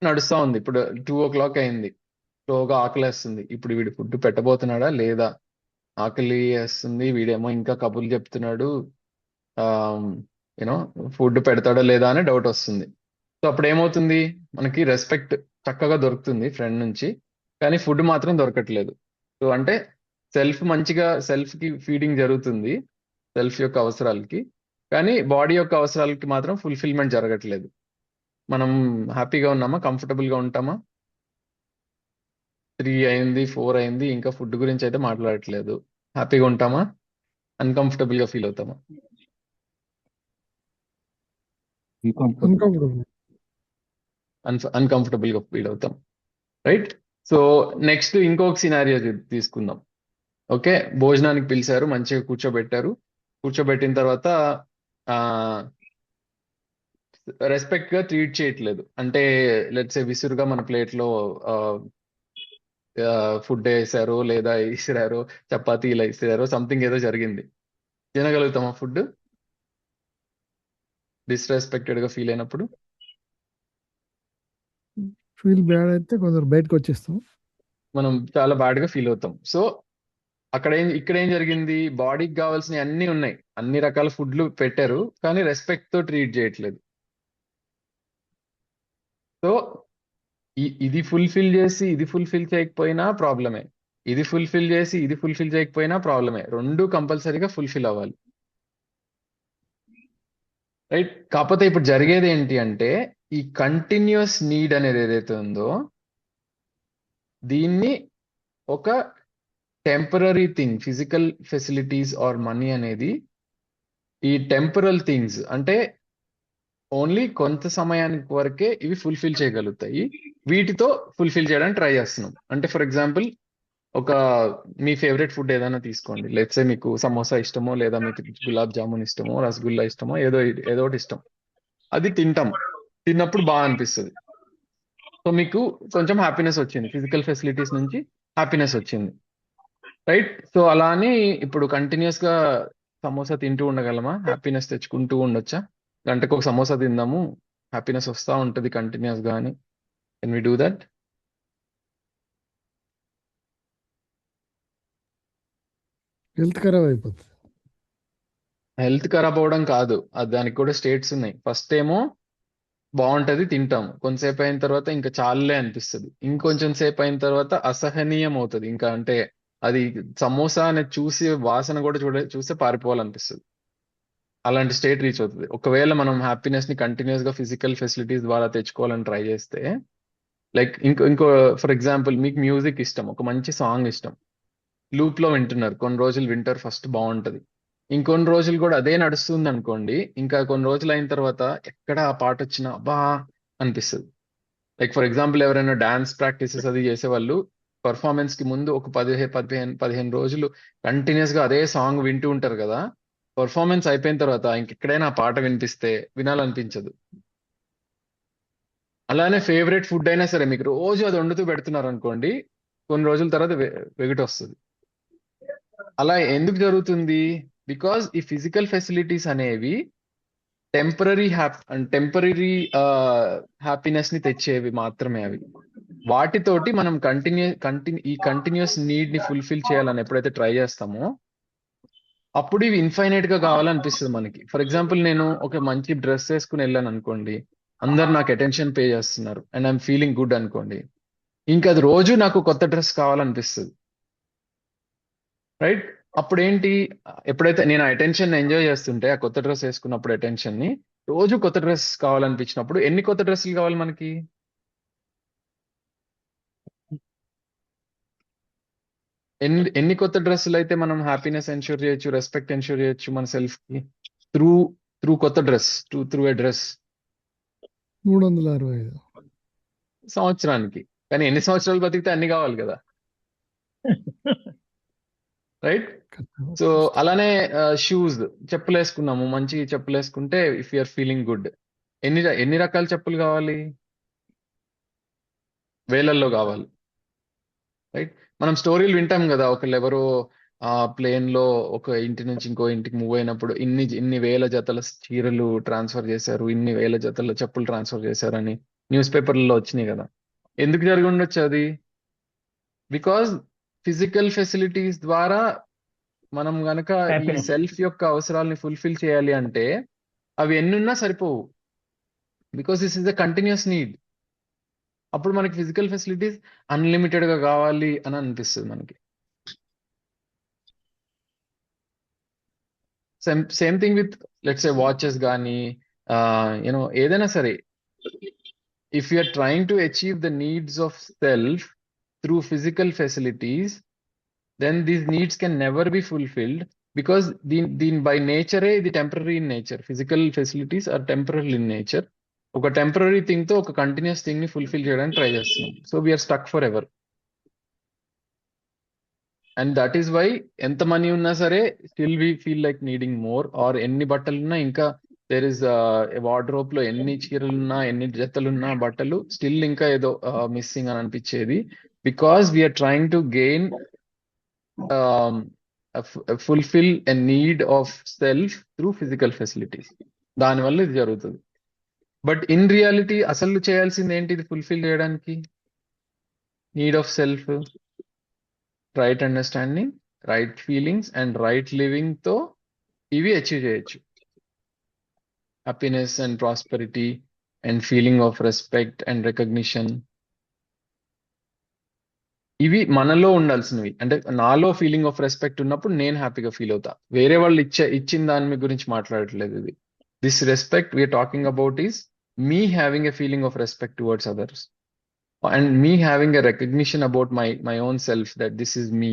నడుస్తా ఉంది. ఇప్పుడు 2 o'clock అయింది. స్లోగా ఆకలేస్తుంది. ఇప్పుడు వీడు ఫుడ్ పెట్టబోతున్నాడా లేదా? ఆకలి వేస్తుంది, వీడేమో ఇంకా కబుర్లు చెప్తున్నాడు, యూనో ఫుడ్ పెడతాడా లేదా అని డౌట్ వస్తుంది. సో అప్పుడు ఏమవుతుంది, మనకి రెస్పెక్ట్ చక్కగా దొరుకుతుంది ఫ్రెండ్ నుంచి, కానీ ఫుడ్ మాత్రం దొరకట్లేదు. సో అంటే మంచిగా సెల్ఫ్ కి ఫీడింగ్ జరుగుతుంది, సెల్ఫ్ యొక్క అవసరాలకి, కానీ బాడీ యొక్క అవసరాలకి మాత్రం ఫుల్ఫిల్మెంట్ జరగట్లేదు. మనం హ్యాపీగా ఉన్నామా? కంఫర్టబుల్ గా ఉంటామా? 3 అయింది, 4 అయింది, ఇంకా ఫుడ్ గురించి అయితే మాట్లాడట్లేదు. హ్యాపీగా ఉంటామా? అన్కంఫర్టబుల్ గా ఫీల్ అవుతామా? అన్కంఫర్టబుల్ గా ఫీల్ అవుతాం, రైట్? సో నెక్స్ట్ ఇంకొక సినారియో తీసుకుందాం. ఓకే, భోజనానికి పిలిచారు, మంచిగా కూర్చోబెట్టారు. కూర్చోబెట్టిన తర్వాత రెస్పెక్ట్ గా ట్రీట్ చేయట్లేదు. అంటే లెట్స్ సే విసురుగా మన ప్లేట్ లో ఫుడ్ వేసారు, లేదా ఇసిరారు, చపాతీ ఇలా ఇసిరారు, సంథింగ్ ఏదో జరిగింది. తినగలుగుతామా ఫుడ్ డిస్రెస్పెక్టెడ్ గా ఫీల్ అయినప్పుడు? ఫీల్ బ్యాడ్ అయితే కొందరు బయటకు వచ్చేస్తాం, మనం చాలా బ్యాడ్ గా ఫీల్ అవుతాం. సో ఇక్కడ ఏం జరిగింది, బాడీకి కావాల్సినవి అన్ని ఉన్నాయి, అన్ని రకాల ఫుడ్లు పెట్టారు, కానీ రెస్పెక్ట్ తో ట్రీట్ చేయట్లేదు. సో ఇది ఫుల్ఫిల్ చేసి ఇది ఫుల్ఫిల్ చేయకపోయినా ప్రాబ్లమే, ఇది ఫుల్ఫిల్ చేసి ఇది ఫుల్ఫిల్ చేయకపోయినా ప్రాబ్లమే. రెండు కంపల్సరీగా ఫుల్ఫిల్ అవ్వాలి, రైట్? కాకపోతే ఇప్పుడు జరిగేది ఏంటి అంటే, ఈ కంటిన్యూస్ నీడ్ అనేది ఏదైతే ఉందో దీన్ని ఒక temporary thing, physical facilities or money అనేది ఈ టెంపరల్ థింగ్స్, అంటే ఓన్లీ కొంత సమయానికి వరకే ఇవి ఫుల్ఫిల్ చేయగలుగుతాయి. వీటితో ఫుల్ఫిల్ చేయడానికి ట్రై చేస్తున్నాం. అంటే for example, me favourite food ఏదైనా తీసుకోండి. లెట్స్ సే మీకు సమోసా ఇష్టమో, లేదా మీకు గులాబ్ జామున్ ఇష్టమో, రసగుల్లా ఇష్టమో, ఏదో ఒకటి ఇష్టం. అది తిన్నప్పుడు బాగా అనిపిస్తుంది. సో మీకు కొంచెం హ్యాపీనెస్ వచ్చింది, ఫిజికల్ ఫెసిలిటీస్ నుంచి హ్యాపీనెస్ వచ్చింది, రైట్? సో అలా అని ఇప్పుడు కంటిన్యూస్ గా సమోసా తింటూ ఉండగలమా? హ్యాపీనెస్ తెచ్చుకుంటూ ఉండొచ్చా? గంటకు ఒక సమోసా తిందాము, హ్యాపీనెస్ వస్తూ ఉంటుంది కంటిన్యూస్ గా అని. Can we do that? Health ఖరాబ్ అయిపోతుంది. హెల్త్ ఖరాబ్ అవ్వడం కాదు, దానికి కూడా స్టేట్స్ ఉన్నాయి. ఫస్ట్ ఏమో బాగుంటది, తింటాం, కొంతసేపు అయిన తర్వాత ఇంకా చాలే అనిపిస్తుంది, ఇంకొంచెం సేపు అయిన తర్వాత అసహనీయం అవుతుంది. ఇంకా అంటే అది సమోసా అనేది చూసి వాసన కూడా చూస్తే పారిపోవాలనిపిస్తుంది. అలాంటి స్టేట్ రీచ్ అవుతుంది. ఒకవేళ మనం హ్యాపీనెస్ ని కంటిన్యూస్ గా ఫిజికల్ ఫెసిలిటీస్ ద్వారా తెచ్చుకోవాలని ట్రై చేస్తే, లైక్ ఇంకో ఫర్ ఎగ్జాంపుల్, మీకు మ్యూజిక్ ఇష్టం, ఒక మంచి సాంగ్ ఇష్టం, లూప్ లో వింటున్నారు, కొన్ని రోజులు వింటారు, ఫస్ట్ బాగుంటది, ఇంకొన్ని రోజులు కూడా అదే నడుస్తుంది అనుకోండి, ఇంకా కొన్ని రోజులు అయిన తర్వాత ఎక్కడ ఆ పాట వచ్చినా అబ్బా అనిపిస్తుంది. లైక్ ఫర్ ఎగ్జాంపుల్, ఎవరైనా డాన్స్ ప్రాక్టీసెస్ అది చేసేవాళ్ళు పర్ఫార్మెన్స్ కి ముందు ఒక 15 రోజులు కంటిన్యూస్ గా అదే సాంగ్ వింటూ ఉంటారు కదా. పర్ఫార్మెన్స్ అయిపోయిన తర్వాత ఇంకెక్కడైనా ఆ పాట వినిపిస్తే వినాలనిపించదు. అలానే ఫేవరెట్ ఫుడ్ అయినా సరే మీకు రోజు అది వండుతూ పెడుతున్నారు అనుకోండి, కొన్ని రోజుల తర్వాత వెగటు వస్తుంది. అలా ఎందుకు జరుగుతుంది? బికాజ్ ఈ ఫిజికల్ ఫెసిలిటీస్ అనేవి టెంపరీ హ్యాపీనెస్ ని తెచ్చేవి మాత్రమే. అవి వాటితోటి మనం కంటిన్యూస్ నీడ్ ని ఫుల్ఫిల్ చేయాలని ఎప్పుడైతే ట్రై చేస్తామో అప్పుడు ఇవి ఇన్ఫైనైట్ గా కావాలనిపిస్తుంది మనకి. ఫర్ ఎగ్జాంపుల్, నేను ఒక మంచి డ్రెస్ వేసుకుని వెళ్ళాను అనుకోండి, అందరు నాకు అటెన్షన్ పే చేస్తున్నారు అండ్ ఐఎమ్ ఫీలింగ్ గుడ్ అనుకోండి, ఇంకా అది రోజు నాకు కొత్త డ్రెస్ కావాలనిపిస్తుంది, రైట్? అప్పుడు ఏంటి, ఎప్పుడైతే నేను ఆ అటెన్షన్ ఎంజాయ్ చేస్తుంటే, ఆ కొత్త డ్రెస్ వేసుకున్నప్పుడు అటెన్షన్ ని, రోజు కొత్త డ్రెస్ కావాలనిపించినప్పుడు ఎన్ని కొత్త డ్రెస్సులు కావాలి మనకి? ఎన్ని కొత్త డ్రెస్సులు అయితే మనం హ్యాపీనెస్ ఎన్షూర్ చేయొచ్చు, రెస్పెక్ట్ ఎన్షూర్ చేయొచ్చు మన సెల్ఫ్ కి త్రూ కొత్త డ్రెస్, త్రూ ఏ డ్రెస్? 365 సంవత్సరానికి. కానీ ఎన్ని సంవత్సరాలు బతికితే అన్ని కావాలి కదా, రైట్? సో అలానే షూస్, చెప్పులు వేసుకున్నాము, మంచి చెప్పులు వేసుకుంటే ఇఫ్ యూఆర్ ఫీలింగ్ గుడ్, ఎన్ని రకాల చెప్పులు కావాలి? వేలల్లో కావాలి, రైట్? మనం స్టోరీలు వింటాం కదా, ఒకళ్ళు ఎవరో ప్లేన్ లో ఒక ఇంటి నుంచి ఇంకో ఇంటికి మూవ్ అయినప్పుడు ఇన్ని వేల జతల చీరలు ట్రాన్స్ఫర్ చేశారు, ఇన్ని వేల జతల చెప్పులు ట్రాన్స్ఫర్ చేశారని న్యూస్ పేపర్లలో వచ్చినాయి కదా. ఎందుకు జరిగి ఉండొచ్చు అది? బికాజ్ ఫిజికల్ ఫెసిలిటీస్ ద్వారా మనం గనక ఈ సెల్ఫ్ యొక్క అవసరాలని ఫుల్ఫిల్ చేయాలి అంటే అవి ఎన్నున్నా సరిపోవు, because this is the continuous need. అప్పుడు మనకి ఫిజికల్ ఫెసిలిటీస్ అన్లిమిటెడ్ గా కావాలి అని అనిపిస్తుంది మనకి. Same thing with let's say watches కానీ యూనో ఏదైనా సరే, if you are trying to achieve the needs of self through physical facilities, then these needs can never be fulfilled because దీని by nature ఇది temporary in nature. Physical facilities are temporary in nature. ఒక temporary thing తో ఒక continuous thing ని fulfil చేయడానికి try చేస్తున్నాం. So we are stuck forever. And that is why ఎంత మనీ ఉన్నా సరే still we feel like needing more. Or ఎన్ని బట్టలున్నా, ఇంకా దేర్ ఇస్ వార్డ్రోబ్ లో ఎన్ని చీరలున్నా, ఎన్ని జతలున్నా బట్టలు, స్టిల్ ఇంకా ఏదో మిస్సింగ్ అని అనిపించేది. Because we are trying to gain fulfill a need of self through physical facilities. దానివల్ల ఇది జరుగుతుంది. బట్ ఇన్ రియాలిటీ అసలు చేయాల్సింది ఏంటి ఇది ఫుల్ఫిల్ చేయడానికి? Need of self, right understanding, right feelings and right living తో ఇవి అచీవ్ చేయొచ్చు. Happiness and prosperity and feeling of respect and recognition, ఇవి మనలో ఉండాల్సినవి. అంటే నాలో ఫీలింగ్ ఆఫ్ రెస్పెక్ట్ ఉన్నప్పుడు నేను హ్యాపీగా ఫీల్ అవుతా. వేరే వాళ్ళు ఇచ్చిన దాని గురించి మాట్లాడట్లేదు. ఇది this respect we are talking about is me having a feeling of respect towards others and me having a recognition about my own self that this is me.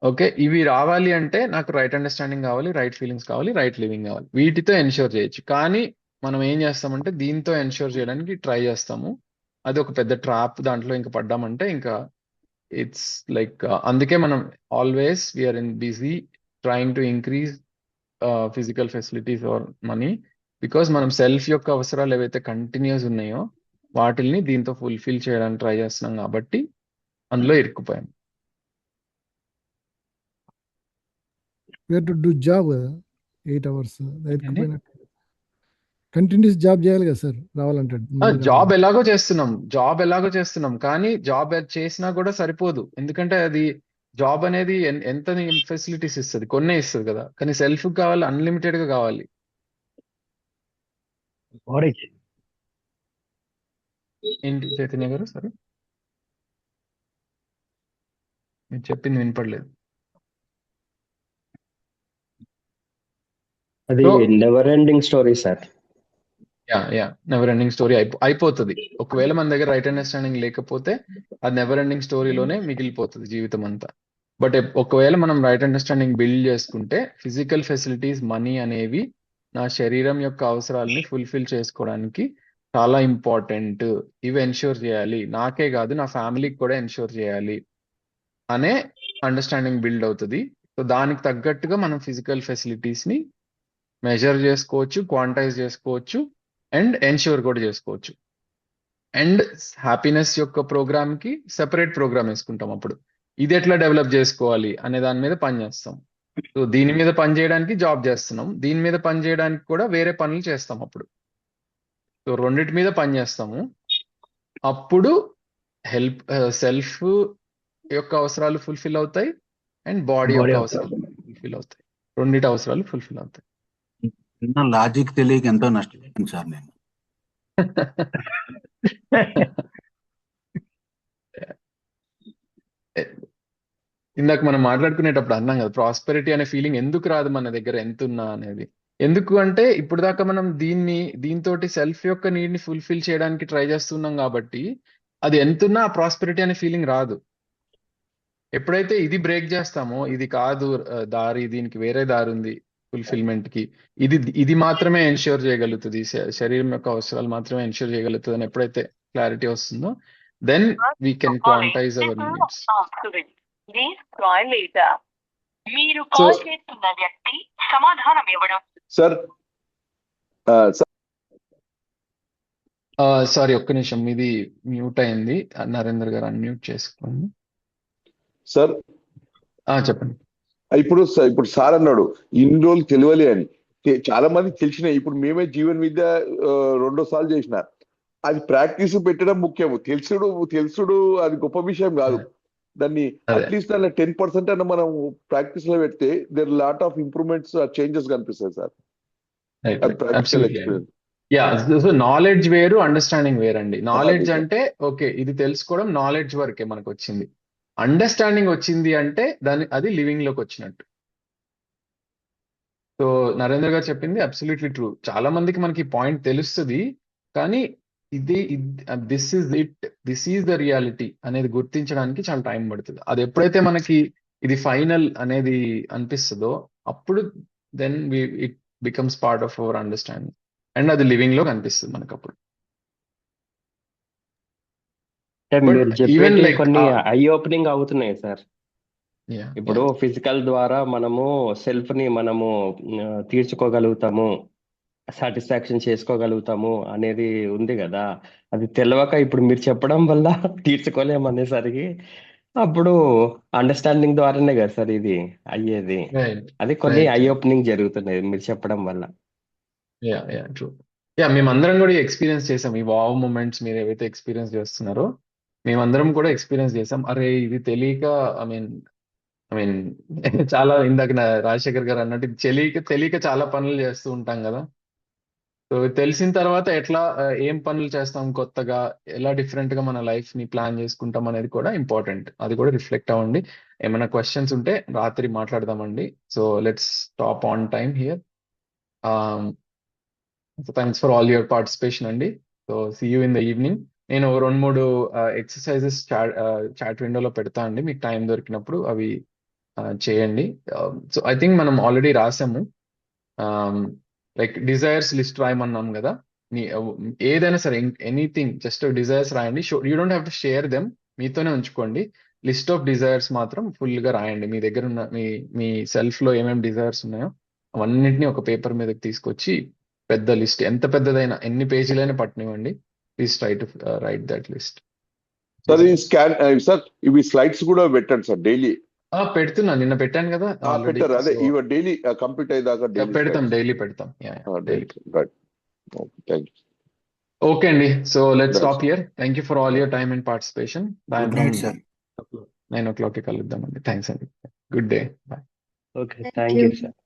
Okay, ఇవి రావాలి అంటే నాకు రైట్ అండర్స్టాండింగ్ కావాలి, రైట్ ఫీలింగ్స్ కావాలి, right living కావాలి. వీటితో ensure చేయొచ్చు. కానీ మనం ఏం చేస్తామంటే దీంతో ఎన్ష్యూర్ చేయడానికి ట్రై చేస్తాము. అది ఒక పెద్ద ట్రాప్. దాంట్లో ఇంకా పడ్డామంటే ఇంకా ఇట్స్ లైక్, అందుకే మనం always we are in busy trying to increase physical facilities or money, because మనం సెల్ఫ్ యొక్క అవసరాలు ఏవైతే కంటిన్యూస్ ఉన్నాయో వాటిల్ని దీంతో ఫుల్ఫిల్ చేయడానికి ట్రై చేస్తున్నాం కాబట్టి అందులో ఇరుక్కుపోయాం. Do job 8 hours continuous job చేయాలి కదా సార్ రావాలంటే. జాబ్ ఎలాగో చేస్తున్నాం కానీ జాబ్ చేసినా కూడా సరిపోదు. ఎందుకంటే అది జాబ్ అనేది ఎంత ఫెసిలిటీస్ ఇస్తుంది, కొన్నే ఇస్తుంది కదా. కానీ సెల్ఫ్ కావాలి, అన్లిమిటెడ్ గా కావాలి. ఏంటి చైతన్య గారు? సరే, మీరు చెప్పింది వినపడలేదు. అది never ending story sir. Never ending story అయిపోతుంది. ఒకవేళ మన దగ్గర రైట్ అండర్స్టాండింగ్ లేకపోతే అది నెవర్ ఎండింగ్ స్టోరీలోనే మిగిలిపోతుంది జీవితం అంతా. బట్ ఒకవేళ మనం రైట్ అండర్స్టాండింగ్ బిల్డ్ చేసుకుంటే ఫిజికల్ ఫెసిలిటీస్, మనీ అనేవి నా శరీరం యొక్క అవసరాలని ఫుల్ఫిల్ చేసుకోవడానికి చాలా ఇంపార్టెంట్, ఇవి ఎన్ష్యూర్ చేయాలి, నాకే కాదు నా ఫ్యామిలీకి కూడా ఎన్ష్యూర్ చేయాలి అనే అండర్స్టాండింగ్ బిల్డ్ అవుతుంది. సో దానికి తగ్గట్టుగా మనం ఫిజికల్ ఫెసిలిటీస్ని మెజర్ చేసుకోవచ్చు, క్వాంటైజ్ చేసుకోవచ్చు అండ్ ఎన్ష్యూర్ కూడా చేసుకోవచ్చు. అండ్ హ్యాపీనెస్ యొక్క ప్రోగ్రామ్కి సెపరేట్ ప్రోగ్రామ్ వేసుకుంటాం. అప్పుడు ఇది ఎట్లా డెవలప్ చేసుకోవాలి అనే దాని మీద పని చేస్తాం. సో దీని మీద పని చేయడానికి జాబ్ చేస్తున్నాం, దీని మీద పని చేయడానికి కూడా వేరే పనులు చేస్తాం. అప్పుడు సో రెండిటి మీద పని చేస్తాము. అప్పుడు సెల్ఫ్ యొక్క అవసరాలు ఫుల్ఫిల్ అవుతాయి అండ్ బాడీ యొక్క అవసరాలు ఫుల్ఫిల్ అవుతాయి. రెండిటి అవసరాలు ఫుల్ఫిల్ అవుతాయి. లాజిక్ తెలియక ఎంతో నష్టపోయాను సార్ నేను. ఇందాక మనం మాట్లాడుకునేటప్పుడు అన్నాం కదా, ప్రాస్పెరిటీ అనే ఫీలింగ్ ఎందుకు రాదు మన దగ్గర ఎంత ఉన్నా అనేది. ఎందుకు అంటే ఇప్పుడు దాకా మనం దీంతో సెల్ఫ్ యొక్క నీడ్ ని ఫుల్ఫిల్ చేయడానికి ట్రై చేస్తున్నాం కాబట్టి అది ఎంతున్నా ఆ ప్రాస్పెరిటీ అనే ఫీలింగ్ రాదు. ఎప్పుడైతే ఇది బ్రేక్ చేస్తామో, ఇది కాదు దారి, దీనికి వేరే దారి ఉంది ఫుల్ఫిల్మెంట్ కి, ఇది మాత్రమే ఎన్ష్యూర్ చేయగలుగుతుంది, శరీరం యొక్క అవసరాలు మాత్రమే ఎన్ష్యూర్ చేయగలుగుతుంది అని ఎప్పుడైతే క్లారిటీ వస్తుందో, then we can quantize our needs. మీరు కాల్ చేస్తున్న వ్యక్తి సమాధానం ఇవ్వడం. సార్ సారీ, ఒక్క నిమిషం, ఇది మ్యూట్ అయింది. నరేంద్ర గారు అన్మ్యూట్ చేసుకోండి. సార్ చెప్పండి. ఇప్పుడు సార్ అన్నాడు ఇన్ని రోజులు తెలియలే అని. చాలా మంది తెలిసినాయి. ఇప్పుడు మేమే జీవన్ విద్య 2 సార్లు చేసిన. అది ప్రాక్టీస్ పెట్టడం ముఖ్యము. తెలుసుడు అది గొప్ప విషయం కాదు. దాన్ని అట్లీస్ట్ దాన్ని 10% అన్న మనం ప్రాక్టీస్ లో పెడితే there lot of improvements, changes కనిపిస్తాయి sir. Practical experience. So knowledge వేరు, అండర్స్టాండింగ్ వేరండి. నాలెడ్జ్ అంటే ఓకే, ఇది తెలుసుకోవడం నాలెడ్జ్ వరకే మనకు వచ్చింది. అండర్స్టాండింగ్ వచ్చింది అంటే అది లివింగ్ లోకి వచ్చినట్టు. సో నరేంద్ర గారు చెప్పింది అబ్సల్యూట్లీ ట్రూ. చాలా మందికి మనకి పాయింట్ తెలుస్తుంది, కానీ దిస్ ఈజ్ ద రియాలిటీ అనేది గుర్తించడానికి చాలా టైం పడుతుంది. అది ఎప్పుడైతే మనకి ఇది ఫైనల్ అనేది అనిపిస్తుందో అప్పుడు then it becomes part of our understanding and అది లివింగ్ లో కనిపిస్తుంది మనకు. అప్పుడు మీరు చెప్పేటి కొన్ని ఐ ఓపెనింగ్ అవుతున్నాయి సార్. ఇప్పుడు ఫిజికల్ ద్వారా మనము సెల్ఫ్ ని మనము తీర్చుకోగలుగుతాము, సాటిస్ఫాక్షన్ చేసుకోగలుగుతాము అనేది ఉంది కదా. అది తెలియక ఇప్పుడు మీరు చెప్పడం వల్ల తీర్చుకోలేము అనేసరికి అప్పుడు అండర్స్టాండింగ్ ద్వారానే కదా సార్ ఇది అయ్యేది. అది కొన్ని ఐ ఓపెనింగ్ జరుగుతున్నాయి మీరు చెప్పడం వల్ల. మేమందరం కూడా ఎక్స్పీరియన్స్ చేసాం. ఈ వావ్ మూమెంట్స్ మీరు ఏవైతే ఎక్స్పీరియన్స్ చేస్తున్నారో మేమందరం కూడా ఎక్స్పీరియన్స్ చేసాం. అరే ఇది తెలియక ఐ మీన్ చాలా ఇందాక రాజశేఖర్ గారు అన్నట్టు తెలియక చాలా పనులు చేస్తూ ఉంటాం కదా. సో తెలిసిన తర్వాత ఎట్లా ఏం పనులు చేస్తాం కొత్తగా, ఎలా డిఫరెంట్ గా మన లైఫ్ ని ప్లాన్ చేసుకుంటాం అనేది కూడా ఇంపార్టెంట్. అది కూడా రిఫ్లెక్ట్ అవ్వండి. ఏమైనా క్వశ్చన్స్ ఉంటే రాత్రి మాట్లాడదామండి. So let's stop on time here. So thanks for all your participation అండి. So see you in the evening. నేను 2-3 ఎక్సర్సైజెస్ చాట్ విండోలో పెడతా అండి, మీకు టైం దొరికినప్పుడు అవి చేయండి. సో ఐ థింక్ మనం ఆల్రెడీ రాసాము. లైక్ డిజైర్స్ లిస్ట్ రాయమన్నాం కదా. ఏదైనా సరే ఎనీథింగ్ జస్ట్ డిజైర్స్ రాయండి. You don't have to share them, మీతోనే ఉంచుకోండి. లిస్ట్ ఆఫ్ డిజైర్స్ మాత్రం ఫుల్ గా రాయండి. మీ దగ్గర ఉన్న మీ సెల్ఫ్ లో ఏమేమి డిజైర్స్ ఉన్నాయో అవన్నిటిని ఒక పేపర్ మీదకి తీసుకొచ్చి పెద్ద లిస్ట్, ఎంత పెద్దదైనా ఎన్ని పేజీలైనా పట్టనివ్వండి. Please try to write that list. Sir ఈ సార్ ఇవి స్లైడ్స్ కూడా పెట్టండి సార్ డైలీ. పెడుతున్నా, నిన్న పెట్టాను కదా. పెట్టారు అదే ఇవి డైలీ కంప్లీట్ అయ్యేదాకా పెడతాం, డైలీ పెడతాం. ఓకే అండి. So let's stop here. Thank you for all your time and participation. 9 o'clock కలుద్దామండి. థ్యాంక్స్ అండి. Good day. Bye. Okay, thank you sir.